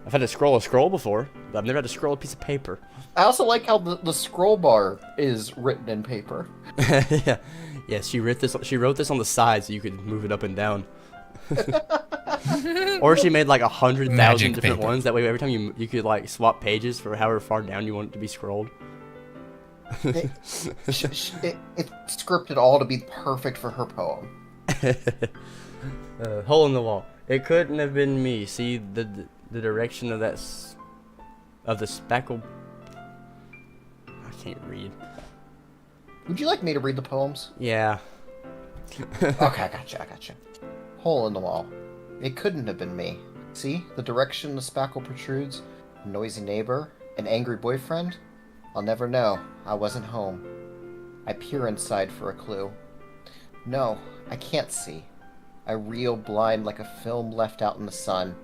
I've had to scroll a scroll before, but I've never had to scroll a piece of paper. I also like how the scroll bar is written in paper. Yeah. Yeah, she wrote this on the side so you could move it up and down. Or she made like 100,000 Magic different paper. ones. That way every time you could like swap pages for however far down you want it to be scrolled. It's scripted all to be perfect for her poem. Hole in the wall. It couldn't have been me. See the direction of that of the speckle. I can't read. Would you like me to read the poems? Yeah. Okay, I gotcha. Hole in the wall. It couldn't have been me. See, the direction the spackle protrudes, a noisy neighbor, an angry boyfriend? I'll never know. I wasn't home. I peer inside for a clue. No, I can't see. I reel blind like a film left out in the sun,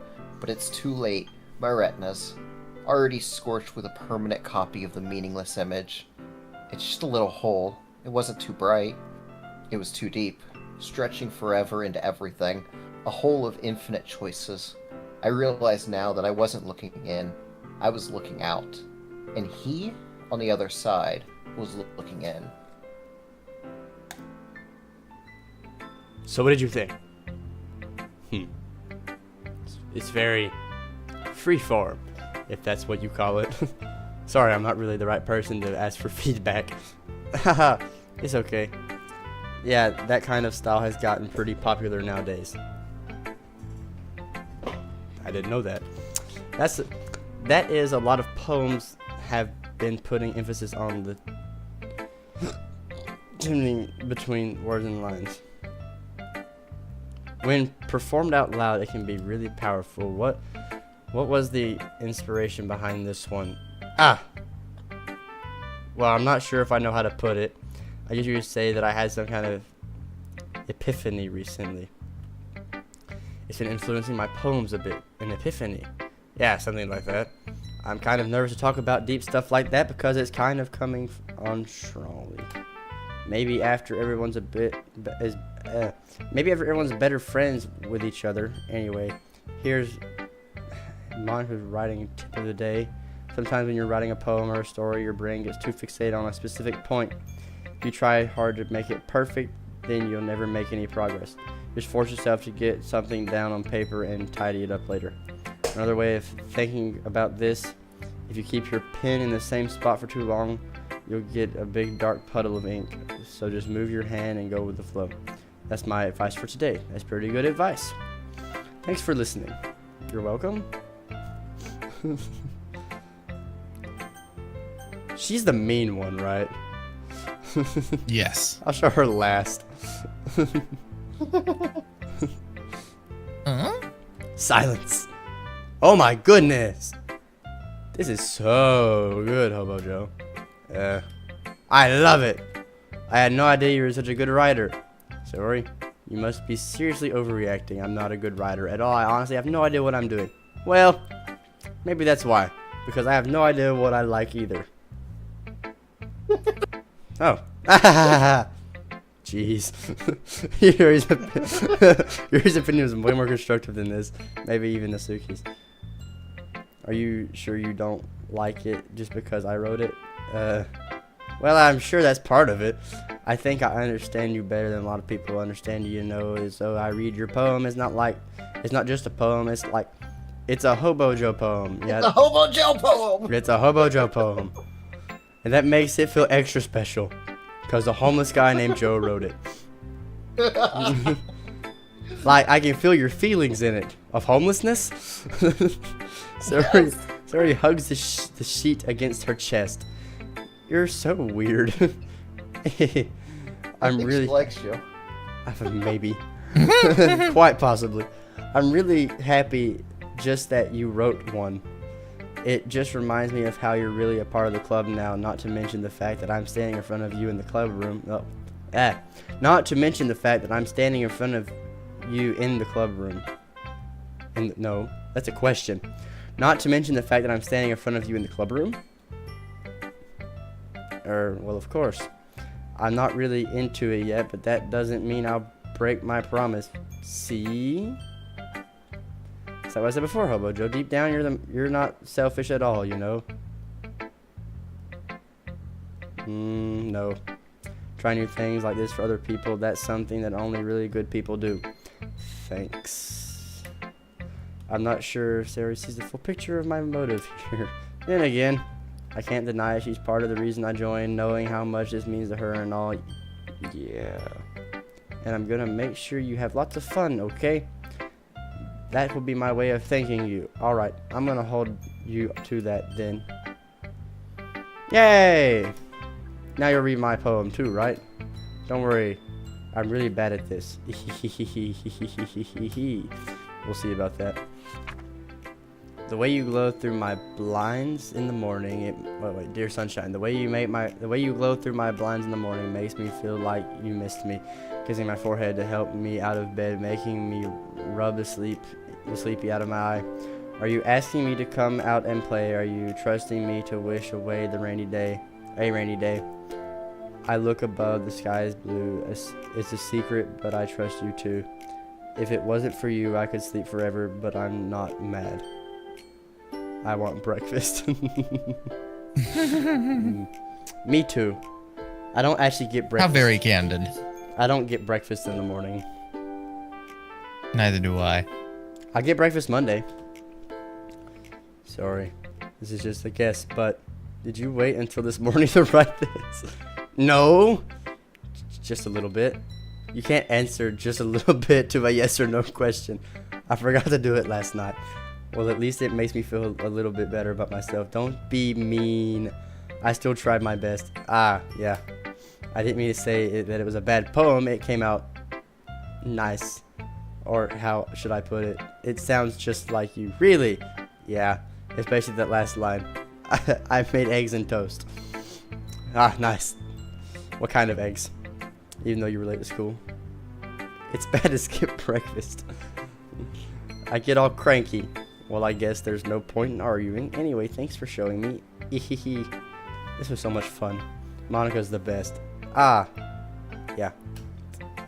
but it's too late. My retinas, already scorched with a permanent copy of the meaningless image. It's just a little hole. It wasn't too bright. It was too deep, stretching forever into everything. A hole of infinite choices. I realize now that I wasn't looking in. I was looking out. And he, on the other side, was looking in. So what did you think? It's very freeform, if that's what you call it. Sorry, I'm not really the right person to ask for feedback. Haha, it's okay. Yeah, that kind of style has gotten pretty popular nowadays. I didn't know that. That is a lot of poems have been putting emphasis on the tuning between words and lines. When performed out loud, it can be really powerful. What was the inspiration behind this one? Well, I'm not sure if I know how to put it. I usually say that I had some kind of epiphany recently. It's been influencing my poems a bit. An epiphany. Yeah, something like that. I'm kind of nervous to talk about deep stuff like that because it's kind of coming on strongly. Maybe after everyone's maybe after everyone's better friends with each other. Anyway, here's mine who's writing tip of the day. Sometimes when you're writing a poem or a story, your brain gets too fixated on a specific point. If you try hard to make it perfect, then you'll never make any progress. Just force yourself to get something down on paper and tidy it up later. Another way of thinking about this, if you keep your pen in the same spot for too long, you'll get a big dark puddle of ink. So just move your hand and go with the flow. That's my advice for today. That's pretty good advice. Thanks for listening. You're welcome. She's the mean one, right? Yes. I'll show her last. Huh? Silence. Oh my goodness. This is so good, Hobo Joe. I love it. I had no idea you were such a good writer. Sorry, you must be seriously overreacting. I'm not a good writer at all. I honestly have no idea what I'm doing. Well, maybe that's why. Because I have no idea what I like either. Oh. Jeez. Yours opinion was way more constructive than this. Maybe even Nasuki's. Are you sure you don't like it just because I wrote it? Well, I'm sure that's part of it. I think I understand you better than a lot of people understand you, so I read your poem. It's not just a poem, it's a Hobo Joe poem. Yeah, The Hobo Joe poem! it's a Hobo Joe poem. And that makes it feel extra special. Because a homeless guy named Joe wrote it. Like, I can feel your feelings in it. Of homelessness? Sorry hugs the sheet against her chest. You're so weird. I think she likes you. Maybe. Quite possibly. I'm really happy just that you wrote one. It just reminds me of how you're really a part of the club now, not to mention the fact that I'm standing in front of you in the club room. Not to mention the fact that I'm standing in front of you in the club room. And no, that's a question. Not to mention the fact that I'm standing in front of you in the club room. Well, of course. I'm not really into it yet, but that doesn't mean I'll break my promise. See? That's what I said before, Hobo Joe. Deep down, you're not selfish at all, you know? No. Try new things like this for other people, that's something that only really good people do. Thanks. I'm not sure if Sarah sees the full picture of my motive here. Then again, I can't deny she's part of the reason I joined, knowing how much this means to her and all. Yeah. And I'm gonna make sure you have lots of fun, okay? That will be my way of thanking you. Alright, I'm gonna hold you to that then. Yay! Now you'll read my poem too, right? Don't worry, I'm really bad at this. We'll see about that. The way you glow through my blinds in the morning, wait, dear sunshine. The way you glow through my blinds in the morning makes me feel like you missed me, kissing my forehead to help me out of bed, making me rub the sleepy out of my eye. Are you asking me to come out and play? Are you trusting me to wish away the rainy day? A rainy day. I look above, the sky is blue. It's a secret, but I trust you too. If it wasn't for you, I could sleep forever, but I'm not mad. I want breakfast. Me too. I don't actually get breakfast. How very candid. I don't get breakfast in the morning. Neither do I. I get breakfast Monday. Sorry. This is just a guess, but did you wait until this morning to write this? No. Just a little bit. You can't answer just a little bit to a yes or no question. I forgot to do it last night. Well, at least it makes me feel a little bit better about myself. Don't be mean. I still tried my best. Yeah. I didn't mean to say that it was a bad poem. It came out nice. Or how should I put it? It sounds just like you. Really? Yeah. Especially that last line. I made eggs and toast. Nice. What kind of eggs? Even though you were late to school. It's bad to skip breakfast. I get all cranky. Well, I guess there's no point in arguing. Anyway, thanks for showing me. This was so much fun. Monica's the best. Yeah.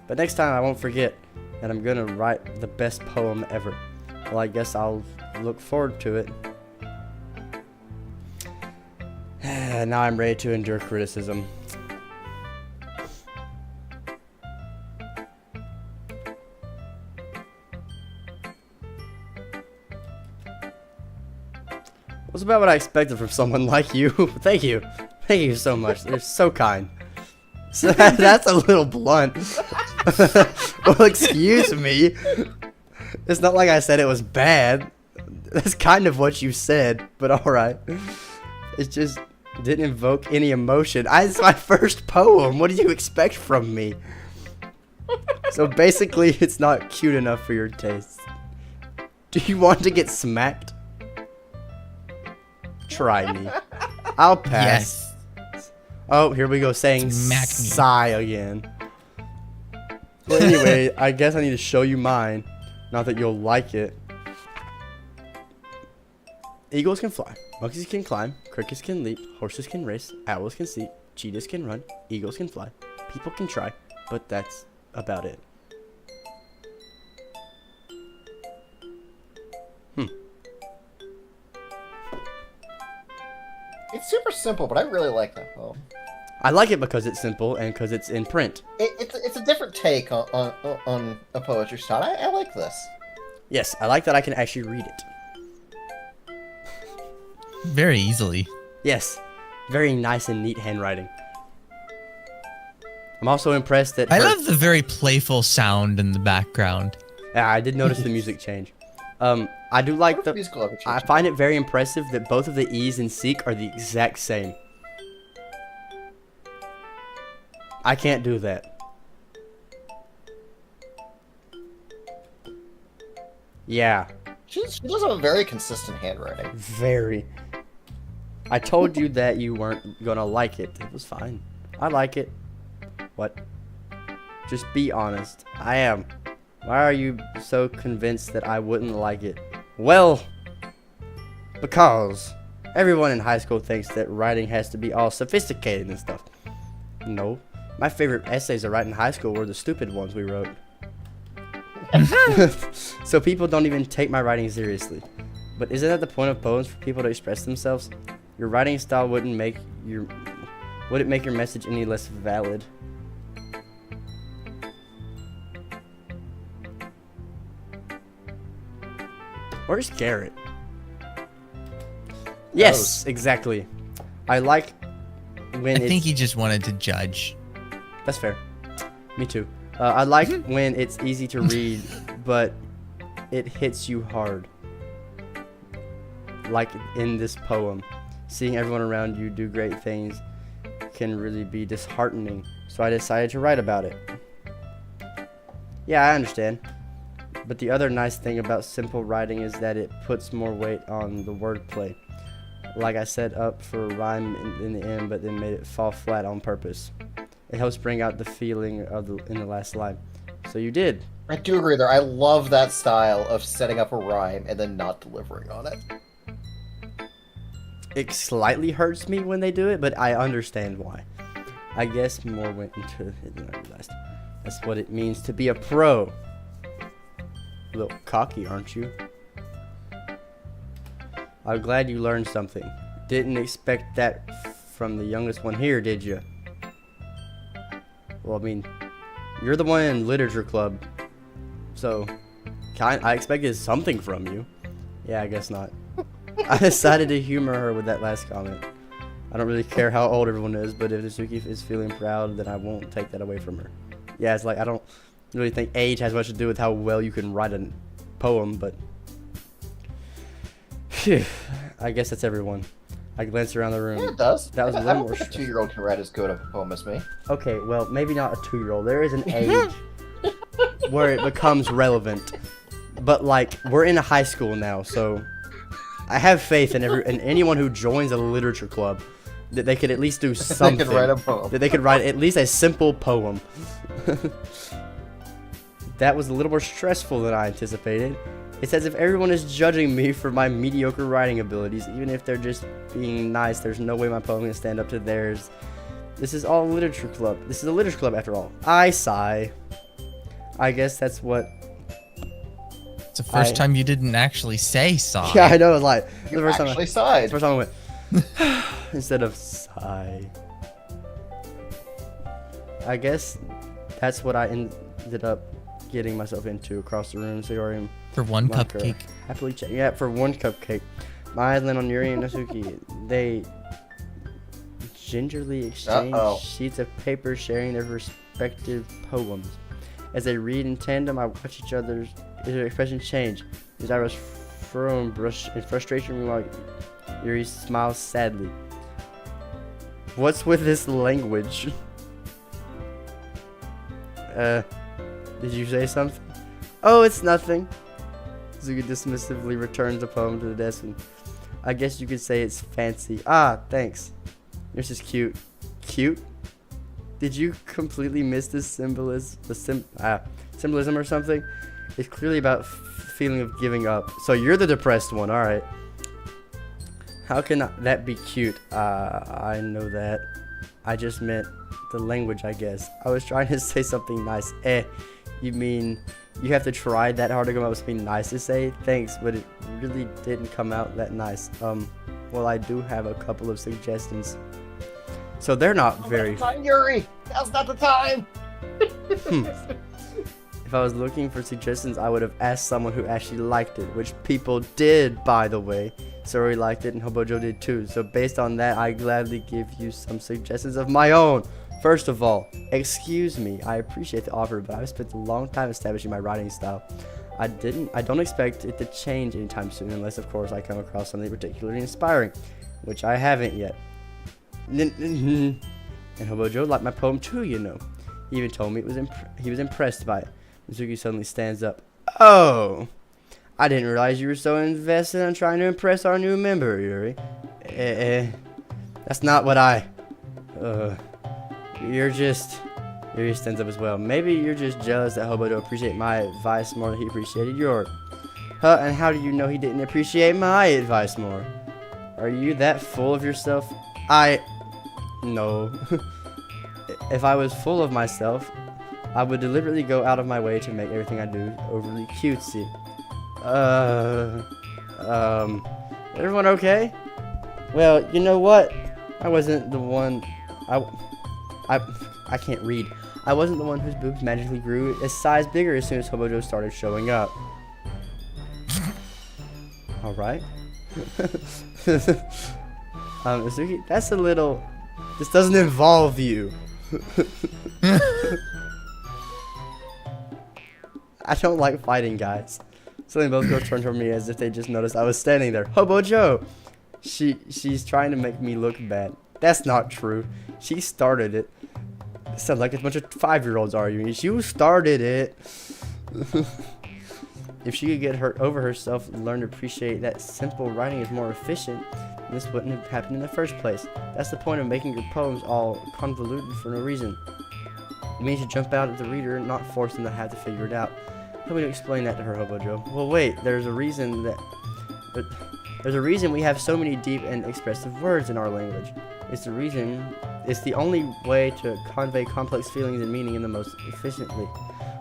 But next time I won't forget that I'm gonna write the best poem ever. Well, I guess I'll look forward to it. Now I'm ready to endure criticism. Was about what I expected from someone like you. Thank you. Thank you so much. You're so kind. So that's a little blunt. Well, excuse me. It's not like I said it was bad. That's kind of what you said, but alright. It just didn't invoke any emotion. It's my first poem. What do you expect from me? So basically, it's not cute enough for your taste. Do you want to get smacked? Try me. I'll pass. Yes. Oh, here we go saying Smack me. sigh again. Well, anyway, I guess I need to show you mine. Not that you'll like it. Eagles can fly. Monkeys can climb. Crickets can leap. Horses can race. Owls can see. Cheetahs can run. Eagles can fly. People can try. But that's about it. It's super simple, but I really like that poem. I like it because it's simple and because it's in print. It's a different take on a poetry style. I like this. Yes, I like that I can actually read it. Very easily. Yes, very nice and neat handwriting. I'm also impressed that I love the very playful sound in the background. Yeah, I did notice the music change. I do like the. Musical I find it very impressive that both of the E's in Seek are the exact same. I can't do that. Yeah, She does have a very consistent handwriting. very. I told you that you weren't gonna like it. It was fine. I like it. What? Just be honest. I am. Why are you so convinced that I wouldn't like it? Well, because everyone in high school thinks that writing has to be all sophisticated and stuff. No, My favorite essays to write in high school were the stupid ones we wrote. So people don't even take my writing seriously. But isn't that the point of poems, for people to express themselves? Your writing style would it make your message any less valid? Where's Garrett? Yes, exactly. I like when I think he just wanted to judge. That's fair. Me too. I like when it's easy to read, but it hits you hard. Like in this poem, seeing everyone around you do great things can really be disheartening. So I decided to write about it. Yeah, I understand. But the other nice thing about simple writing is that it puts more weight on the wordplay. Like I set up for a rhyme in the end, but then made it fall flat on purpose. It helps bring out the feeling in the last line. So you did. I do agree there. I love that style of setting up a rhyme and then not delivering on it. It slightly hurts me when they do it, but I understand why. I guess more went into it than I realized. That's what it means to be a pro. A little cocky, aren't you? I'm glad you learned something. Didn't expect that from the youngest one here, did you? Well, I mean, you're the one in literature club, so I expected something from you. Yeah, I guess not. I decided to humor her with that last comment. I don't really care how old everyone is, but if Natsuki is feeling proud, then I won't take that away from her. Yeah, it's like I don't really think age has much to do with how well you can write a poem, but phew, I guess that's everyone. I glanced around the room. Yeah, it does. That was a I little don't more think a stressful. 2-year-old can write as good a poem as me. Okay, well, maybe not a 2-year-old. There is an age where it becomes relevant. But, like, we're in a high school now, so I have faith in anyone who joins a literature club that they could at least do something. They could write a poem. That they could write at least a simple poem. That was a little more stressful than I anticipated. It's as if everyone is judging me for my mediocre writing abilities, even if they're just being nice. There's no way my poem can stand up to theirs. This is all literature club. This is a literature club after all. I sigh. I guess that's what. It's the first time you didn't actually say sigh. Yeah, I know. It's like You the first time. actually It's sighed. the first time I went instead of sigh. I guess that's what I ended up getting myself into across the room. Sayori For one Marker cupcake. happily check. Yeah, for one cupcake. Madeline on Yuri and Natsuki, they gingerly exchange sheets of paper, sharing their respective poems. As they read in tandem, I watch each other's expression change. His eyebrows furrow in frustration, while Yuri smiles sadly. What's with this language? Did you say something? Oh, it's nothing. Zuki dismissively returns the poem to the desk, and I guess you could say it's fancy. Ah, thanks. Yours is cute. Cute? Did you completely miss this symbolism or something? It's clearly about feeling of giving up. So you're the depressed one, alright. How can that be cute? I know that. I just meant the language, I guess. I was trying to say something nice. You mean you have to try that hard to come up with something nice to say? Thanks, but it really didn't come out that nice. Well, I do have a couple of suggestions. So they're not very... Time, Yuri! Now's not the time! If I was looking for suggestions, I would have asked someone who actually liked it, which people did, by the way. Sori liked it and Hobojo did too. So based on that, I gladly give you some suggestions of my own. First of all, excuse me, I appreciate the offer, but I've spent a long time establishing my writing style. I don't expect it to change anytime soon, unless of course I come across something particularly inspiring, which I haven't yet. And Hobojo liked my poem too, you know. He even told me he was impressed by it. Mizuki suddenly stands up. Oh, I didn't realize you were so invested in trying to impress our new member, Yuri. That's not what Yuri stands up as well. Maybe you're just jealous that Hobo don't appreciate my advice more than he appreciated yours. Huh, and how do you know he didn't appreciate my advice more? Are you that full of yourself? No. If I was full of myself, I would deliberately go out of my way to make everything I do overly cutesy. Everyone okay? Well, you know what? I wasn't the one. I can't read. I wasn't the one whose boobs magically grew a size bigger as soon as Hobo Joe started showing up. Alright. Izuki, that's a little... This doesn't involve you. I don't like fighting, guys. Suddenly both girls turned toward me as if they just noticed I was standing there. Hobo Joe! She's trying to make me look bad. That's not true. She started it. It sounds like a bunch of 5-year-olds arguing. You started it. If she could get over herself and learn to appreciate that simple writing is more efficient, this wouldn't have happened in the first place. That's the point of making your poems all convoluted for no reason. It means you jump out at the reader and not force them to have to figure it out. Help me to explain that to her, Hobo Joe. Well, wait, there's a reason we have so many deep and expressive words in our language. It's the only way to convey complex feelings and meaning in the most efficiently.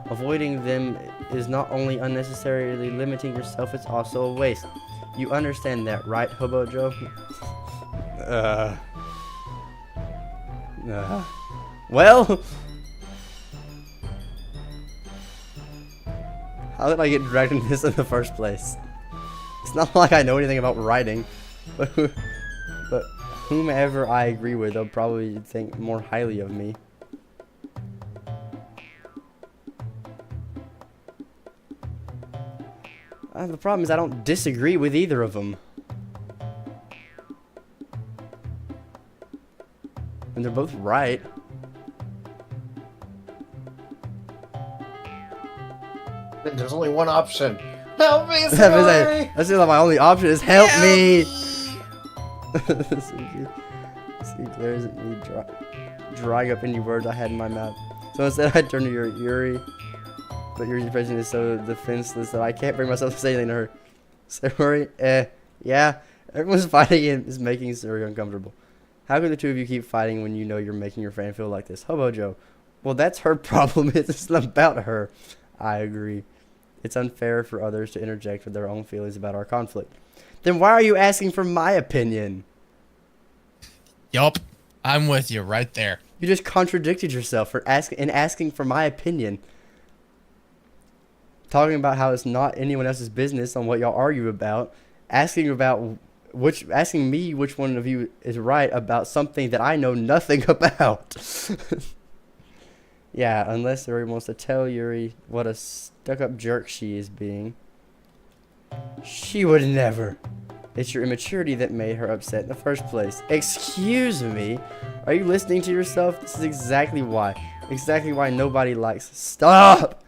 Avoiding them is not only unnecessarily limiting yourself, it's also a waste. You understand that, right, Hobo Joe? Well, how did I get dragged into this in the first place? It's not like I know anything about writing, but whomever I agree with, they'll probably think more highly of me. The problem is I don't disagree with either of them. And they're both right. Then there's only one option. Help me, That's sorry! like my only option is help me! See, there isn't me drying up any words I had in my mouth. So instead I turned to Yuri. But Yuri's impression is so defenseless that I can't bring myself to say anything to her. Sorry, yeah. Everyone's fighting and is making Suri uncomfortable. How can the two of you keep fighting when you know you're making your friend feel like this? Hobo Joe. Well, that's her problem. It's not about her. I agree. It's unfair for others to interject with their own feelings about our conflict. Then why are you asking for my opinion? Yup. I'm with you right there. You just contradicted yourself for asking for my opinion. Talking about how it's not anyone else's business on what y'all argue about. Asking me which one of you is right about something that I know nothing about. Yeah, unless Yuri wants to tell Yuri what a stuck-up jerk she is being. She would never. It's your immaturity that made her upset in the first place. Excuse me? Are you listening to yourself? This is exactly why. Exactly why nobody likes... Stop!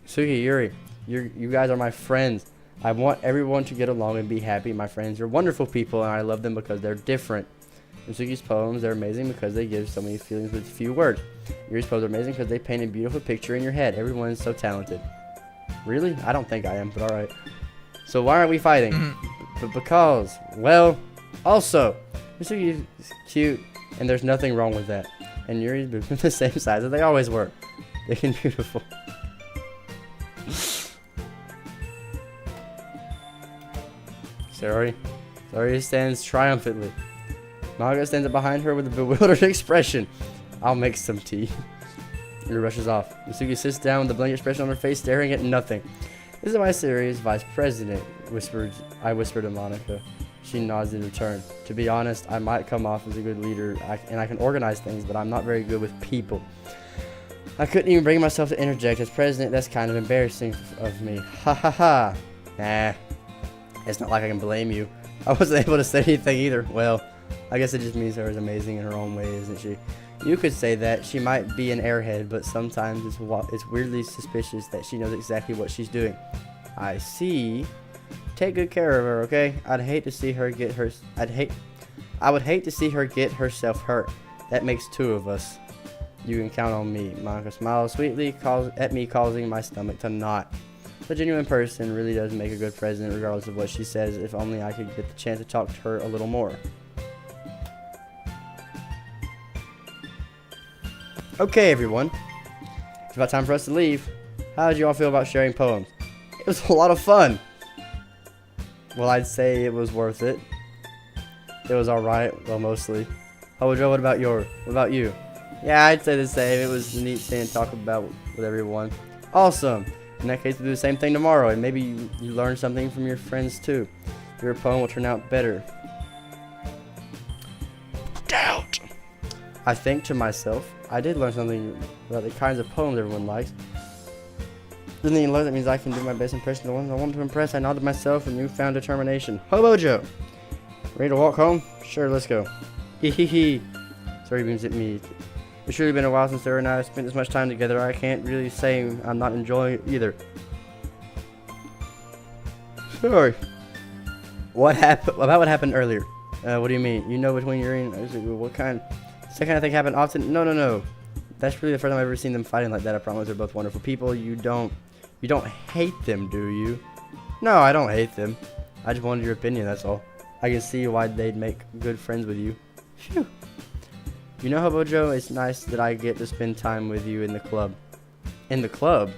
Suki, Yuri, you guys are my friends. I want everyone to get along and be happy. My friends are wonderful people, and I love them because they're different. In Suki's poems, they're amazing because they give so many feelings with few words. Yuri's poems are amazing because they paint a beautiful picture in your head. Everyone is so talented. Really? I don't think I am, but alright. So why aren't we fighting? But because, well, also, Suki is cute, and there's nothing wrong with that. And Yuri's boobs are the same size as they always were. Big and beautiful. Sorry stands triumphantly. Naga stands up behind her with a bewildered expression. I'll make some tea. Yuri rushes off. Misugi sits down with a blank expression on her face, staring at nothing. This is my series vice president, I whispered to Monica. She nods in return. To be honest, I might come off as a good leader, and I can organize things, but I'm not very good with people. I couldn't even bring myself to interject. As president, that's kind of embarrassing of me. Ha ha ha. Nah. It's not like I can blame you. I wasn't able to say anything either. Well, I guess it just means her is amazing in her own way, isn't she? You could say that. She might be an airhead, but sometimes it's weirdly suspicious that she knows exactly what she's doing. I see. Take good care of her, okay? I would hate to see her get herself hurt. That makes two of us. You can count on me. Monica smiles sweetly at me, causing my stomach to knot. The genuine person really does make a good president regardless of what she says. If only I could get the chance to talk to her a little more. Okay, everyone. It's about time for us to leave. How did you all feel about sharing poems? It was a lot of fun. Well, I'd say it was worth it. It was alright. Well, mostly. Oh, Joe, what about you? Yeah, I'd say the same. It was a neat thing to talk about with everyone. Awesome. In that case, we'll do the same thing tomorrow, and maybe you learn something from your friends too. Your poem will turn out better. Doubt. I think to myself, I did learn something about the kinds of poems everyone likes. Then you learn that means I can do my best impression of the ones I want to impress. I nodded myself with newfound determination. Hobo Joe! Ready to walk home? Sure, let's go. Hee hee hee. Sorry beams at me. It's really been a while since Sarah and I have spent this much time together. I can't really say I'm not enjoying it either. Sorry. What happened earlier? What do you mean? You know between your what kind? Does that kind of thing happen often? No. That's really the first time I've ever seen them fighting like that. I promise they're both wonderful people. You don't hate them, do you? No, I don't hate them. I just wanted your opinion, that's all. I can see why they'd make good friends with you. Phew. You know, Hobo Joe, it's nice that I get to spend time with you in the club. In the club?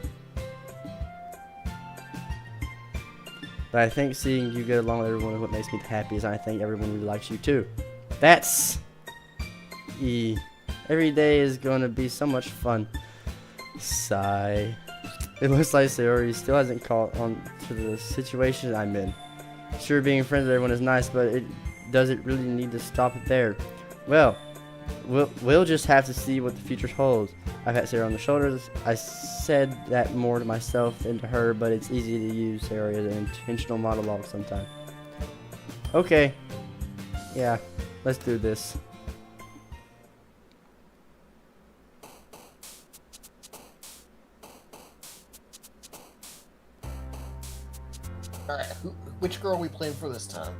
But I think seeing you get along with everyone is what makes me the happiest. I think everyone really likes you too. That's... Every day is going to be so much fun. Sigh. It looks like Sayori still hasn't caught on to the situation I'm in. Sure, being friends with everyone is nice, but does it really need to stop there? Well, we'll just have to see what the future holds. I've had Sarah on the shoulders. I said that more to myself than to her, but it's easy to use Sarah as an intentional monologue sometimes. Okay. Yeah, let's do this. Alright, which girl are we playing for this time?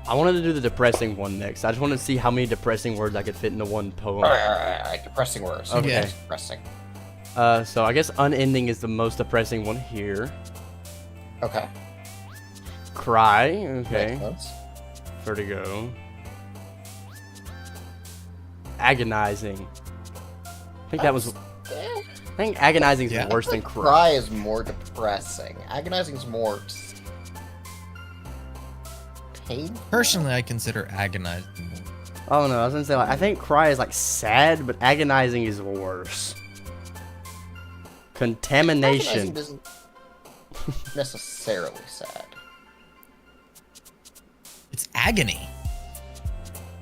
I wanted to do the depressing one next. I just wanted to see how many depressing words I could fit into one poem. Alright. Depressing words. Okay. Yeah. Depressing. So I guess unending is the most depressing one here. Okay. Cry. Okay. Makes sense. Vertigo. Agonizing. I think that was... I think agonizing is Yeah. worse than cry. Cry is more depressing. Agonizing is more painful. Personally, I consider agonizing more. Oh no, I was gonna say like I think cry is like sad, but agonizing is worse. Contamination. Agonizing isn't necessarily sad. It's agony.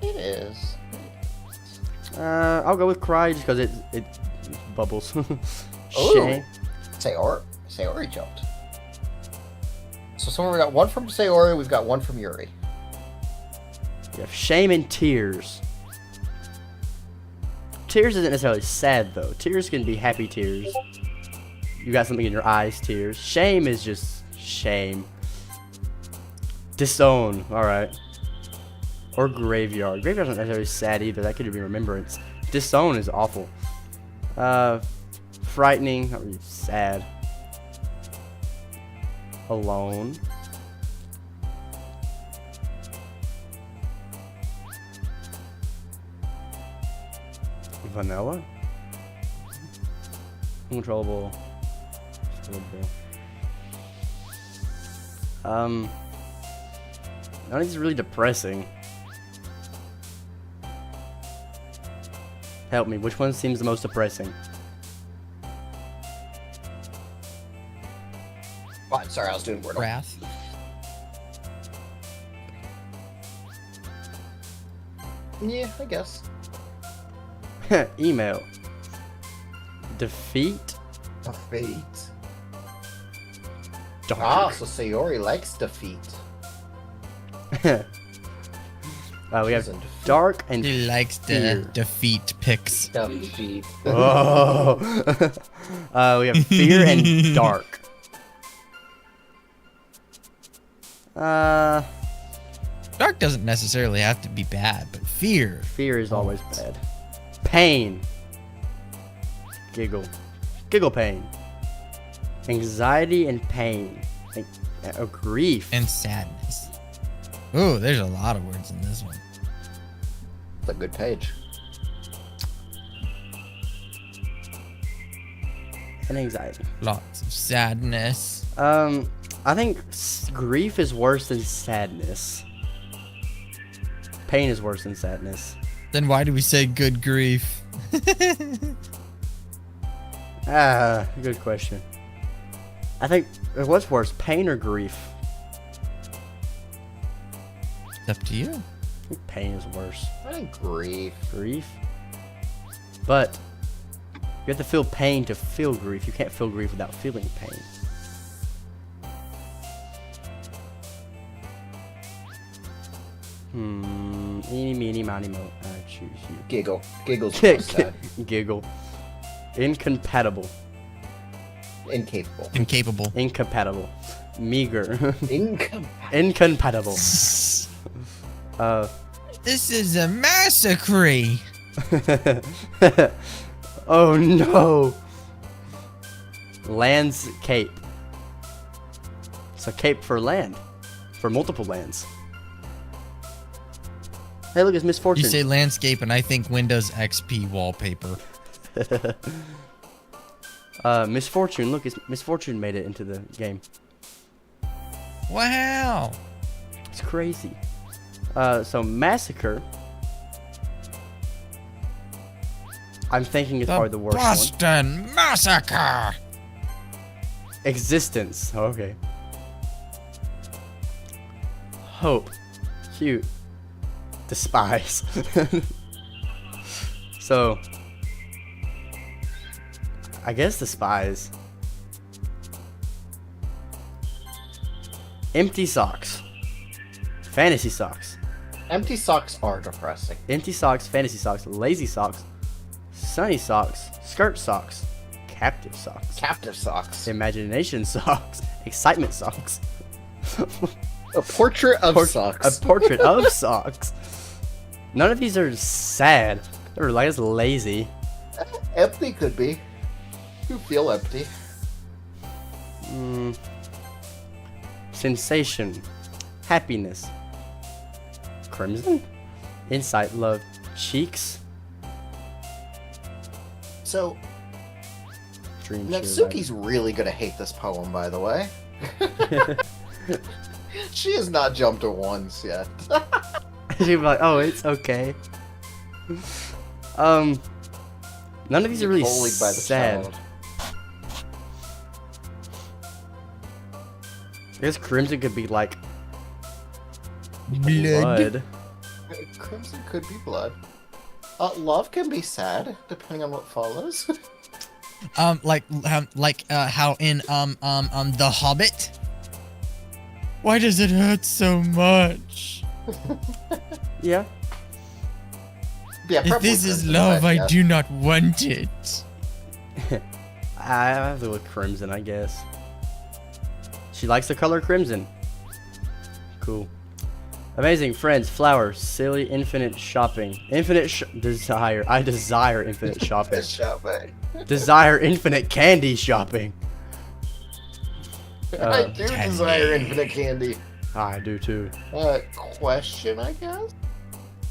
It is. I'll go with cry just because it bubbles. Ooh. Shame. Sayori jumped. So we got one from Sayori, we've got one from Yuri. We have shame and tears. Tears isn't necessarily sad though. Tears can be happy tears. You got something in your eyes, tears. Shame is just shame. Disown, alright. Or graveyard. Graveyard's not necessarily sad either. That could be remembrance. Disown is awful. Frightening, not really sad. Alone. Vanilla. Uncontrollable. None of these is really depressing. Help me, which one seems the most depressing? Oh, sorry, I was doing Wordle. Wrath. Yeah, I guess. Email. Defeat. Defeat. Dark. Ah, so Sayori likes defeat. We have Isn't dark and He likes the fear. defeat picks. defeat. Oh. We have fear and dark. Dark doesn't necessarily have to be bad, but fear. Fear is always bad. Pain. Giggle. Giggle pain. Anxiety and pain. Grief. And sadness. Ooh, there's a lot of words in this one. It's a good page. And anxiety. Lots of sadness. I think grief is worse than sadness. Pain is worse than sadness. Then why do we say good grief? Good question. I think what's worse, pain or grief? It's up to you. I think pain is worse. I think grief. Grief? But you have to feel pain to feel grief. You can't feel grief without feeling pain. Eeny, meeny, miny, mo. I choose you. Giggle. Giggle's the most sad. Giggle. Incompatible. Incapable. Incapable. Incompatible. Meager. Incompatible. Incompatible. This is a massacre. Oh no. Landscape. It's a cape for land. For multiple lands. Hey, look, it's Misfortune. You say landscape, and I think Windows XP wallpaper. Misfortune. Look, it's Misfortune made it into the game. Wow. It's crazy. So massacre. I'm thinking it's probably the worst one. Boston Massacre. Existence. Oh, okay. Hope. Cute. Despise. So, I guess despise. Empty socks. Fantasy socks. Empty socks are depressing. Empty socks, fantasy socks, lazy socks, sunny socks, skirt socks, captive socks, Captive socks. imagination socks, excitement socks. A portrait of socks. A portrait of socks. None of these are sad. They're like just lazy. Empty could be. You feel empty. Sensation. Happiness. Crimson. Insight, love. Cheeks. So, Dream. Natsuki's really gonna hate this poem, by the way. She has not jumped her once yet. She'd be like, oh, it's okay. None of these are really Bullied by the sad. child. I guess Crimson could be like Blood. blood. Crimson could be blood. Love can be sad, depending on what follows. Like how in The Hobbit. Why does it hurt so much? Yeah. Yeah, If probably this is Crimson, love, but I yeah. do not want it. I have to go with Crimson, I guess. She likes the color crimson. Cool. Amazing friends, flowers, silly, infinite shopping. Desire. I desire infinite shopping. Shopping. Desire infinite candy shopping. I do desire infinite candy. I do too. Question, I guess?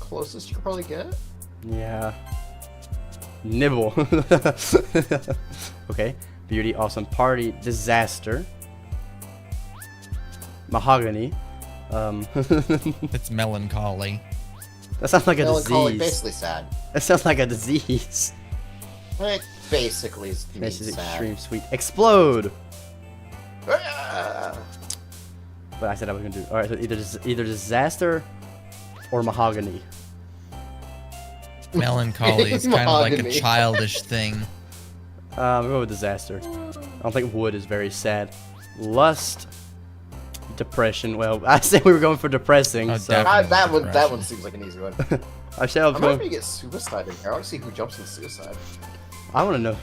Closest you could probably get? Yeah. Nibble. Okay. Beauty, awesome, party, disaster. Mahogany. It's melancholy. That sounds like a Melancholy, disease. basically sad. That sounds like a disease. It basically means This is sad. extreme sweet. Explode. Ah! But I said I was gonna do. All right, so either disaster or mahogany. Melancholy is kind of like a Mahogany. childish thing. I'll go with disaster. I don't think wood is very sad. Lust. Depression. Well, I said we were going for depressing. Oh, So definitely. That one seems like an easy one. I said I was I'm going. gonna get suicide in here. I want to see who jumps in suicide. I want to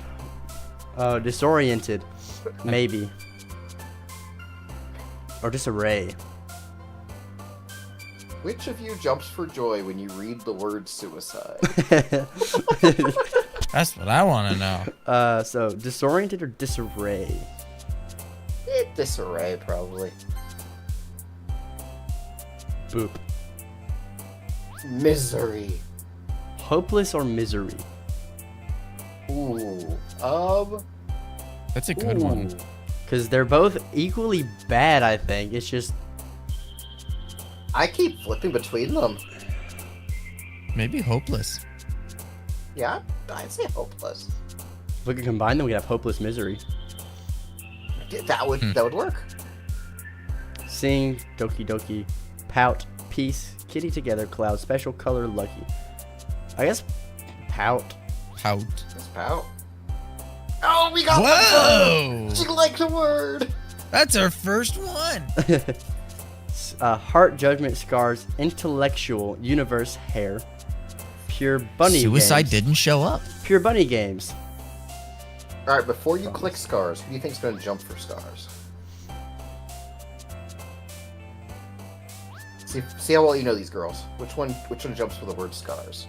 know. Disoriented. Maybe. Or disarray. Which of you jumps for joy when you read the word suicide? That's what I want to know. So disoriented or disarray? Disarray, probably. Boop. Misery. Hopeless or misery? Ooh. That's a good one. Because they're both equally bad, I think. It's just... I keep flipping between them. Maybe hopeless. Yeah, I'd say hopeless. If we could combine them, we'd have hopeless misery. That would work. Sing, Doki Doki, pout, peace, kitty together, cloud, special color, lucky. I guess pout. Pout. Let's pout. Oh, we got Whoa! the She liked the word. That's our first one. Heart, judgment, scars, intellectual, universe, hair, pure bunny Suicide games. didn't show up. Pure bunny games. All right, before you click scars, who do you think's going to jump for scars? See how well you know these girls. Which one jumps for the word scars?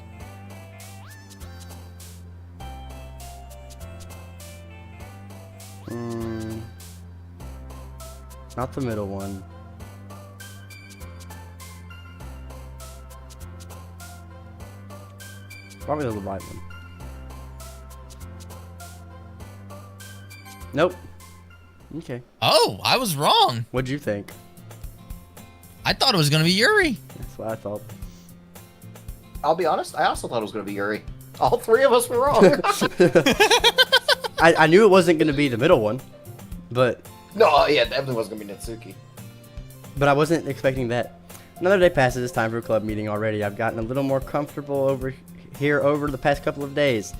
Not the middle one. Probably the right one. Nope. Okay. Oh, I was wrong. What'd you think? I thought it was gonna be Yuri. That's what I thought. I'll be honest, I also thought it was going to be Yuri. All three of us were wrong. I knew it wasn't going to be the middle one, but No, yeah, definitely wasn't going to be Natsuki. I wasn't expecting that. Another day passes. It's time for a club meeting already. I've gotten a little more comfortable over the past couple of days.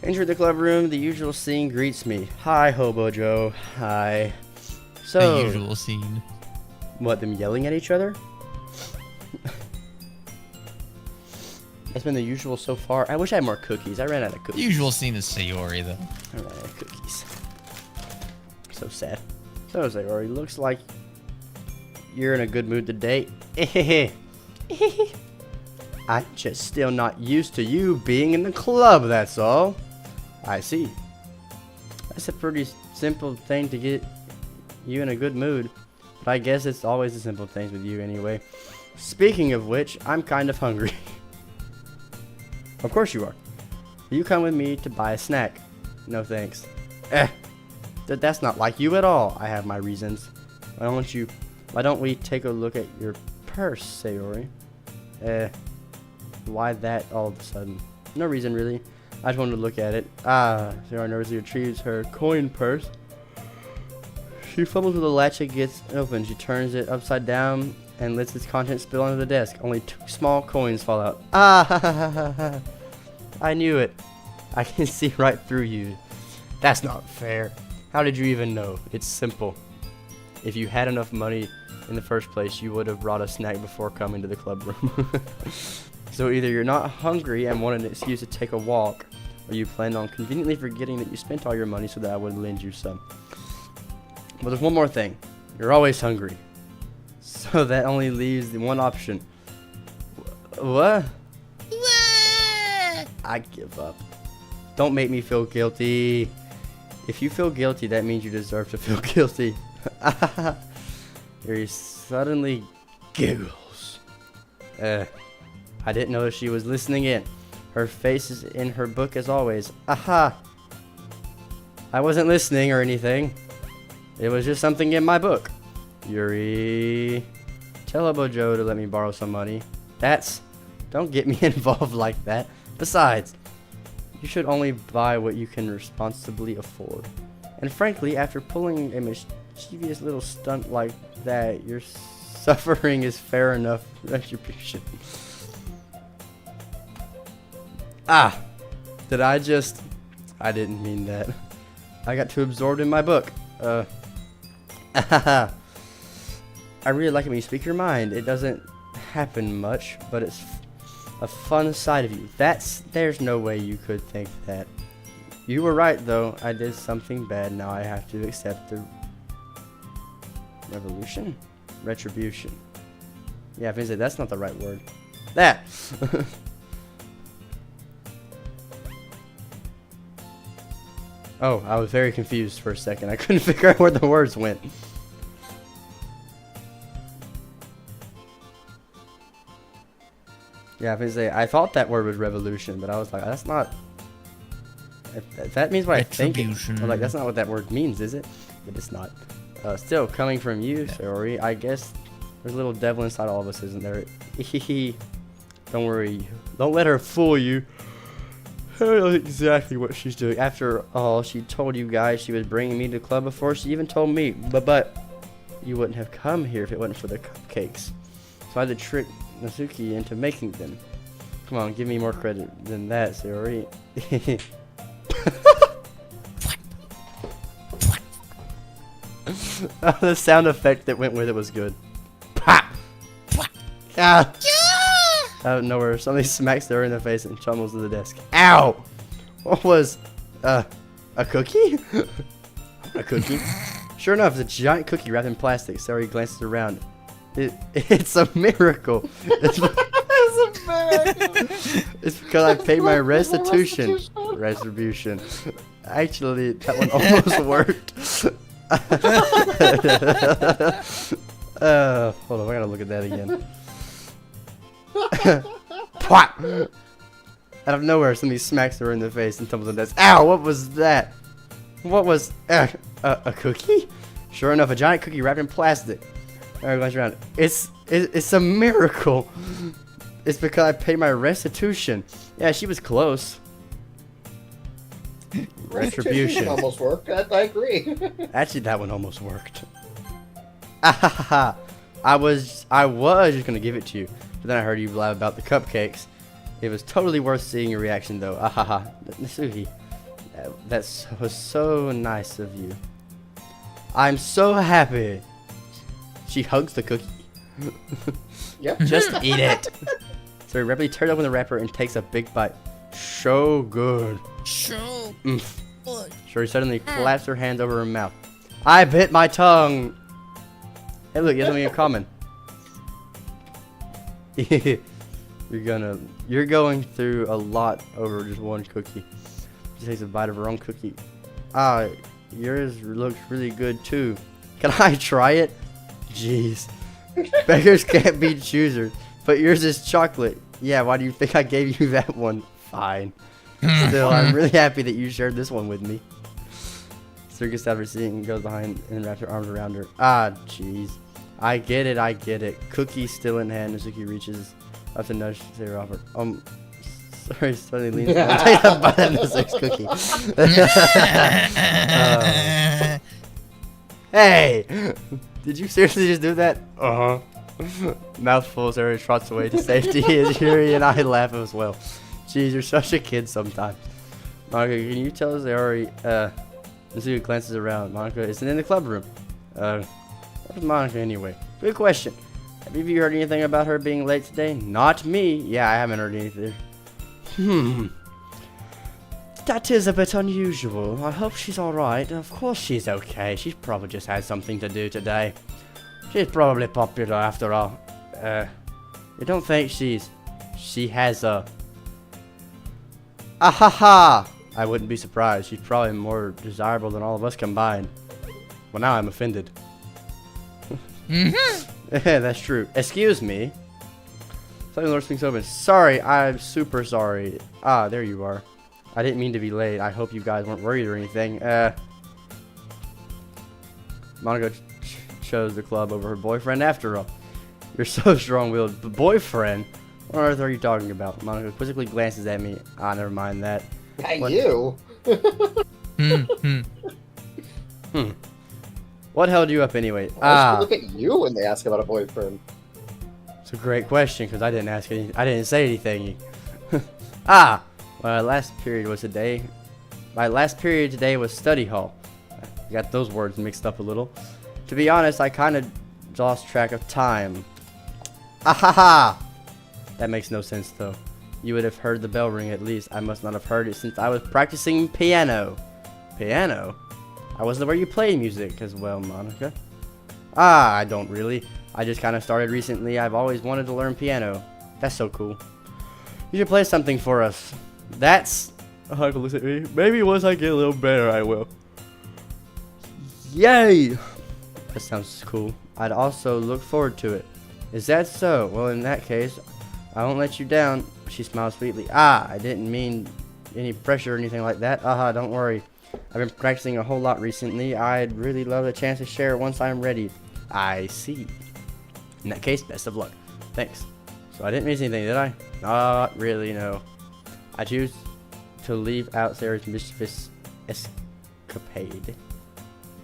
Enter the club room. The usual scene greets me. Hi, Hobo Joe. Hi. So, The usual scene. what, them yelling at each other? That's been the usual so far. I wish I had more cookies. I ran out of The cookies. usual scene is Sayori, though. I ran out of cookies. So sad. So Sayori, looks like you're in a good mood today. I'm just still not used to you being in the club, that's all. I see. That's a pretty simple thing to get you in a good mood. But I guess it's always the simple things with you anyway. Speaking of which, I'm kind of hungry. Of course you are. You come with me to buy a snack. No thanks. That's not like you at all. I have my reasons. Why don't we take a look at your purse, Sayori? Why that all of a sudden? No reason really. I just wanted to look at it. Sayori nervously retrieves her coin purse. She fumbles with the latch and gets open. She turns it upside down and lets its contents spill onto the desk. Only 2 small coins fall out. I knew it. I can see right through you. That's not fair. How did you even know? It's simple. If you had enough money in the first place, you would have brought a snack before coming to the club room. So either you're not hungry and want an excuse to take a walk, or you planned on conveniently forgetting that you spent all your money so that I would lend you some. But there's one more thing. You're always hungry. So that only leaves the one option. What? I give up. Don't make me feel guilty. If you feel guilty, that means you deserve to feel guilty. Yuri suddenly giggles. I didn't know she was listening in. Her face is in her book as always. Aha! I wasn't listening or anything. It was just something in my book. Yuri, tell Hobo Joe to let me borrow some money. Don't get me involved like that. Besides, you should only buy what you can responsibly afford. And frankly, after pulling a mischievous little stunt like that, your suffering is fair enough retribution. I didn't mean that. I got too absorbed in my book. I really like it when you speak your mind. It doesn't happen much, but it's a fun side of you. There's no way you could think that. You were right, though. I did something bad. Now I have to accept the retribution. Yeah, if I say that's not the right word. That. Oh, I was very confused for a second. I couldn't figure out where the words went. Yeah, if I say I thought that word was revolution, but I was like, that's not. If that means what I think. I'm like, that's not what that word means, is it? But it's not. Still, coming from you, Sayori, I guess there's a little devil inside all of us, isn't there? Don't worry. Don't let her fool you. I know exactly what she's doing. After all, she told you guys she was bringing me to the club before she even told me. But you wouldn't have come here if it wasn't for the cupcakes. So I had to trick Natsuki into making them. Come on, give me more credit than that, Sayori. The sound effect that went with it was good. Pop! Ah! Out of nowhere, somebody smacks her in the face and tumbles to the desk. Ow! What was, a cookie? A cookie? Sure enough, it's a giant cookie wrapped in plastic. Sayori glances around. It's a miracle. It's It's a miracle. It's because I paid my restitution. Retribution. Actually, that one almost worked. Hold on, I gotta look at that again. Pwah! Out of nowhere, somebody smacks her in the face and tumbles on the desk. Ow! What was that? What was a cookie? Sure enough, a giant cookie wrapped in plastic. Alright, glance around. It's a miracle. It's because I paid my restitution. Yeah, she was close. Retribution. Almost worked. I agree. Actually, that one almost worked. Ah, I was just gonna give it to you, but then I heard you laugh about the cupcakes. It was totally worth seeing your reaction, though. Ahaha, Natsuki, that was so nice of you. I'm so happy. She hugs the cookie. Yep. Just eat it. So he rapidly tears open the wrapper and takes a big bite. So good. So Mm. good. Shuri suddenly claps her hands over her mouth. I bit my tongue. Hey, look, you have something in common. You're going through a lot over just one cookie. She takes a bite of her own cookie. Ah, yours looks really good too. Can I try it? Jeez. Beggars can't be choosers, but yours is chocolate. Yeah, why do you think I gave you that one? Fine. Still, I'm really happy that you shared this one with me. Sir gets out of her seat and goes behind and wraps her arms around her. Ah, jeez. I get it. Cookie still in hand. Natsuki reaches up to nudge her offer. Sorry, suddenly leans forward to take a bite of Natsuki's cookie. Hey! Did you seriously just do that? Uh-huh. Mouthful, Sarah trots away to safety as Yuri and I laugh as well. Jeez, you're such a kid sometimes. Monica, can you tell us Natsuki glances around. Monica isn't in the club room. Where's Monica anyway? Good question. Have you heard anything about her being late today? Not me. Yeah, I haven't heard anything. That is a bit unusual. I hope she's alright. Of course she's okay. She's probably just had something to do today. She's probably popular after all. You don't think she has a... Ahaha! I wouldn't be surprised. She's probably more desirable than all of us combined. Well, now I'm offended. Yeah, that's true. Excuse me. Something Lord speaks open. Sorry, I'm super sorry. Ah, there you are. I didn't mean to be late. I hope you guys weren't worried or anything. Monica chose the club over her boyfriend after all. You're so strong-willed. But boyfriend? What on earth are you talking about? Monica quizzically glances at me. Ah, never mind that. At What? you. What held you up anyway? Why should we look at you when they ask about a boyfriend? It's a great question because I didn't ask any. I didn't say anything. My last period today was study hall. I got those words mixed up a little. To be honest, I kind of lost track of time. Ahaha! That makes no sense though. You would have heard the bell ring at least. I must not have heard it since I was practicing piano. Piano? I wasn't where you play music as well, Monica. I don't really. I just kind of started recently. I've always wanted to learn piano. That's so cool. You should play something for us. That's... Oh, look at me. Maybe once I get a little better, I will. Yay! That sounds cool. I'd also look forward to it. Is that so? Well, in that case, I won't let you down. She smiled sweetly. I didn't mean any pressure or anything like that. Don't worry. I've been practicing a whole lot recently. I'd really love a chance to share it once I'm ready. I see. In that case, best of luck. Thanks. So I didn't miss anything, did I? Not really, no. I choose to leave out Sarah's mischievous escapade.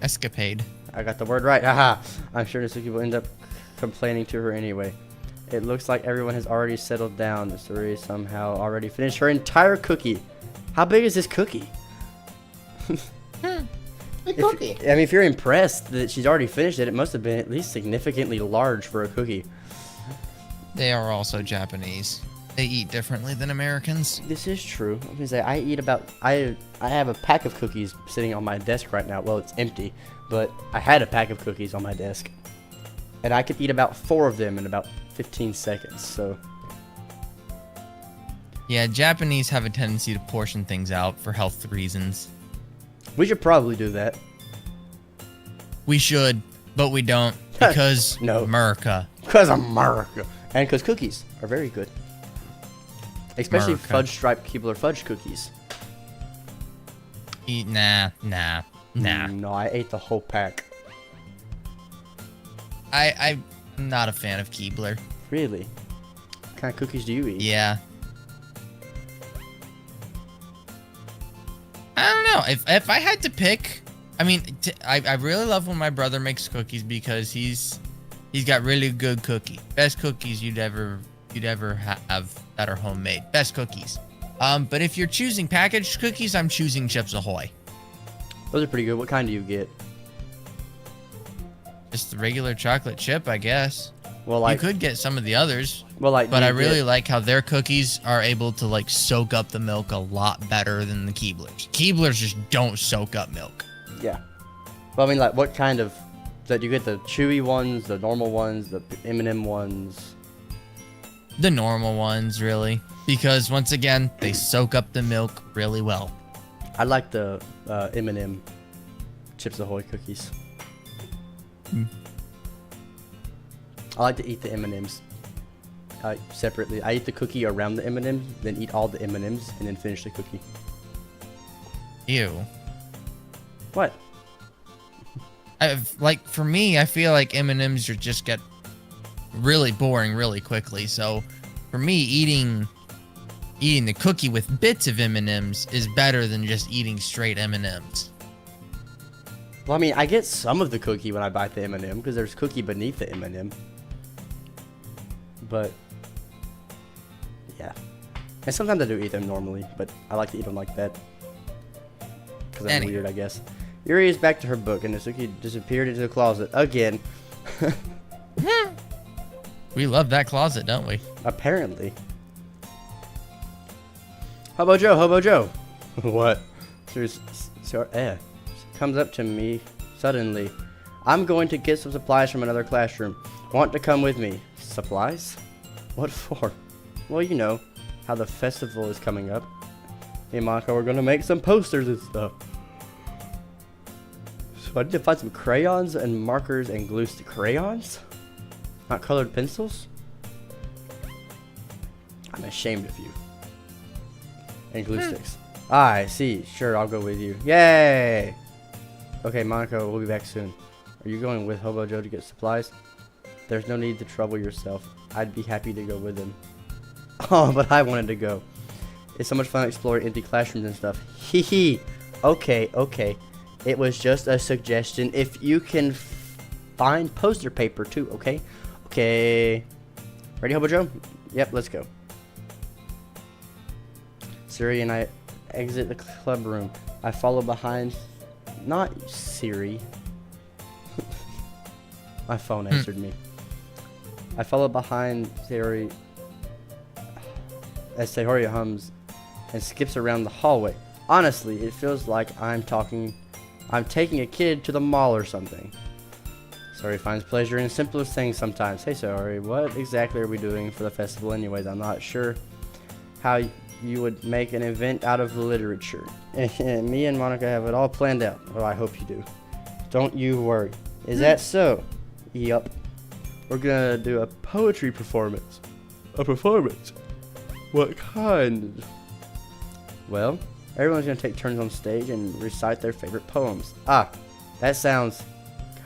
Escapade. I got the word right. Haha. I'm sure Natsuki will end up complaining to her anyway. It looks like everyone has already settled down. Suri somehow already finished her entire cookie. How big is this cookie? Big cookie. I mean, if you're impressed that she's already finished it, it must have been at least significantly large for a cookie. They are also Japanese. They eat differently than Americans. This is true. I'm gonna say I eat about I have a pack of cookies sitting on my desk right now. Well, it's empty, but I had a pack of cookies on my desk, and I could eat about 4 of them in about 15 seconds. So Yeah, Japanese have a tendency to portion things out for health reasons. we should probably do that. We should, but we don't because No. America. Because America, and because cookies are very good, especially America. fudge striped Keebler fudge cookies. Nah. No, I ate the whole pack. I'm not a fan of Keebler. Really? What kind of cookies do you eat? Yeah. I don't know. If I had to pick, I mean, I really love when my brother makes cookies because he's got really good cookie. Best cookies you'd ever have that are homemade. Best cookies. But if you're choosing packaged cookies, I'm choosing Chips Ahoy. Those are pretty good. What kind do you get? Just the regular chocolate chip, I guess. Well, like, you could get some of the others. well, like, But do I you really get- like how their cookies are able to like soak up the milk a lot better than the Keeblers. Keeblers just don't soak up milk. Yeah. Well, I mean, like, what kind of... That you get the chewy ones, the normal ones, the M&M ones. The normal ones, really. Because once again, they soak up the milk really well. I like the M&M Chips Ahoy cookies. I like to eat the M&Ms separately. I eat the cookie around the M&Ms, then eat all the M&Ms, and then finish the cookie. Ew. What? Like for me, I feel like M&Ms just get really boring really quickly. So for me, eating the cookie with bits of M&Ms is better than just eating straight M&Ms. Well, I mean, I get some of the cookie when I bite the M&M, because there's cookie beneath the M&M. But, yeah. And sometimes I do eat them normally, but I like to eat them like that. Because I'm Anyway. weird, I guess. Yuri is back to her book, and Natsuki disappeared into the closet again. We love that closet, don't we? Apparently. Hobo Joe, Hobo Joe. What? Comes up to me suddenly. I'm going to get some supplies from another classroom. Want to come with me? Supplies? What for? Well, you know, how the festival is coming up. Me and Monica, we're going to make some posters and stuff. So I need to find some crayons and markers and glue stick. Crayons? Not colored pencils? I'm ashamed of you. And glue sticks. I see. Sure, I'll go with you. Yay! Okay, Monica, we'll be back soon. Are you going with Hobo Joe to get supplies? There's no need to trouble yourself. I'd be happy to go with him. Oh, but I wanted to go. It's so much fun exploring empty classrooms and stuff. Hee hee. Okay, okay. It was just a suggestion. If you can find poster paper too, okay? Okay. Ready, Hobo Joe? Yep, let's go. Siri and I exit the club room. I follow behind. Not Siri. My phone answered me. I follow behind Siri as Sayori hums and skips around the hallway. Honestly, it feels like I'm taking a kid to the mall or something. Sayori finds pleasure in the simplest things sometimes. Hey Sayori, what exactly are we doing for the festival anyways? I'm not sure how you would make an event out of literature. Me and Monica have it all planned out. Well, I hope you do. Don't you worry. Is that so? Yup. We're gonna do a poetry performance. A performance? What kind? Well, everyone's gonna take turns on stage and recite their favorite poems. Ah, that sounds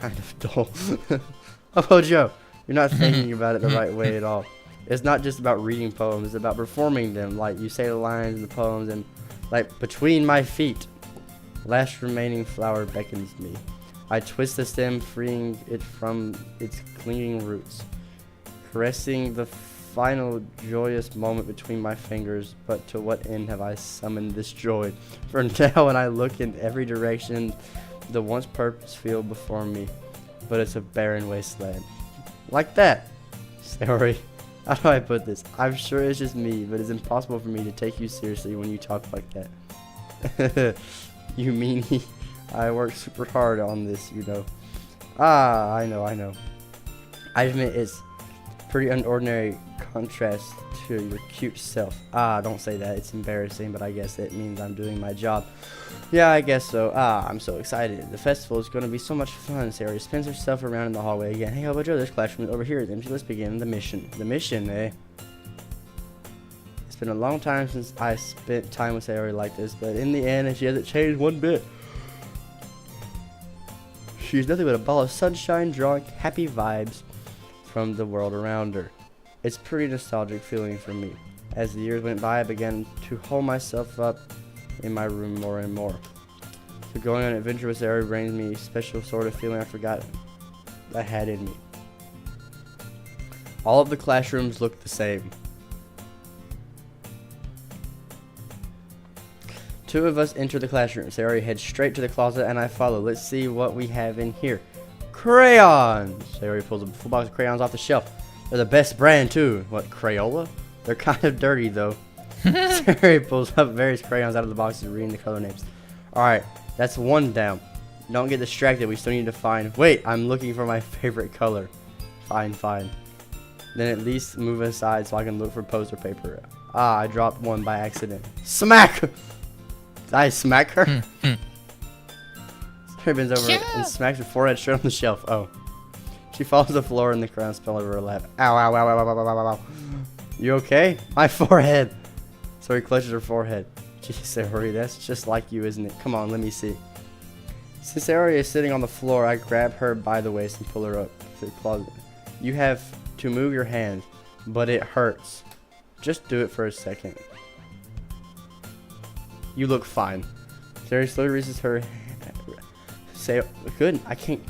kind of dull. Oh, Joe, you're not thinking about it the right way at all. It's not just about reading poems, it's about performing them. Like, you say the lines in the poems and, like, between my feet, last remaining flower beckons me. I twist the stem, freeing it from its clinging roots, caressing the final joyous moment between my fingers. But to what end have I summoned this joy? For now, when I look in every direction, the once purpose field before me, but it's a barren wasteland. Like that. Sorry. How do I put this? I'm sure it's just me, but it's impossible for me to take you seriously when you talk like that. You meanie. I worked super hard on this, you know. Ah, I know. I admit it's pretty unordinary contrast to your cute self. Ah, don't say that. It's embarrassing, but I guess it means I'm doing my job. Yeah, I guess so. Ah, I'm so excited. The festival is going to be so much fun. Sarah spins herself around in the hallway again. Hey, how about Joe? There's classroom over here. Then let's begin the mission. The mission, eh? It's been a long time since I spent time with Sarah like this, but in the end, she hasn't changed one bit. She's nothing but a ball of sunshine, drawing happy vibes from the world around her. It's a pretty nostalgic feeling for me. As the years went by, I began to hold myself up in my room more and more. So going on an adventure with Sarah brings me a special sort of feeling I forgot I had in me. All of the classrooms look the same. Two of us enter the classroom. Sarah heads straight to the closet and I follow. Let's see what we have in here. Crayons! Sarah pulls a full box of crayons off the shelf. They're the best brand too. What, Crayola? They're kind of dirty though. Sarah pulls up various crayons out of the boxes, reading the color names. Alright, that's one down. Don't get distracted, we still need to find... Wait, I'm looking for my favorite color. Fine. Then at least move aside so I can look for poster paper. Ah, I dropped one by accident. Smack! Did I smack her? Sarah bends over and smacks her forehead straight on the shelf. Oh. She falls to the floor and the crayons fell over her lap. Ow. You okay? My forehead. Sarah clutches her forehead. Jeez, Sarah, that's just like you, isn't it? Come on, let me see. Since Sarah is sitting on the floor, I grab her by the waist and pull her up to the closet. You have to move your hands, but it hurts. Just do it for a second. You look fine. Sarah slowly releases her... I can't...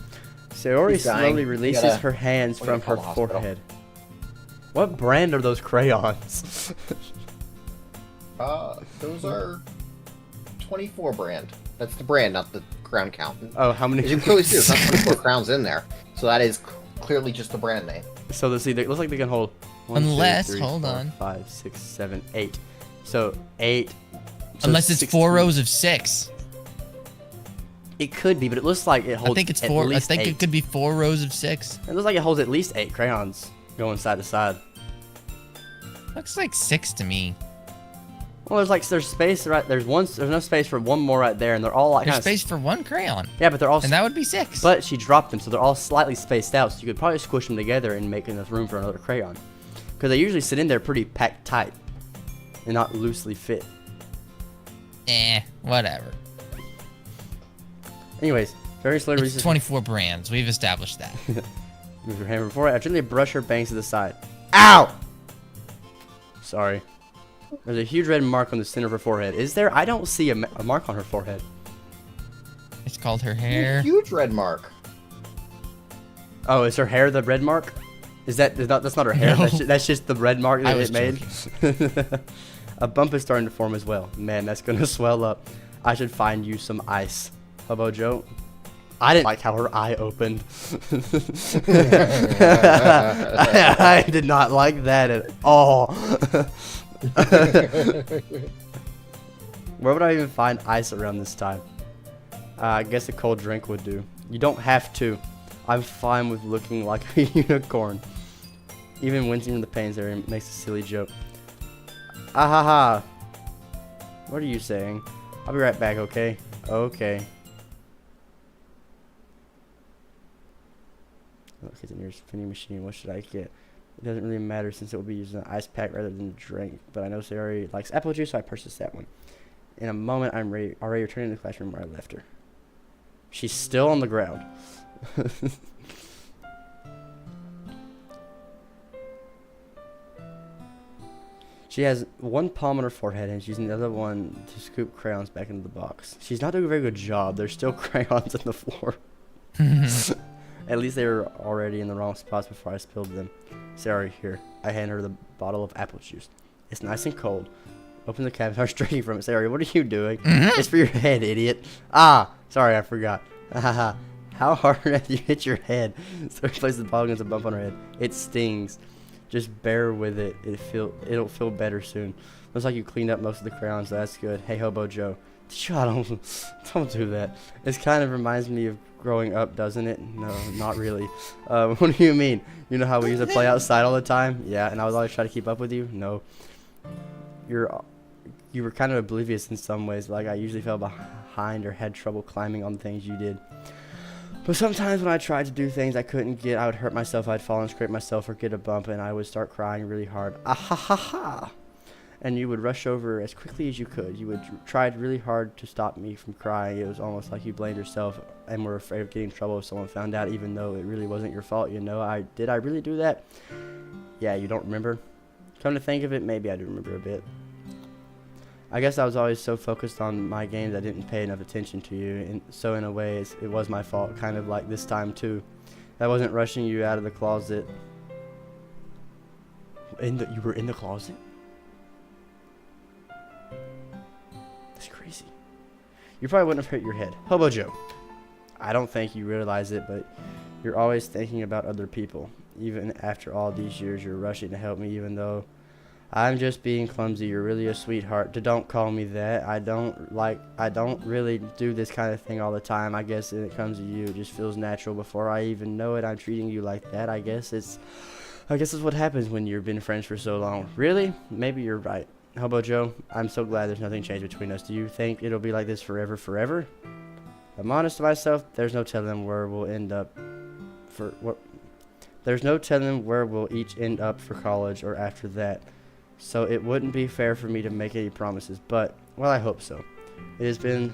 Sayori slowly releases her hands from her forehead. What brand are those crayons? Those are 24 brand. That's the brand, not the crown count. Oh, how many? As you can clearly see, there's not 24 crowns in there. So that is clearly just the brand name. So let's see, it looks like they can hold 1, Unless, 2, 3, hold 4, on. 5, 6, 7, 8. So 8. So Unless it's 16. 4 rows of 6. It could be, but it looks like it holds. I think it's at 4. I least think 8. it could be 4 rows of 6. It looks like it holds at least 8 crayons going side to side. Looks like 6 to me. Well, there's space right there's no space for one more right there, and they're all like There's space for 1 crayon. Yeah, but they're all. And that would be 6. But she dropped them, so they're all slightly spaced out. So you could probably squish them together and make enough room for another crayon. Because they usually sit in there pretty packed tight, and not loosely fit. Whatever. Anyways, very slowly. It's 24 brands. We've established that. Move your hand before I gently brush her bangs to the side. Ow! Sorry. There's a huge red mark on the center of her forehead. Is there? I don't see a mark on her forehead. It's called her hair. Huge red mark. Oh, is her hair the red mark? That's not her hair. No. That's just the red mark that it made. Joking. A bump is starting to form as well. Man, that's gonna swell up. I should find you some ice. Hobo Joe. I didn't like how her eye opened. I did not like that at all. Where would I even find ice around this time? I guess a cold drink would do. You don't have to. I'm fine with looking like a unicorn. Even wincing from the pains there makes a silly joke. Ah ha ha. What are you saying? I'll be right back, okay? Okay. Okay, the nearest vending machine. What should I get? It doesn't really matter since it will be used in an ice pack rather than a drink. But I know Sayori likes apple juice, so I purchased that one. In a moment, I'm already returning to the classroom where I left her. She's still on the ground. She has one palm on her forehead and she's using the other one to scoop crayons back into the box. She's not doing a very good job. There's still crayons on the floor. At least they were already in the wrong spots before I spilled them. Sorry, here. I hand her the bottle of apple juice. It's nice and cold. Open the cap and start drinking from it. Sorry, what are you doing? It's for your head, idiot. Ah, sorry, I forgot. Haha. How hard have you hit your head? So he places the bottle against a bump on her head. It stings. Just bear with it. It'll feel better soon. Looks like you cleaned up most of the crayons, so that's good. Hey, Hobo Joe. Don't do that. This kind of reminds me of growing up, doesn't it? No, not really. What do you mean? You know how we used to play outside all the time? Yeah, and I was always trying to keep up with you? No. You were kind of oblivious in some ways. Like I usually fell behind or had trouble climbing on the things you did. But sometimes when I tried to do things I couldn't get, I would hurt myself. I'd fall and scrape myself or get a bump, and I would start crying really hard. Ah ha ha ha! And you would rush over as quickly as you could. You would tried really hard to stop me from crying. It was almost like you blamed yourself and were afraid of getting in trouble if someone found out, even though it really wasn't your fault. You know, did I really do that? Yeah, you don't remember? Come to think of it, maybe I do remember a bit. I guess I was always so focused on my games I didn't pay enough attention to you, and so in a way it was my fault, kind of like this time too. I wasn't rushing you out of the closet. You were in the closet? That's crazy. You probably wouldn't have hurt your head. Hobo Joe. I don't think you realize it, but you're always thinking about other people. Even after all these years, you're rushing to help me, even though I'm just being clumsy. You're really a sweetheart. Don't call me that. I don't really do this kind of thing all the time. I guess when it comes to you, it just feels natural. Before I even know it, I'm treating you like that. I guess it's what happens when you've been friends for so long. Really? Maybe you're right. Hobo Joe, I'm so glad there's nothing changed between us. Do you think it'll be like this forever? I'm honest to myself, there's no telling where we'll end up There's no telling where we'll each end up for college or after that. So it wouldn't be fair for me to make any promises, but, well, I hope so. It has been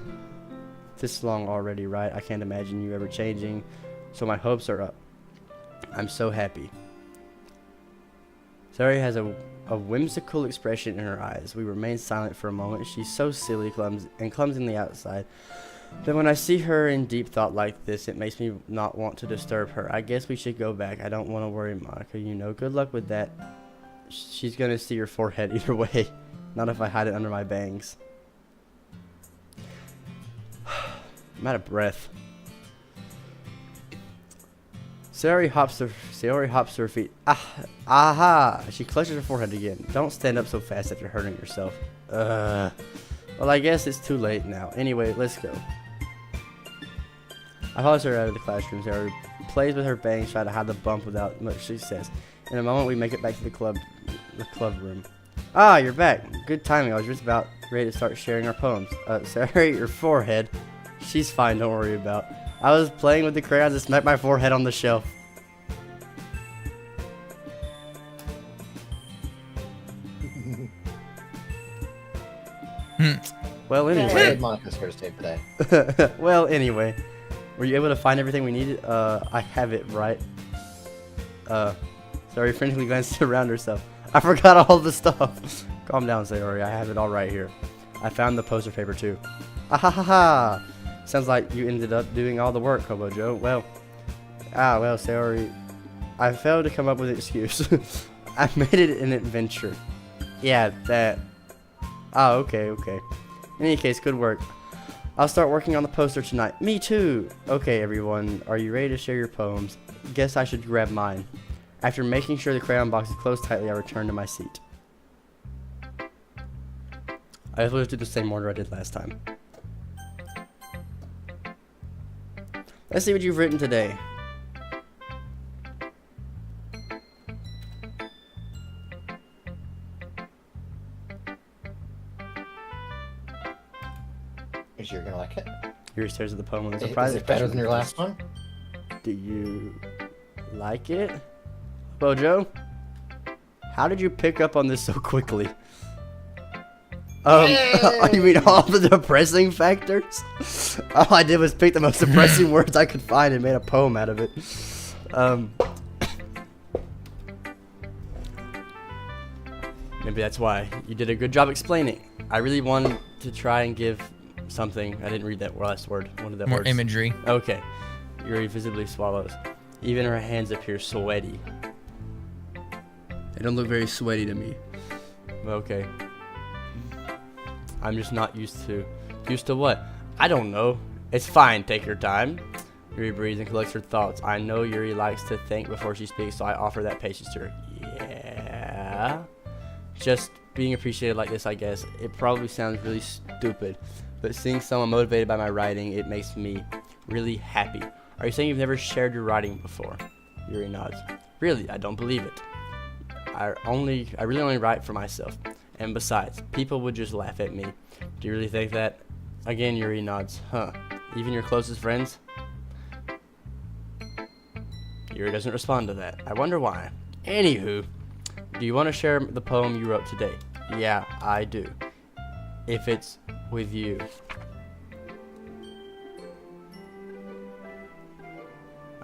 this long already, right? I can't imagine you ever changing, so my hopes are up. I'm so happy. Sari has a whimsical expression in her eyes. We remain silent for a moment. She's so silly, clumsy on the outside. Then when I see her in deep thought like this, it makes me not want to disturb her. I guess we should go back. I don't want to worry Monica, you know. Good luck with that. She's going to see your forehead either way. Not if I hide it under my bangs. I'm out of breath. Sayori hops to her feet. Aha! She clutches her forehead again. Don't stand up so fast after hurting yourself. Well, I guess it's too late now. Anyway, let's go. I follow her out of the classroom. Sayori plays with her bangs, trying to hide the bump without much success. In a moment, we make it back to the club room. Ah, you're back. Good timing. I was just about ready to start sharing our poems. Sorry, your forehead. She's fine. Don't worry about. I was playing with the crayons and smacked my forehead on the shelf. Well, anyway. Monica's first day today. Well, anyway. Were you able to find everything we needed? I have it, right? Sayori frantically glanced around herself. I forgot all the stuff. Calm down, Sayori. I have it all right here. I found the poster paper too. Ah ha ha ha! Sounds like you ended up doing all the work, Hobo Joe. Well, Sayori, I failed to come up with an excuse. I made it an adventure. Yeah, that. Oh, okay. In any case, good work. I'll start working on the poster tonight. Me too! Okay, everyone, are you ready to share your poems? Guess I should grab mine. After making sure the crayon box is closed tightly, I return to my seat. I always do the same order I did last time. Let's see what you've written today. Is you're gonna like it? Yuri stares at the poem with a Is surprise. it better than your last one? Do you like it? Bojo? How did you pick up on this so quickly? You mean all the depressing factors? All I did was pick the most depressing words I could find and made a poem out of it. Maybe that's why. You did a good job explaining. I really wanted to try and give something. I didn't read that last word. One of the More words. imagery. Okay. Yuri visibly swallows. Even her hands appear sweaty. They don't look very sweaty to me. Okay. I'm just not used to... Used to what? I don't know. It's fine. Take your time. Yuri breathes and collects her thoughts. I know Yuri likes to think before she speaks, so I offer that patience to her. Yeah. Just being appreciated like this, I guess. It probably sounds really stupid, but seeing someone motivated by my writing, it makes me really happy. Are you saying you've never shared your writing before? Yuri nods. Really, I don't believe it. I really only write for myself. And besides, people would just laugh at me. Do you really think that? Again, Yuri nods. Huh. Even your closest friends? Yuri doesn't respond to that. I wonder why. Anywho, do you want to share the poem you wrote today? Yeah, I do. If it's with you.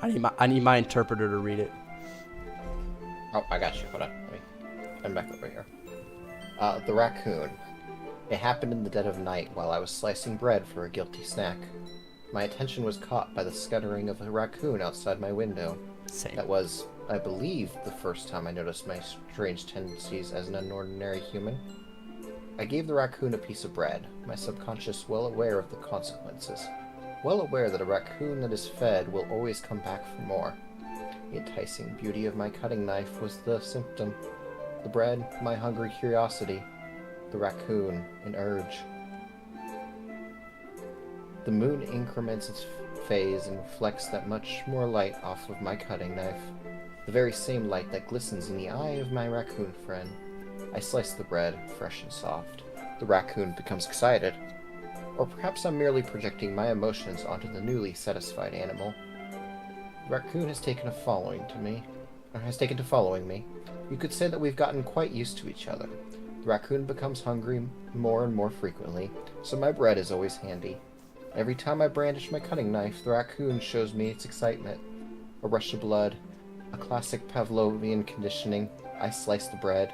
I need my interpreter to read it. Oh, I got you. Hold on. I'm back over here. The raccoon. It happened in the dead of night while I was slicing bread for a guilty snack. My attention was caught by the scuttering of a raccoon outside my window. Same. That was, I believe, the first time I noticed my strange tendencies as an unordinary human. I gave the raccoon a piece of bread, my subconscious well aware of the consequences. Well aware that a raccoon that is fed will always come back for more. The enticing beauty of my cutting knife was the symptom. The bread, my hungry curiosity. The raccoon, an urge. The moon increments its phase and reflects that much more light off of my cutting knife. The very same light that glistens in the eye of my raccoon friend. I slice the bread, fresh and soft. The raccoon becomes excited. Or perhaps I'm merely projecting my emotions onto the newly satisfied animal. The raccoon has taken to following me. You could say that we've gotten quite used to each other. The raccoon becomes hungry more and more frequently, so my bread is always handy. Every time I brandish my cutting knife, the raccoon shows me its excitement. A rush of blood, a classic Pavlovian conditioning. I slice the bread,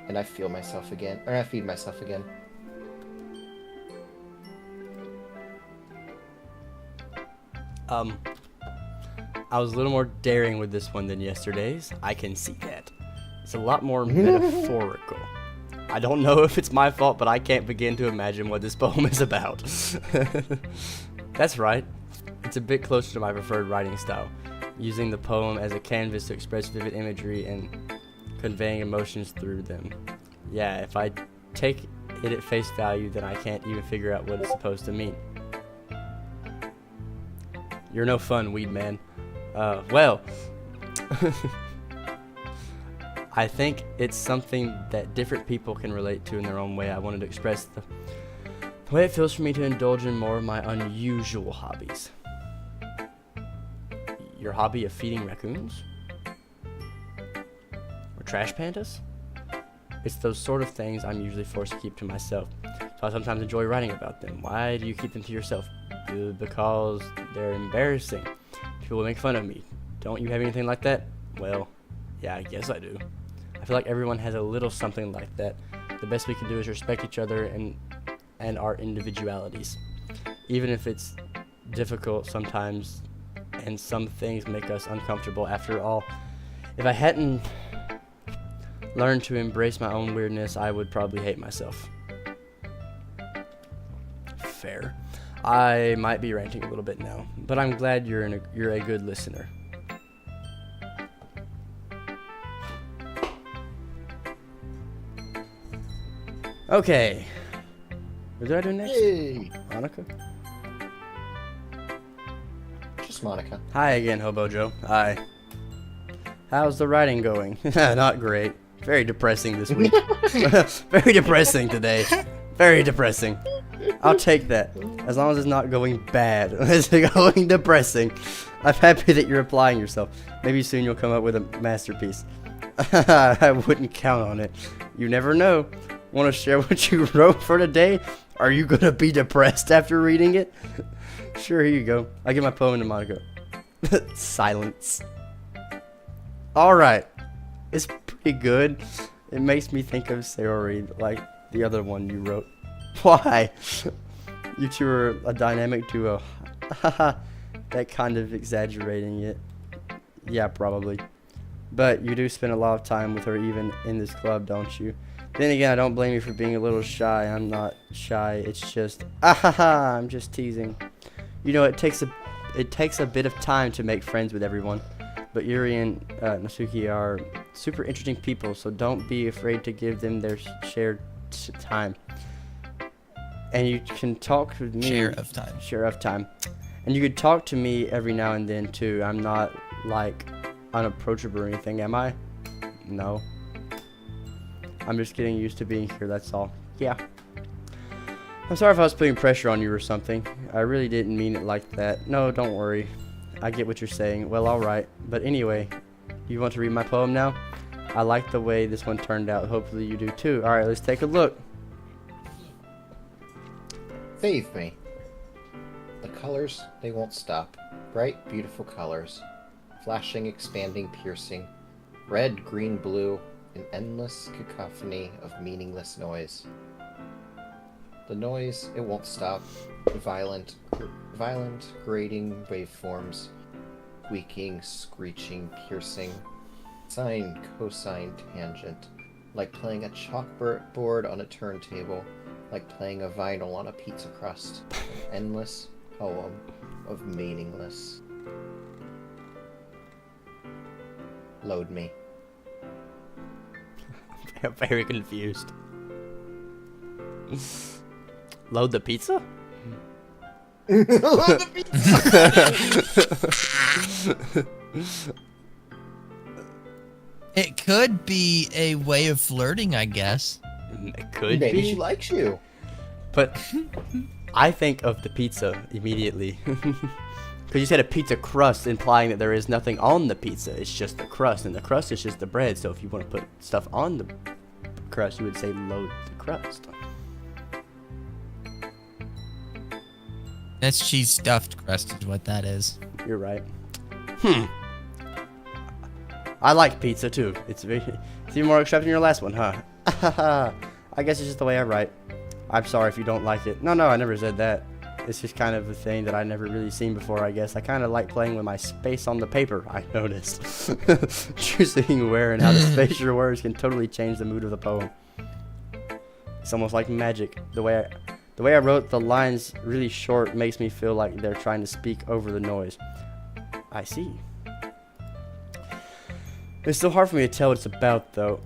and I feed myself again. I was a little more daring with this one than yesterday's. I can see that. It's a lot more metaphorical. I don't know if it's my fault, but I can't begin to imagine what this poem is about. That's right. It's a bit closer to my preferred writing style, using the poem as a canvas to express vivid imagery and conveying emotions through them. Yeah, if I take it at face value, then I can't even figure out what it's supposed to mean. You're no fun, weed man. Well, I think it's something that different people can relate to in their own way. I wanted to express the way it feels for me to indulge in more of my unusual hobbies. Your hobby of feeding raccoons? Or trash pandas? It's those sort of things I'm usually forced to keep to myself. So I sometimes enjoy writing about them. Why do you keep them to yourself? Because they're embarrassing. People will make fun of me. Don't you have anything like that? Well, yeah, I guess I do. I feel like everyone has a little something like that. The best we can do is respect each other and our individualities. Even if it's difficult sometimes and some things make us uncomfortable. After all, if I hadn't learned to embrace my own weirdness, I would probably hate myself. Fair. I might be ranting a little bit now, but I'm glad you're a good listener. Okay. What did I do next? Hey! Monica? Just Monica. Hi again, Hobo Joe. Hi. How's the writing going? Not great. Very depressing this week. Very depressing today. Very depressing. I'll take that. As long as it's not going bad. It's going depressing. I'm happy that you're applying yourself. Maybe soon you'll come up with a masterpiece. I wouldn't count on it. You never know. Want to share what you wrote for today? Are you going to be depressed after reading it? Sure, here you go. I'll give my poem to Monica. Silence. Alright. It's pretty good. It makes me think of Sayori, like the other one you wrote. Why? You two are a dynamic duo. Haha. That kind of exaggerating it. Yeah, probably. But you do spend a lot of time with her even in this club, don't you? Then again, I don't blame you for being a little shy. I'm not shy. It's just, I'm just teasing. You know, it takes a bit of time to make friends with everyone. But Yuri and Nasuki are super interesting people, so don't be afraid to give them their shared time. And you can talk with me. Share of time. Share of time. And you could talk to me every now and then too. I'm not like unapproachable or anything, am I? No. I'm just getting used to being here, that's all. Yeah. I'm sorry if I was putting pressure on you or something. I really didn't mean it like that. No, don't worry. I get what you're saying. Well, alright. But anyway, you want to read my poem now? I like the way this one turned out. Hopefully you do too. Alright, let's take a look. Save me. The colors, they won't stop. Bright, beautiful colors. Flashing, expanding, piercing. Red, green, blue. An endless cacophony of meaningless noise. The noise, it won't stop. Violent, grating waveforms. Squeaking, screeching, piercing. Sine, cosine, tangent. Like playing a chalkboard on a turntable. Like playing a vinyl on a pizza crust. An endless poem of meaningless. Load me. I'm very confused. Load the pizza? Load the pizza! It could be a way of flirting, I guess. It could Maybe be. she likes you. But I think of the pizza immediately. Because you said a pizza crust, implying that there is nothing on the pizza. It's just the crust, and the crust is just the bread. So if you want to put stuff on the crust, you would say load the crust. That's cheese stuffed crust is what that is. You're right. I like pizza too. It's even more accepting than your last one, huh? I guess it's just the way I write. I'm sorry if you don't like it. No, I never said that. It's just kind of a thing that I never really seen before, I guess. I kind of like playing with my space on the paper, I noticed. Choosing where and how to space your words can totally change the mood of the poem. It's almost like magic. The way I wrote the lines really short makes me feel like they're trying to speak over the noise. I see. It's so hard for me to tell what it's about, though.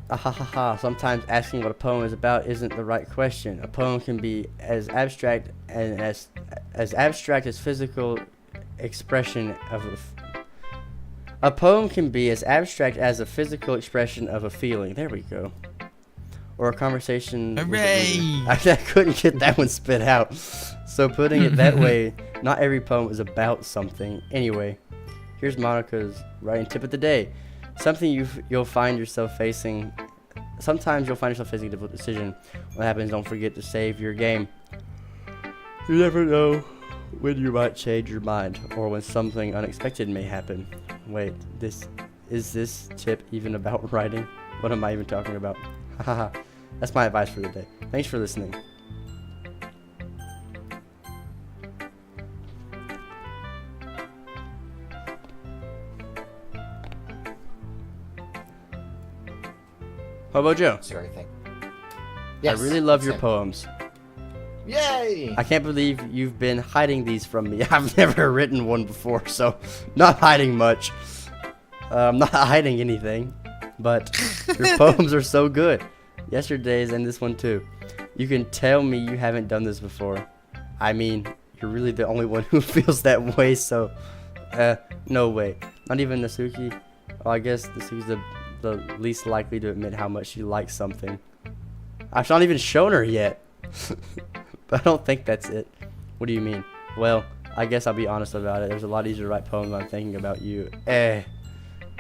Sometimes asking what a poem is about isn't the right question. A poem can be as abstract and as abstract as physical expression of a poem can be as abstract as a physical expression of a feeling. There we go. Or a conversation. Hooray! I couldn't get that one spit out. So putting it that way, not every poem is about something. Anyway, here's Monica's writing tip of the day. Something you'll find yourself facing. Sometimes you'll find yourself facing a difficult decision. When it happens, don't forget to save your game. You never know when you might change your mind, or when something unexpected may happen. Wait, is this tip even about writing? What am I even talking about? Haha. That's my advice for the day. Thanks for listening. How about Joe? Sorry, thank. I really love your Sam. poems. Yay! I can't believe you've been hiding these from me. I've never written one before, so not hiding much. I'm not hiding anything, but your poems are so good. Yesterday's and this one too. You can tell me you haven't done this before. I mean, you're really the only one who feels that way, so no way. Not even Nasuki. Well, I guess Nasuki's the least likely to admit how much she likes something. I've not even shown her yet. But I don't think that's it. What do you mean? Well, I guess I'll be honest about it. It was a lot easier to write poems when I'm thinking about you.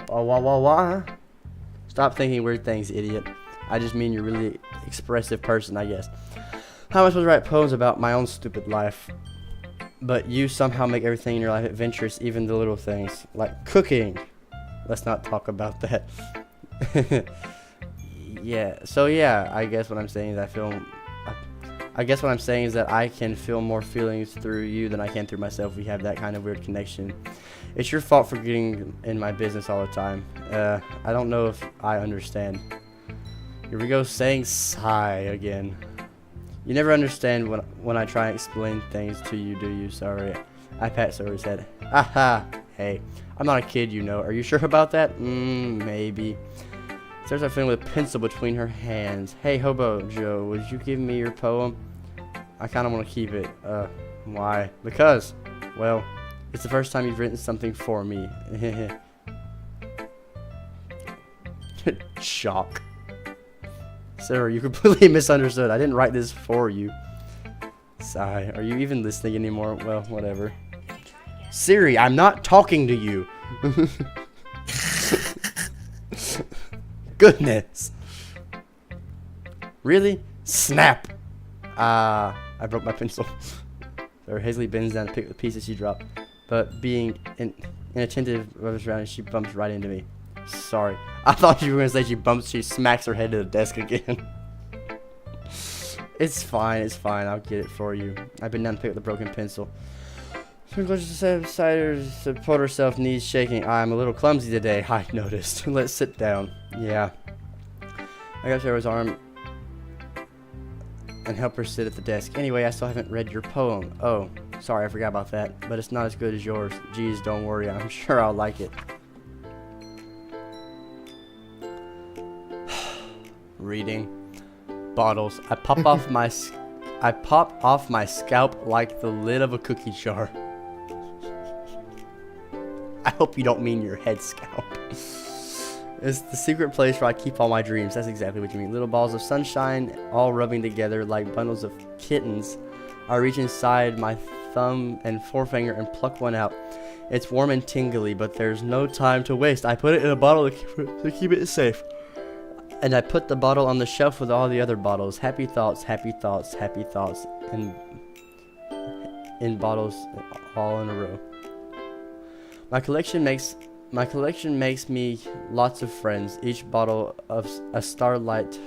Wah. Stop thinking weird things, idiot. I just mean you're a really expressive person, I guess. How am I supposed to write poems about my own stupid life? But you somehow make everything in your life adventurous, even the little things. Like cooking. Let's not talk about that. Yeah, I guess what I'm saying is that I can feel more feelings through you than I can through myself. We have that kind of weird connection. It's your fault for getting in my business all the time. I don't know if I understand. Here we go saying sigh again. You never understand when I try and explain things to you, do you? Sorry. I pat Sora's head. Aha! Hey, I'm not a kid, you know. Are you sure about that? Maybe. Starts out feeling with a pencil between her hands. Hey, Hobo Joe, would you give me your poem? I kind of want to keep it. Why? Because, well, it's the first time you've written something for me. Shock. Sarah, you completely misunderstood. I didn't write this for you. Sigh. Are you even listening anymore? Well, whatever. Siri, I'm not talking to you. Goodness. Really? Snap. I broke my pencil. So Hazley bends down to pick up the pieces she dropped. But being inattentive of her surroundings, she bumps right into me. Sorry. I thought you were going to say she smacks her head to the desk again. It's fine. I'll get it for you. I've been down to pick up the broken pencil. Beside her, support herself, knees shaking. I'm a little clumsy today, I noticed. Let's sit down. Yeah. I got Sarah's arm and help her sit at the desk. Anyway, I still haven't read your poem. Oh, sorry, I forgot about that. But it's not as good as yours. Geez, don't worry. I'm sure I'll like it. Reading. Bottles. I pop off my scalp like the lid of a cookie jar. I hope you don't mean your head scalp. It's the secret place where I keep all my dreams. That's exactly what you mean. Little balls of sunshine all rubbing together like bundles of kittens. I reach inside my thumb and forefinger and pluck one out. It's warm and tingly, but there's no time to waste. I put it in a bottle to keep it safe. And I put the bottle on the shelf with all the other bottles. Happy thoughts, happy thoughts, happy thoughts. And in bottles all in a row. My collection makes me lots of friends. Each bottle of a starlight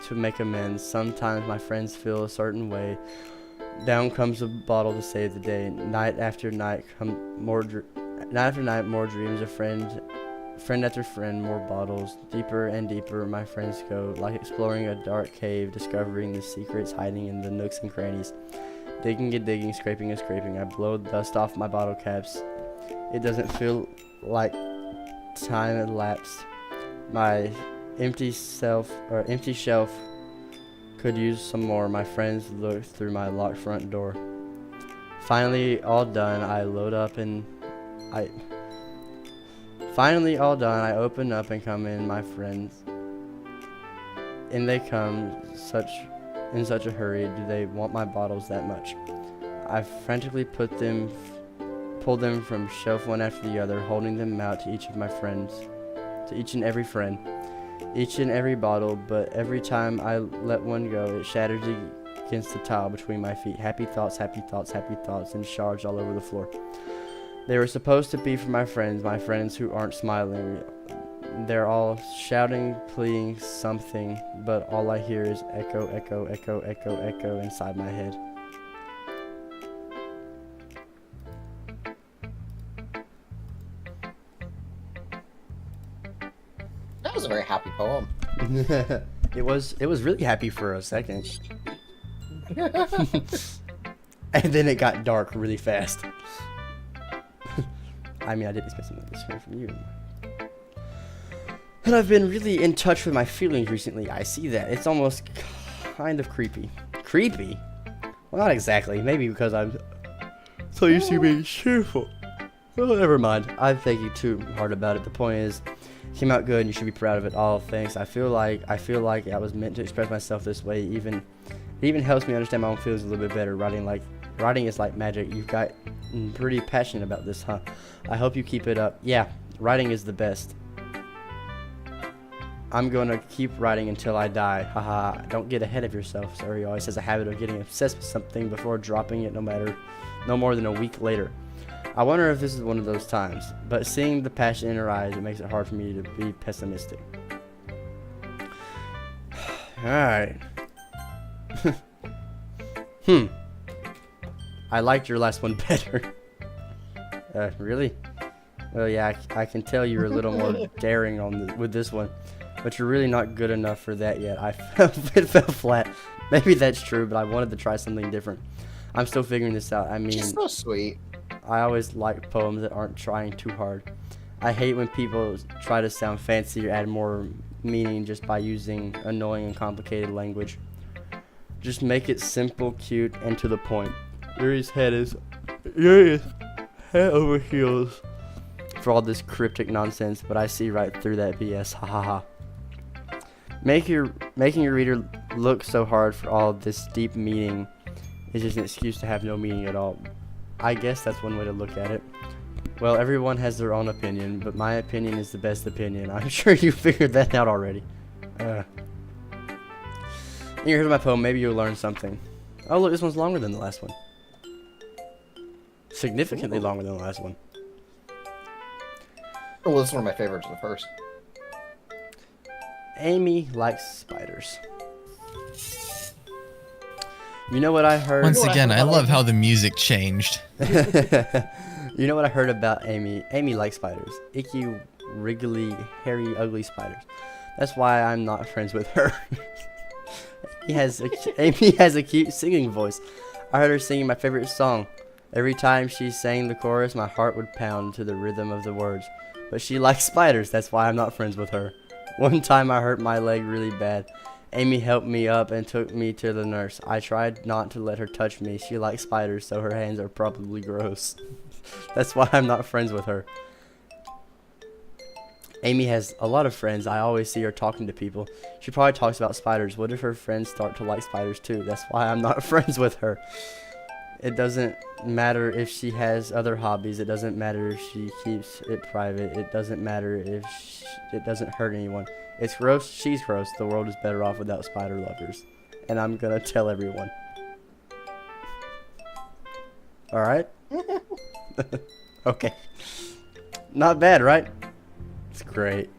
to make amends. Sometimes my friends feel a certain way. Down comes a bottle to save the day. Night after night, more dreams. A friend after friend, more bottles. Deeper and deeper my friends go, like exploring a dark cave, discovering the secrets hiding in the nooks and crannies. Digging and digging, scraping and scraping. I blow dust off my bottle caps. It doesn't feel like time elapsed. My empty shelf could use some more. My friends look through my locked front door. Finally all done, I open up and come in, my friends. And they come in such a hurry. Do they want my bottles that much? I frantically pull them from shelf one after the other, holding them out to each and every friend, each and every bottle, but every time I let one go, it shatters against the tile between my feet. Happy thoughts, happy thoughts, happy thoughts, and shards all over the floor. They were supposed to be for my friends who aren't smiling. They're all shouting, pleading something, but all I hear is echo, echo, echo, echo, echo inside my head. That was a very happy poem. It was really happy for a second. And then it got dark really fast. I mean, I didn't expect something like this from you. And I've been really in touch with my feelings recently. I see that. It's almost kind of creepy. Creepy? Well, not exactly. Maybe because I'm so used to being cheerful. Well, never mind. I'm thinking too hard about it. The point is, it came out good and you should be proud of it. All thanks. I feel like I was meant to express myself this way. It even helps me understand my own feelings a little bit better. Writing like Writing is like magic. You've got pretty passionate about this, huh? I hope you keep it up. Yeah, writing is the best. I'm gonna keep writing until I die. Haha, don't get ahead of yourself. Sorry, always has a habit of getting obsessed with something before dropping it no more than a week later. I wonder if this is one of those times, but seeing the passion in her eyes, it makes it hard for me to be pessimistic. Alright. I liked your last one better. Really? Well, yeah, I can tell you're a little more daring with this one, but you're really not good enough for that yet. It fell flat. Maybe that's true, but I wanted to try something different. I'm still figuring this out. I mean, She's so sweet. I always like poems that aren't trying too hard. I hate when people try to sound fancy or add more meaning just by using annoying and complicated language. Just make it simple, cute, and to the point. Yuri's head over heels for all this cryptic nonsense, but I see right through that BS. Ha ha ha. Making your reader look so hard for all this deep meaning is just an excuse to have no meaning at all. I guess that's one way to look at it. Well, everyone has their own opinion, but my opinion is the best opinion. I'm sure you figured that out already. You heard my poem, maybe you'll learn something. Oh look, this one's longer than the last one. Significantly longer than the last one. Oh, well, this is one of my favorites, the first. Amy likes spiders. You know what I heard? Once again, I love how the music changed. You know what I heard about Amy? Amy likes spiders. Icky, wriggly, hairy, ugly spiders. That's why I'm not friends with her. Amy has a cute singing voice. I heard her singing my favorite song. Every time she sang the chorus, my heart would pound to the rhythm of the words. But she likes spiders. That's why I'm not friends with her. One time I hurt my leg really bad. Amy helped me up and took me to the nurse. I tried not to let her touch me. She likes spiders, so her hands are probably gross. That's why I'm not friends with her. Amy has a lot of friends. I always see her talking to people. She probably talks about spiders. What if her friends start to like spiders too? That's why I'm not friends with her. It doesn't matter if she has other hobbies. It doesn't matter if she keeps it private. It doesn't matter if it doesn't hurt anyone. It's gross. She's gross. The world is better off without spider lovers. And I'm gonna tell everyone. Alright? Okay. Not bad, right? It's great.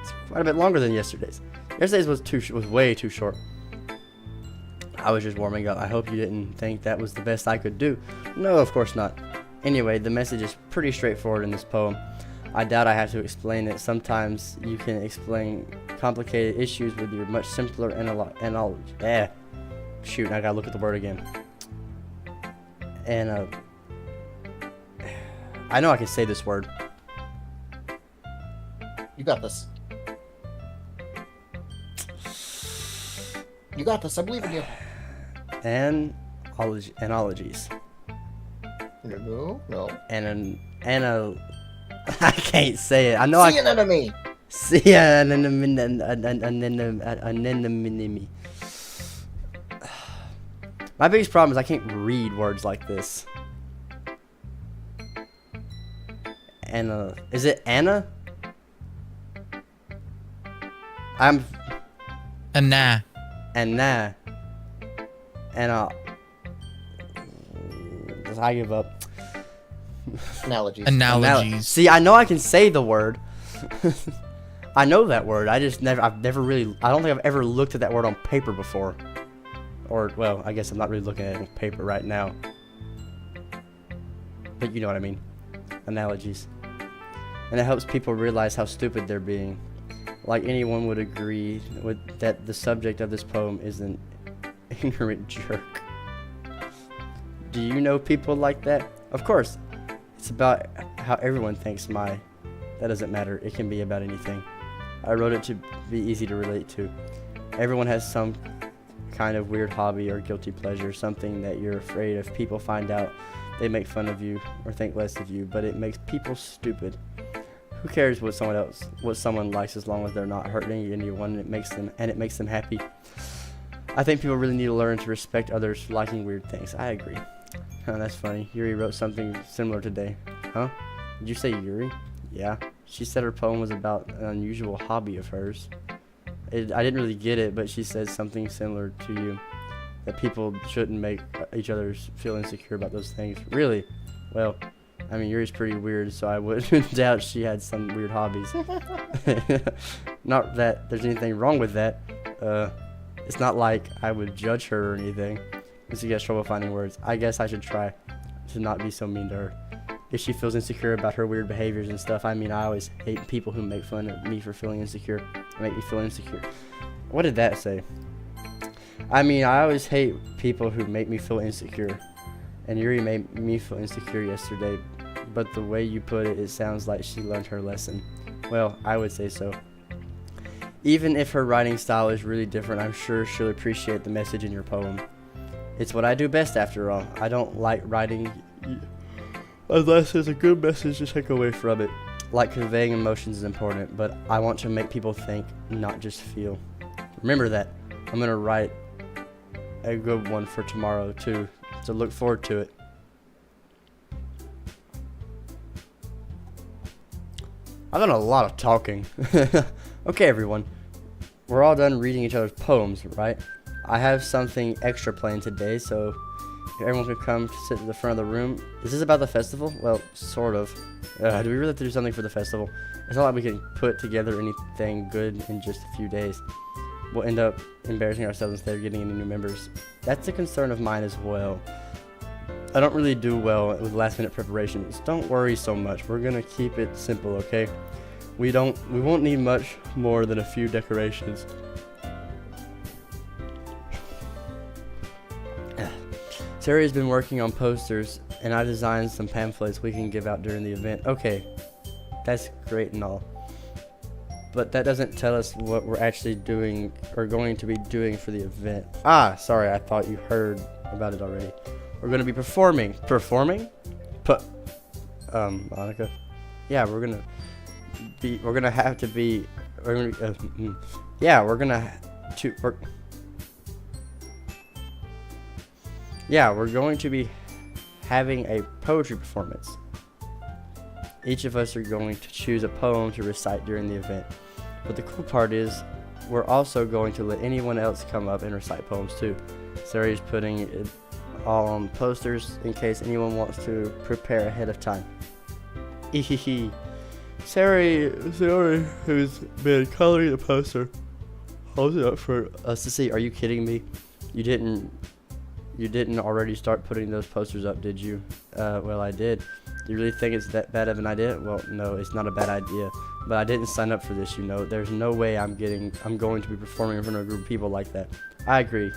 It's quite a bit longer than yesterday's. Yesterday's was way too short. I was just warming up. I hope you didn't think that was the best I could do. No, of course not. Anyway, the message is pretty straightforward in this poem. I doubt I have to explain it. Sometimes you can explain complicated issues with your much simpler analogy. Shoot, I gotta look at the word again. And I know I can say this word. You got this. You got this. I believe in you. Analogies. No. I can't say it. I know. See an enemy. See an anemone. My biggest problem is I can't read words like this. Anna. Is it Anna? Anna. Anna. I give up. Analogies. See, I know I can say the word. I know that word. I've never really, I don't think I've ever looked at that word on paper before. Or, well, I guess I'm not really looking at it on paper right now. But you know what I mean. Analogies. And it helps people realize how stupid they're being. Like anyone would agree with that the subject of this poem is an ignorant jerk. Do you know people like that? Of course. It's about how everyone thinks that doesn't matter. It can be about anything. I wrote it to be easy to relate to. Everyone has some kind of weird hobby or guilty pleasure, something that you're afraid if people find out they make fun of you or think less of you, but it makes people stupid. Who cares what someone likes as long as they're not hurting anyone and it makes them happy. I think people really need to learn to respect others liking weird things. I agree. Huh, that's funny. Yuri wrote something similar today. Huh? Did you say Yuri? Yeah. She said her poem was about an unusual hobby of hers. I didn't really get it, but she said something similar to you. That people shouldn't make each other feel insecure about those things. Really? Well, I mean, Yuri's pretty weird, so I wouldn't doubt she had some weird hobbies. Not that there's anything wrong with that. It's not like I would judge her or anything. If she gets trouble finding words, I guess I should try to not be so mean to her. If she feels insecure about her weird behaviors and stuff, I mean, I always hate people who make fun of me for feeling insecure. Make me feel insecure. What did that say? I mean, I always hate people who make me feel insecure. And Yuri made me feel insecure yesterday. But the way you put it, it sounds like she learned her lesson. Well, I would say so. Even if her writing style is really different, I'm sure she'll appreciate the message in your poem. It's what I do best, after all. I don't like writing unless there's a good message to take away from it. Like, conveying emotions is important, but I want to make people think, not just feel. Remember that. I'm going to write a good one for tomorrow, too, so look forward to it. I've done a lot of talking. Okay, everyone. We're all done reading each other's poems, right? I have something extra planned today, so if everyone could come sit at the front of the room. Is this about the festival? Well, sort of. Do we really have to do something for the festival? It's not like we can put together anything good in just a few days. We'll end up embarrassing ourselves instead of getting any new members. That's a concern of mine as well. I don't really do well with last-minute preparations. Don't worry so much. We're gonna keep it simple, okay? We won't need much more than a few decorations. Terry's been working on posters, and I designed some pamphlets we can give out during the event. Okay, that's great and all, but that doesn't tell us what we're actually doing or going to be doing for the event. Ah, sorry, I thought you heard about it already. We're going to be performing. Performing? Monica? Yeah, we're going to be having a poetry performance. Each of us are going to choose a poem to recite during the event. But the cool part is, we're also going to let anyone else come up and recite poems too. Sari's putting it all on posters in case anyone wants to prepare ahead of time. Ehehe. Sari, who's been coloring the poster, holds it up for us to see. Are you kidding me? You didn't already start putting those posters up, did you? Well, I did. Do you really think it's that bad of an idea? Well, no, it's not a bad idea. But I didn't sign up for this, you know. There's no way I'm going to be performing in front of a group of people like that. I agree.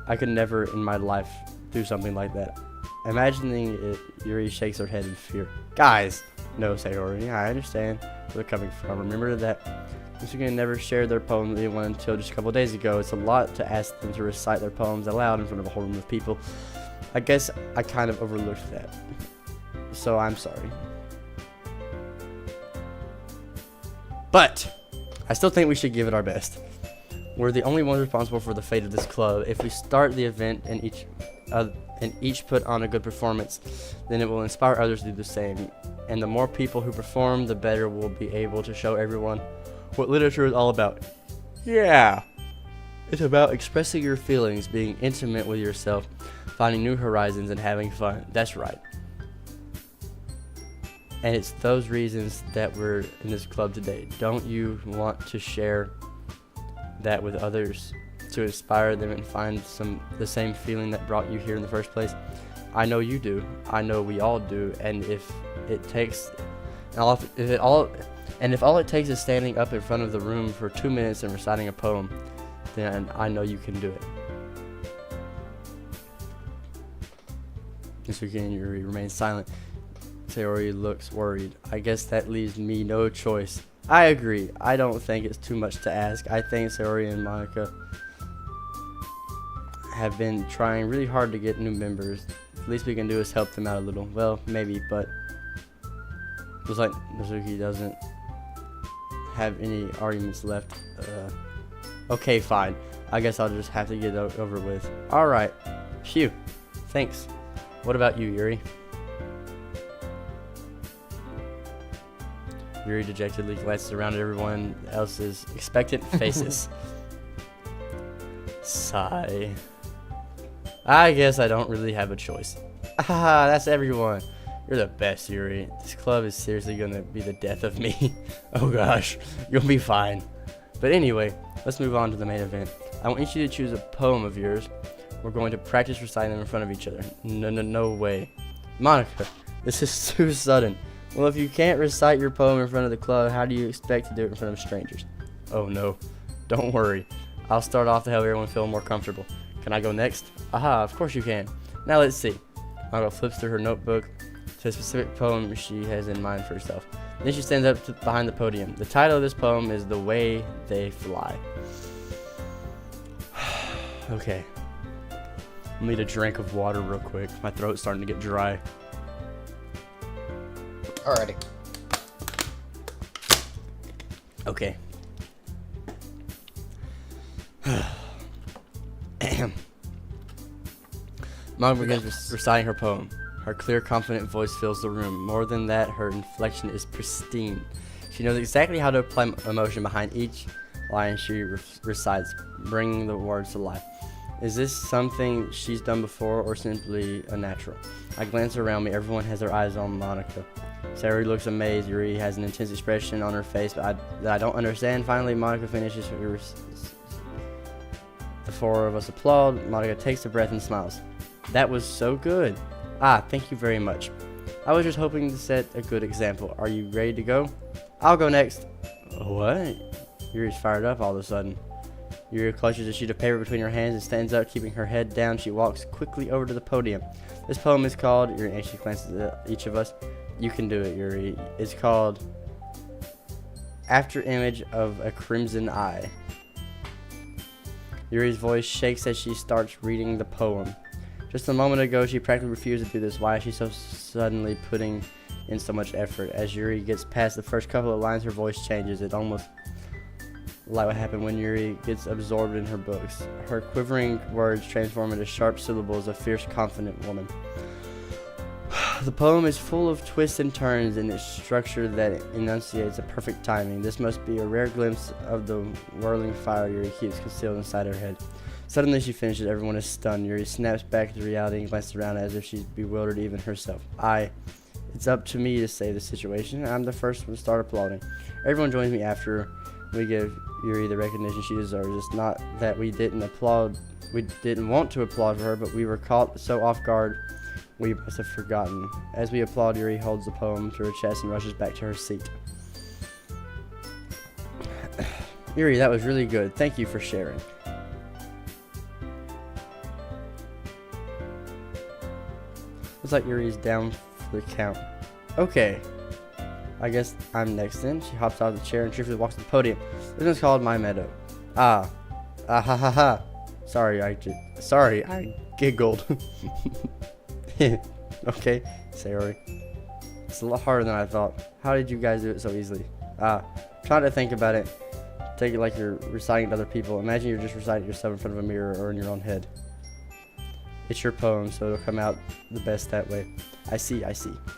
I could never in my life do something like that. Imagining it, Yuri shakes her head in fear. Guys! No, Sayori, I understand where they're coming from. Remember that Michigan never shared their poem with anyone until just a couple of days ago. It's a lot to ask them to recite their poems aloud in front of a whole room of people. I guess I kind of overlooked that. So I'm sorry. But I still think we should give it our best. We're the only ones responsible for the fate of this club. If we start the event and each put on a good performance, then it will inspire others to do the same. And the more people who perform, the better we'll be able to show everyone what literature is all about. Yeah! It's about expressing your feelings, being intimate with yourself, finding new horizons, and having fun. That's right. And it's those reasons that we're in this club today. Don't you want to share that with others, to inspire them and find the same feeling that brought you here in the first place? I know you do. I know we all do. And if all it takes is standing up in front of the room for 2 minutes and reciting a poem, then I know you can do it. This weekend, Yuri remains silent. Sayori looks worried. I guess that leaves me no choice. I agree. I don't think it's too much to ask. I think Sayori and Monica have been trying really hard to get new members. The least we can do is help them out a little. Well, maybe, but looks like Mizuki doesn't have any arguments left. Okay, fine. I guess I'll just have to get it over with. Alright. Phew. Thanks. What about you, Yuri? Yuri dejectedly glances around at everyone else's expectant faces. Sigh. I guess I don't really have a choice. Ah, that's everyone. You're the best, Yuri. This club is seriously gonna be the death of me. Oh gosh, you'll be fine. But anyway, let's move on to the main event. I want you to choose a poem of yours. We're going to practice reciting them in front of each other. No way. Monica, this is too sudden. Well, if you can't recite your poem in front of the club, how do you expect to do it in front of strangers? Oh no, don't worry. I'll start off to help everyone feel more comfortable. Can I go next? Aha, of course you can. Now let's see. Monica flips through her notebook to a specific poem she has in mind for herself. Then she stands up behind the podium. The title of this poem is The Way They Fly. Okay. I need a drink of water real quick. My throat's starting to get dry. Alrighty. Okay. Mom begins reciting her poem. Her clear, confident voice fills the room. More than that, her inflection is pristine. She knows exactly how to apply emotion behind each line she recites, bringing the words to life. Is this something she's done before or simply a natural? I glance around me. Everyone has their eyes on Monica. Sayori looks amazed. Yuri has an intense expression on her face that I don't understand. Finally, Monica finishes her. The four of us applaud. Monica takes a breath and smiles. That was so good. Ah, thank you very much. I was just hoping to set a good example. Are you ready to go? I'll go next. What? Yuri's fired up all of a sudden. Yuri clutches a sheet of paper between her hands and stands up, keeping her head down. She walks quickly over to the podium. This poem is called, Yuri anxiously glances at each of us. You can do it, Yuri. It's called After Image of a Crimson Eye. Yuri's voice shakes as she starts reading the poem. Just a moment ago, she practically refused to do this. Why is she so suddenly putting in so much effort? As Yuri gets past the first couple of lines, her voice changes. It's almost like what happened when Yuri gets absorbed in her books. Her quivering words transform into sharp syllables of fierce, confident woman. The poem is full of twists and turns in its structure that enunciates a perfect timing. This must be a rare glimpse of the whirling fire Yuri keeps concealed inside her head. Suddenly she finishes. Everyone is stunned. Yuri snaps back to reality and glances around as if she's bewildered even herself. It's up to me to save the situation. I'm the first one to start applauding. Everyone joins me after we give Yuri the recognition she deserves. It's not that we didn't want to applaud for her, but we were caught so off guard we must have forgotten. As we applaud, Yuri holds the poem to her chest and rushes back to her seat. Yuri, that was really good. Thank you for sharing. Looks like Yuri's down for the count. Okay. I guess I'm next then. She hops out of the chair and cheerfully walks to the podium. This one's called My Meadow. Ha ha. Sorry, I giggled. Okay, Sayori. It's a lot harder than I thought. How did you guys do it so easily? Try to think about it. Take it like you're reciting to other people. Imagine you're just reciting yourself in front of a mirror or in your own head. It's your poem, so it'll come out the best that way. I see.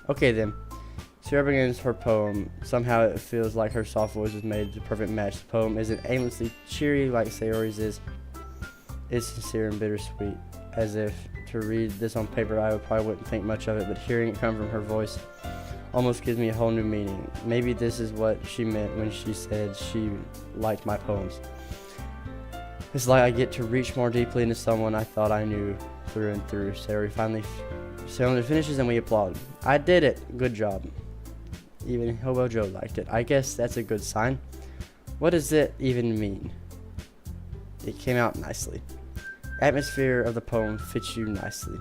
Okay then. Sarah begins her poem. Somehow it feels like her soft voice was made the perfect match. The poem isn't aimlessly cheery like Sayori's is. It's sincere and bittersweet. As if to read this on paper I probably wouldn't think much of it, but hearing it come from her voice almost gives me a whole new meaning. Maybe this is what she meant when she said she liked my poems. It's like I get to reach more deeply into someone I thought I knew through and through. Sayori finally finishes and we applaud. I did it. Good job. Even Hobo Joe liked it. I guess that's a good sign. What does it even mean? It came out nicely. Atmosphere of the poem fits you nicely.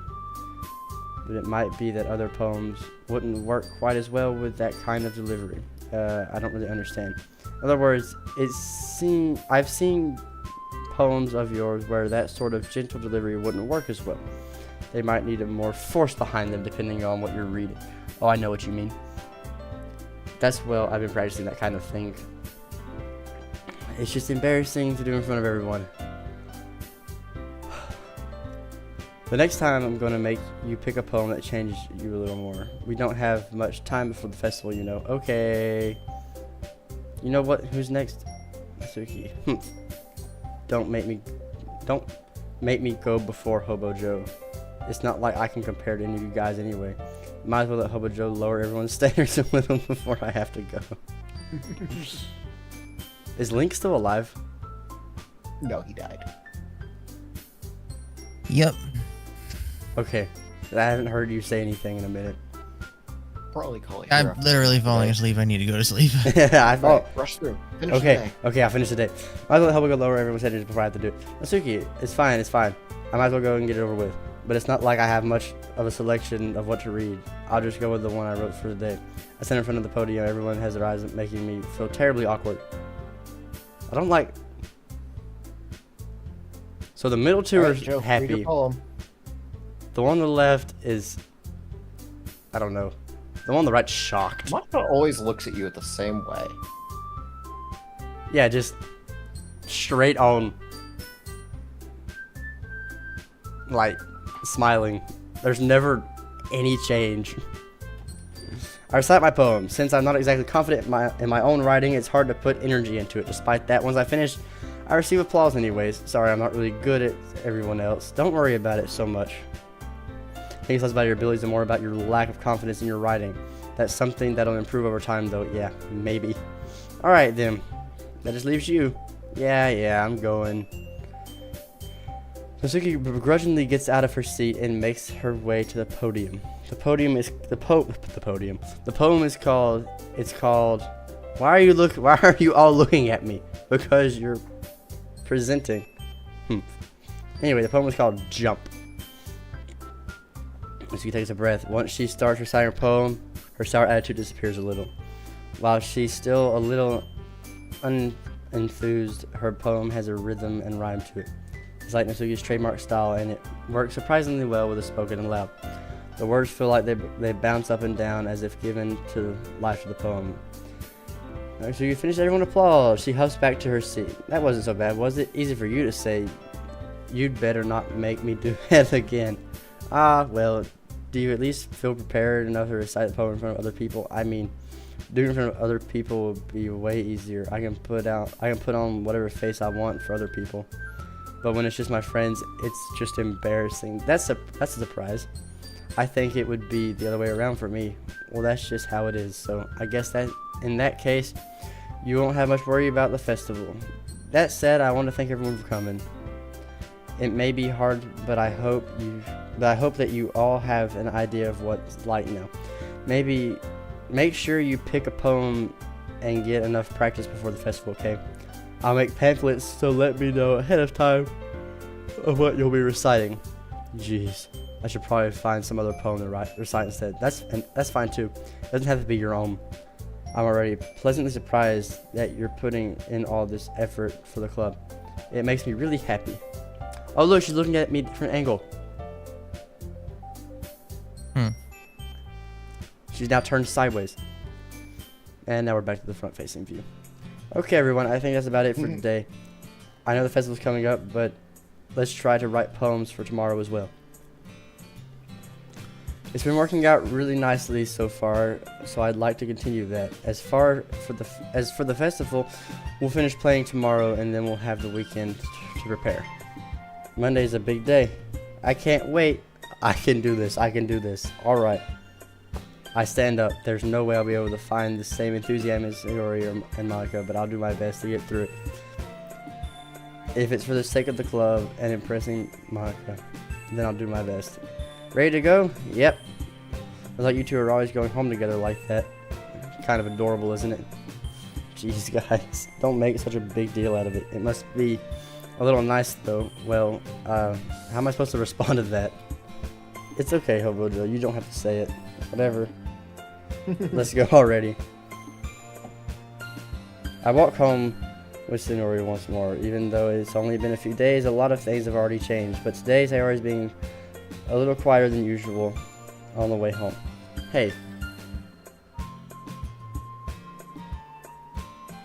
But it might be that other poems wouldn't work quite as well with that kind of delivery. I don't really understand. In other words, I've seen poems of yours where that sort of gentle delivery wouldn't work as well. They might need a more force behind them depending on what you're reading. Oh, I know what you mean. I've been practicing that kind of thing. It's just embarrassing to do in front of everyone. The next time I'm going to make you pick a poem that changes you a little more. We don't have much time before the festival, you know. Okay. You know what? Who's next? Suki. Don't make me go before Hobo Joe. It's not like I can compare to any of you guys anyway. Might as well let Hobo Joe lower everyone's standards a little before I have to go. Is Link still alive? No, he died. Yep. Okay. I haven't heard you say anything in a minute. Probably calling. I'm literally falling asleep. I need to go to sleep. Yeah, I thought. Rush through. Finish the Okay, day. okay, I'll finish the day. Might as well help me go lower everyone's standards before I have to do it. Natsuki, it's fine, it's fine. I might as well go and get it over with. But it's not like I have much of a selection of what to read. I'll just go with the one I wrote for the day. I stand in front of the podium, everyone has their eyes making me feel terribly awkward. I don't like... So the middle two All are right, Joe, read happy. your poem. The one on the left is... I don't know. The one on the right shocked. Monica always looks at you the same way. Yeah, just straight on, like, smiling. There's never any change. I recite my poem. Since I'm not exactly confident in my own writing, it's hard to put energy into it. Despite that, once I finish, I receive applause anyways. Sorry, I'm not really good at everyone else. Don't worry about it so much. I think it's less about your abilities and more about your lack of confidence in your writing. That's something that'll improve over time, though. Yeah, maybe. Alright, then. That just leaves you. Yeah, I'm going. Natsuki begrudgingly gets out of her seat and makes her way to the podium. The poem is called. It's called. Why are you all looking at me? Because you're presenting. Anyway, the poem is called Jump. Natsuki takes a breath. Once she starts reciting her poem, her sour attitude disappears a little. While she's still a little unenthused, her poem has a rhythm and rhyme to it. It's like Natsuki's trademark style, and it works surprisingly well with the spoken and loud. The words feel like they bounce up and down as if given to life to the poem. Natsuki finished, everyone applauds. She huffs back to her seat. That wasn't so bad, was it? Easy for you to say. You'd better not make me do that again. Well, do you at least feel prepared enough to recite the poem in front of other people? I mean, doing it in front of other people will be way easier. I can put on whatever face I want for other people. But when it's just my friends, it's just embarrassing. That's a surprise. I think it would be the other way around for me. Well, that's just how it is. So I guess that in that case, you won't have much worry about the festival. That said, I want to thank everyone for coming. It may be hard, but I hope that you all have an idea of what it's like now. Maybe make sure you pick a poem and get enough practice before the festival, okay? I'll make pamphlets, so let me know ahead of time of what you'll be reciting. Jeez, I should probably find some other poem to recite instead. That's fine too. It doesn't have to be your own. I'm already pleasantly surprised that you're putting in all this effort for the club. It makes me really happy. Oh look, she's looking at me at a different angle. She's now turned sideways. And now we're back to the front facing view. Okay everyone, I think that's about it for today. I know the festival's coming up, but let's try to write poems for tomorrow as well. It's been working out really nicely so far, so I'd like to continue that. As for the festival, we'll finish playing tomorrow and then we'll have the weekend to prepare. Monday's a big day. I can't wait. I can do this. Alright. I stand up. There's no way I'll be able to find the same enthusiasm as Iori and Monica, but I'll do my best to get through it. If it's for the sake of the club and impressing Monica, then I'll do my best. Ready to go? Yep. I thought you two are always going home together like that. Kind of adorable, isn't it? Jeez, guys. Don't make such a big deal out of it. It must be a little nice, though. Well, how am I supposed to respond to that? It's okay, Hobojo. You don't have to say it. Whatever. Let's go already. I walk home with Sonori once more. Even though it's only been a few days, a lot of things have already changed. But today, Sayori's being a little quieter than usual on the way home. Hey.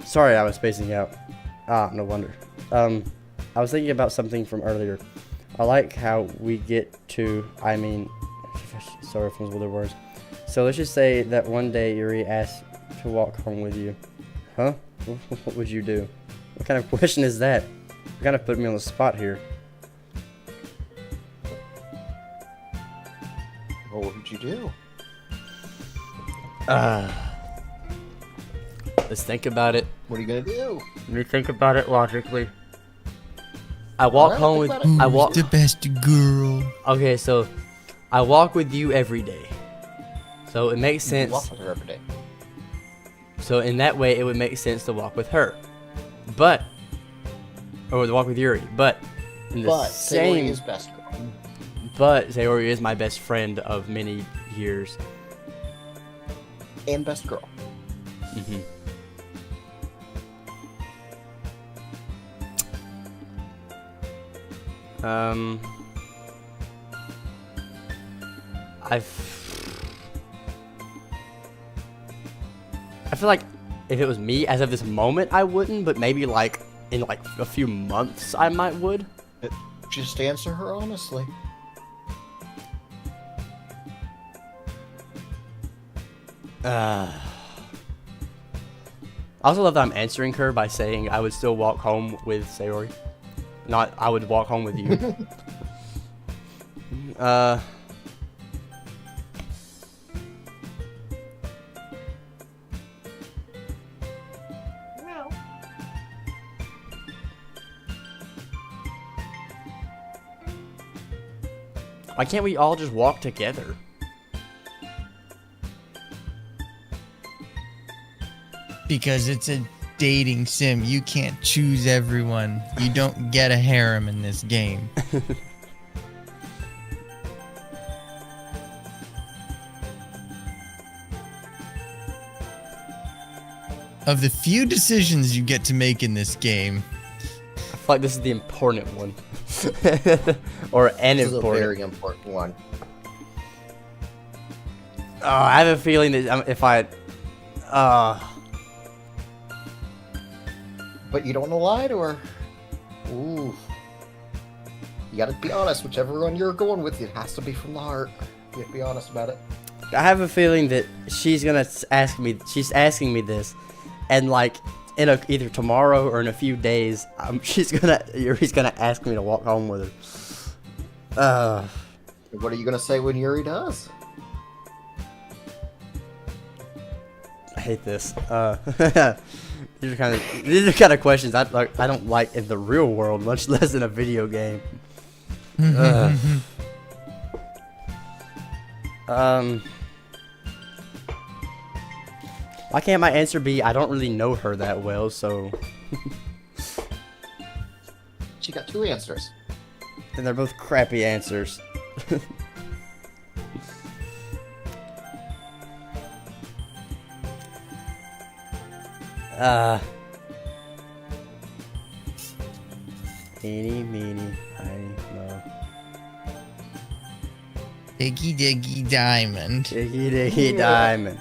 Sorry, I was spacing out. No wonder. I was thinking about something from earlier. I like how we get to to, I mean, sorry for the words. So let's just say that one day Yuri asked to walk home with you. Huh? What would you do? What kind of question is that? You kind of put me on the spot here. Well, what would you do? Let's think about it. What are you gonna do? Let me think about it logically. I walk home with. I walk. The best girl. Okay, so I walk with you every day. So it makes You sense. walk with her every day. So in that way, it would make sense to walk with her, but or to walk with Yuri. But in the But same. Sayori is best girl. But Sayori is my best friend of many years. And best girl. Mm-hmm. I feel like if it was me, as of this moment, I wouldn't. But maybe like in like a few months, I might would. Just answer her honestly. I also love that I'm answering her by saying I would still walk home with Sayori. Not I would walk home with you. Why can't we all just walk together? Because it's a dating sim. You can't choose everyone. You don't get a harem in this game. Of the few decisions you get to make in this game, I feel like this is the important one. Or an This is a important. very important one. Oh, I have a feeling that if I. But you don't want to lie to her. Ooh. You gotta be honest. Whichever one you're going with, it has to be from the heart. You have to be honest about it. I have a feeling that she's gonna ask me. She's asking me this, and like in either tomorrow or in a few days, Yuri's gonna ask me to walk home with her. What are you gonna say when Yuri does? I hate this. These are kind of questions I don't like in the real world, much less in a video game. Why can't my answer be I don't really know her that well, so She got two answers. and they're both crappy answers. Eeny, meeny, miny, mo. diggy diggy diamond. Diggy, diggy, diamond.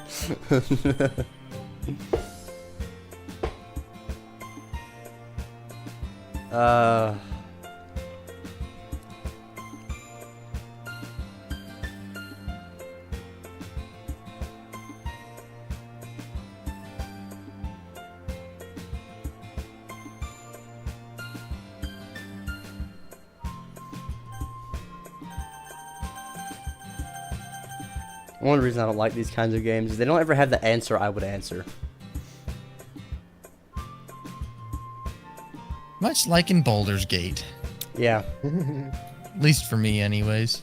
One reason I don't like these kinds of games is they don't ever have the answer I would answer. Much like in Baldur's Gate. Yeah. At least for me, anyways.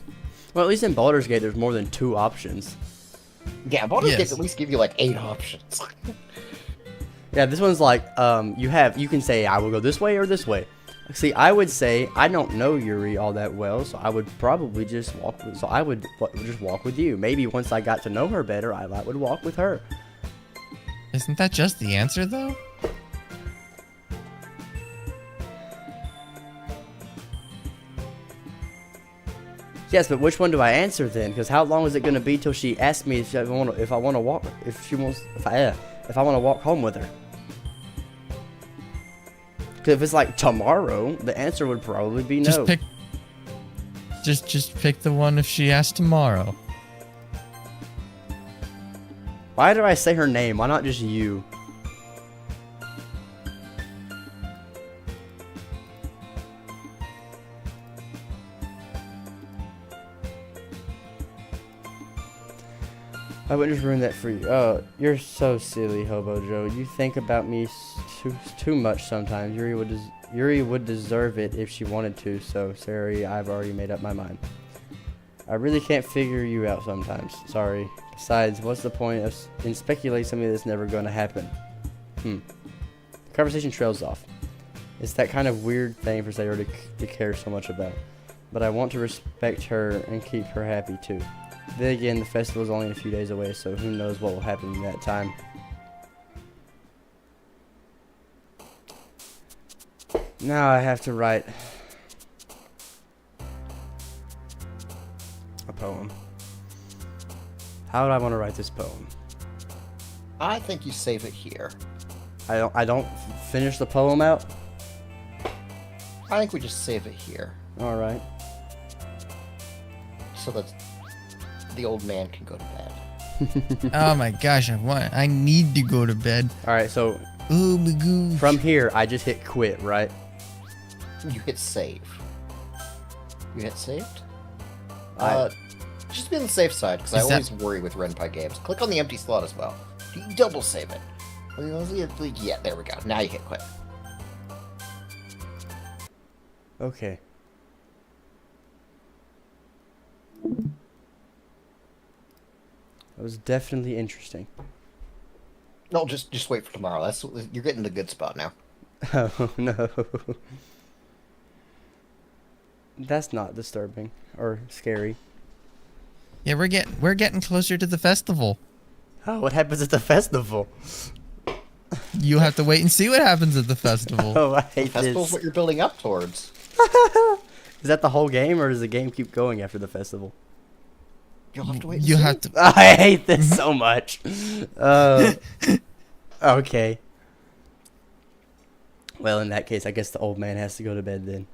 Well, at least in Baldur's Gate, there's more than 2 options. Yeah, Baldur's Yes. Gate at least give you like 8 options. Yeah, this one's like, you can say I will go this way or this way. See, I would say I don't know Yuri all that well, so I would probably just walk with. So I would just walk with you. Maybe once I got to know her better, I would walk with her. Isn't that just the answer, though? Yes, but which one do I answer then? Because how long is it going to be till she asks me if I want to walk if I want to walk home with her? Because if it's like tomorrow, the answer would probably be no. Just pick the one if she asks tomorrow. Why do I say her name? Why not just you? I wouldn't just ruin that for you. Oh, you're so silly, Hobo Joe. You think about me too much sometimes. Yuri would deserve it if she wanted to, so sorry, I've already made up my mind. I really can't figure you out sometimes. Sorry. Besides, what's the point in speculating something that's never going to happen? The conversation trails off. It's that kind of weird thing for Sayori to care so much about. But I want to respect her and keep her happy too. Then again, the festival is only a few days away, so who knows what will happen in that time. Now I have to write a poem. How do I want to write this poem? I think you save it here. I don't finish the poem out? I think we just save it here. Alright. So that the old man can go to bed. Oh my gosh, I need to go to bed. Alright, so Oh my gosh. from here, I just hit quit, right? You hit save. You hit saved? I- Just be on the safe side, because I Is that- always worry with Renpai games. Click on the empty slot as well. You double save it. Yeah, there we go. Now you hit quit. Okay. That was definitely interesting. No, just wait for tomorrow. You're getting the good spot now. Oh no. That's not disturbing or scary. Yeah, we're getting closer to the festival. Oh, what happens at the festival? You have to wait and see what happens at the festival. Oh, I The hate festival's this. what you're building up towards. Is that the whole game, or does the game keep going after the festival? You'll have to wait and You see. have to. I hate this so much. Okay. Well, in that case, I guess the old man has to go to bed then.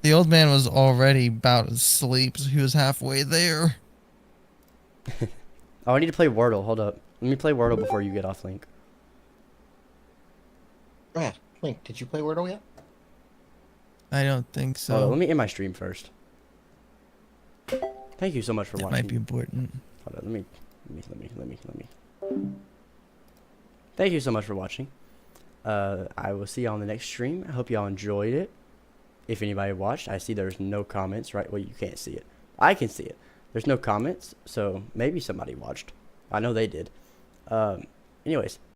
The old man was already about to sleep, so he was halfway there. Oh, I need to play Wordle. Hold up. Let me play Wordle before you get off Link. Brad, Link, did you play Wordle yet? I don't think so. Hold on, let me end my stream first. Thank you so much for That watching. might be important. Hold on, let me. Thank you so much for watching. I will see y'all on the next stream. I hope y'all enjoyed it. If anybody watched, I see there's no comments, right? Well, you can't see it. I can see it. There's no comments, so maybe somebody watched. I know they did. Anyways,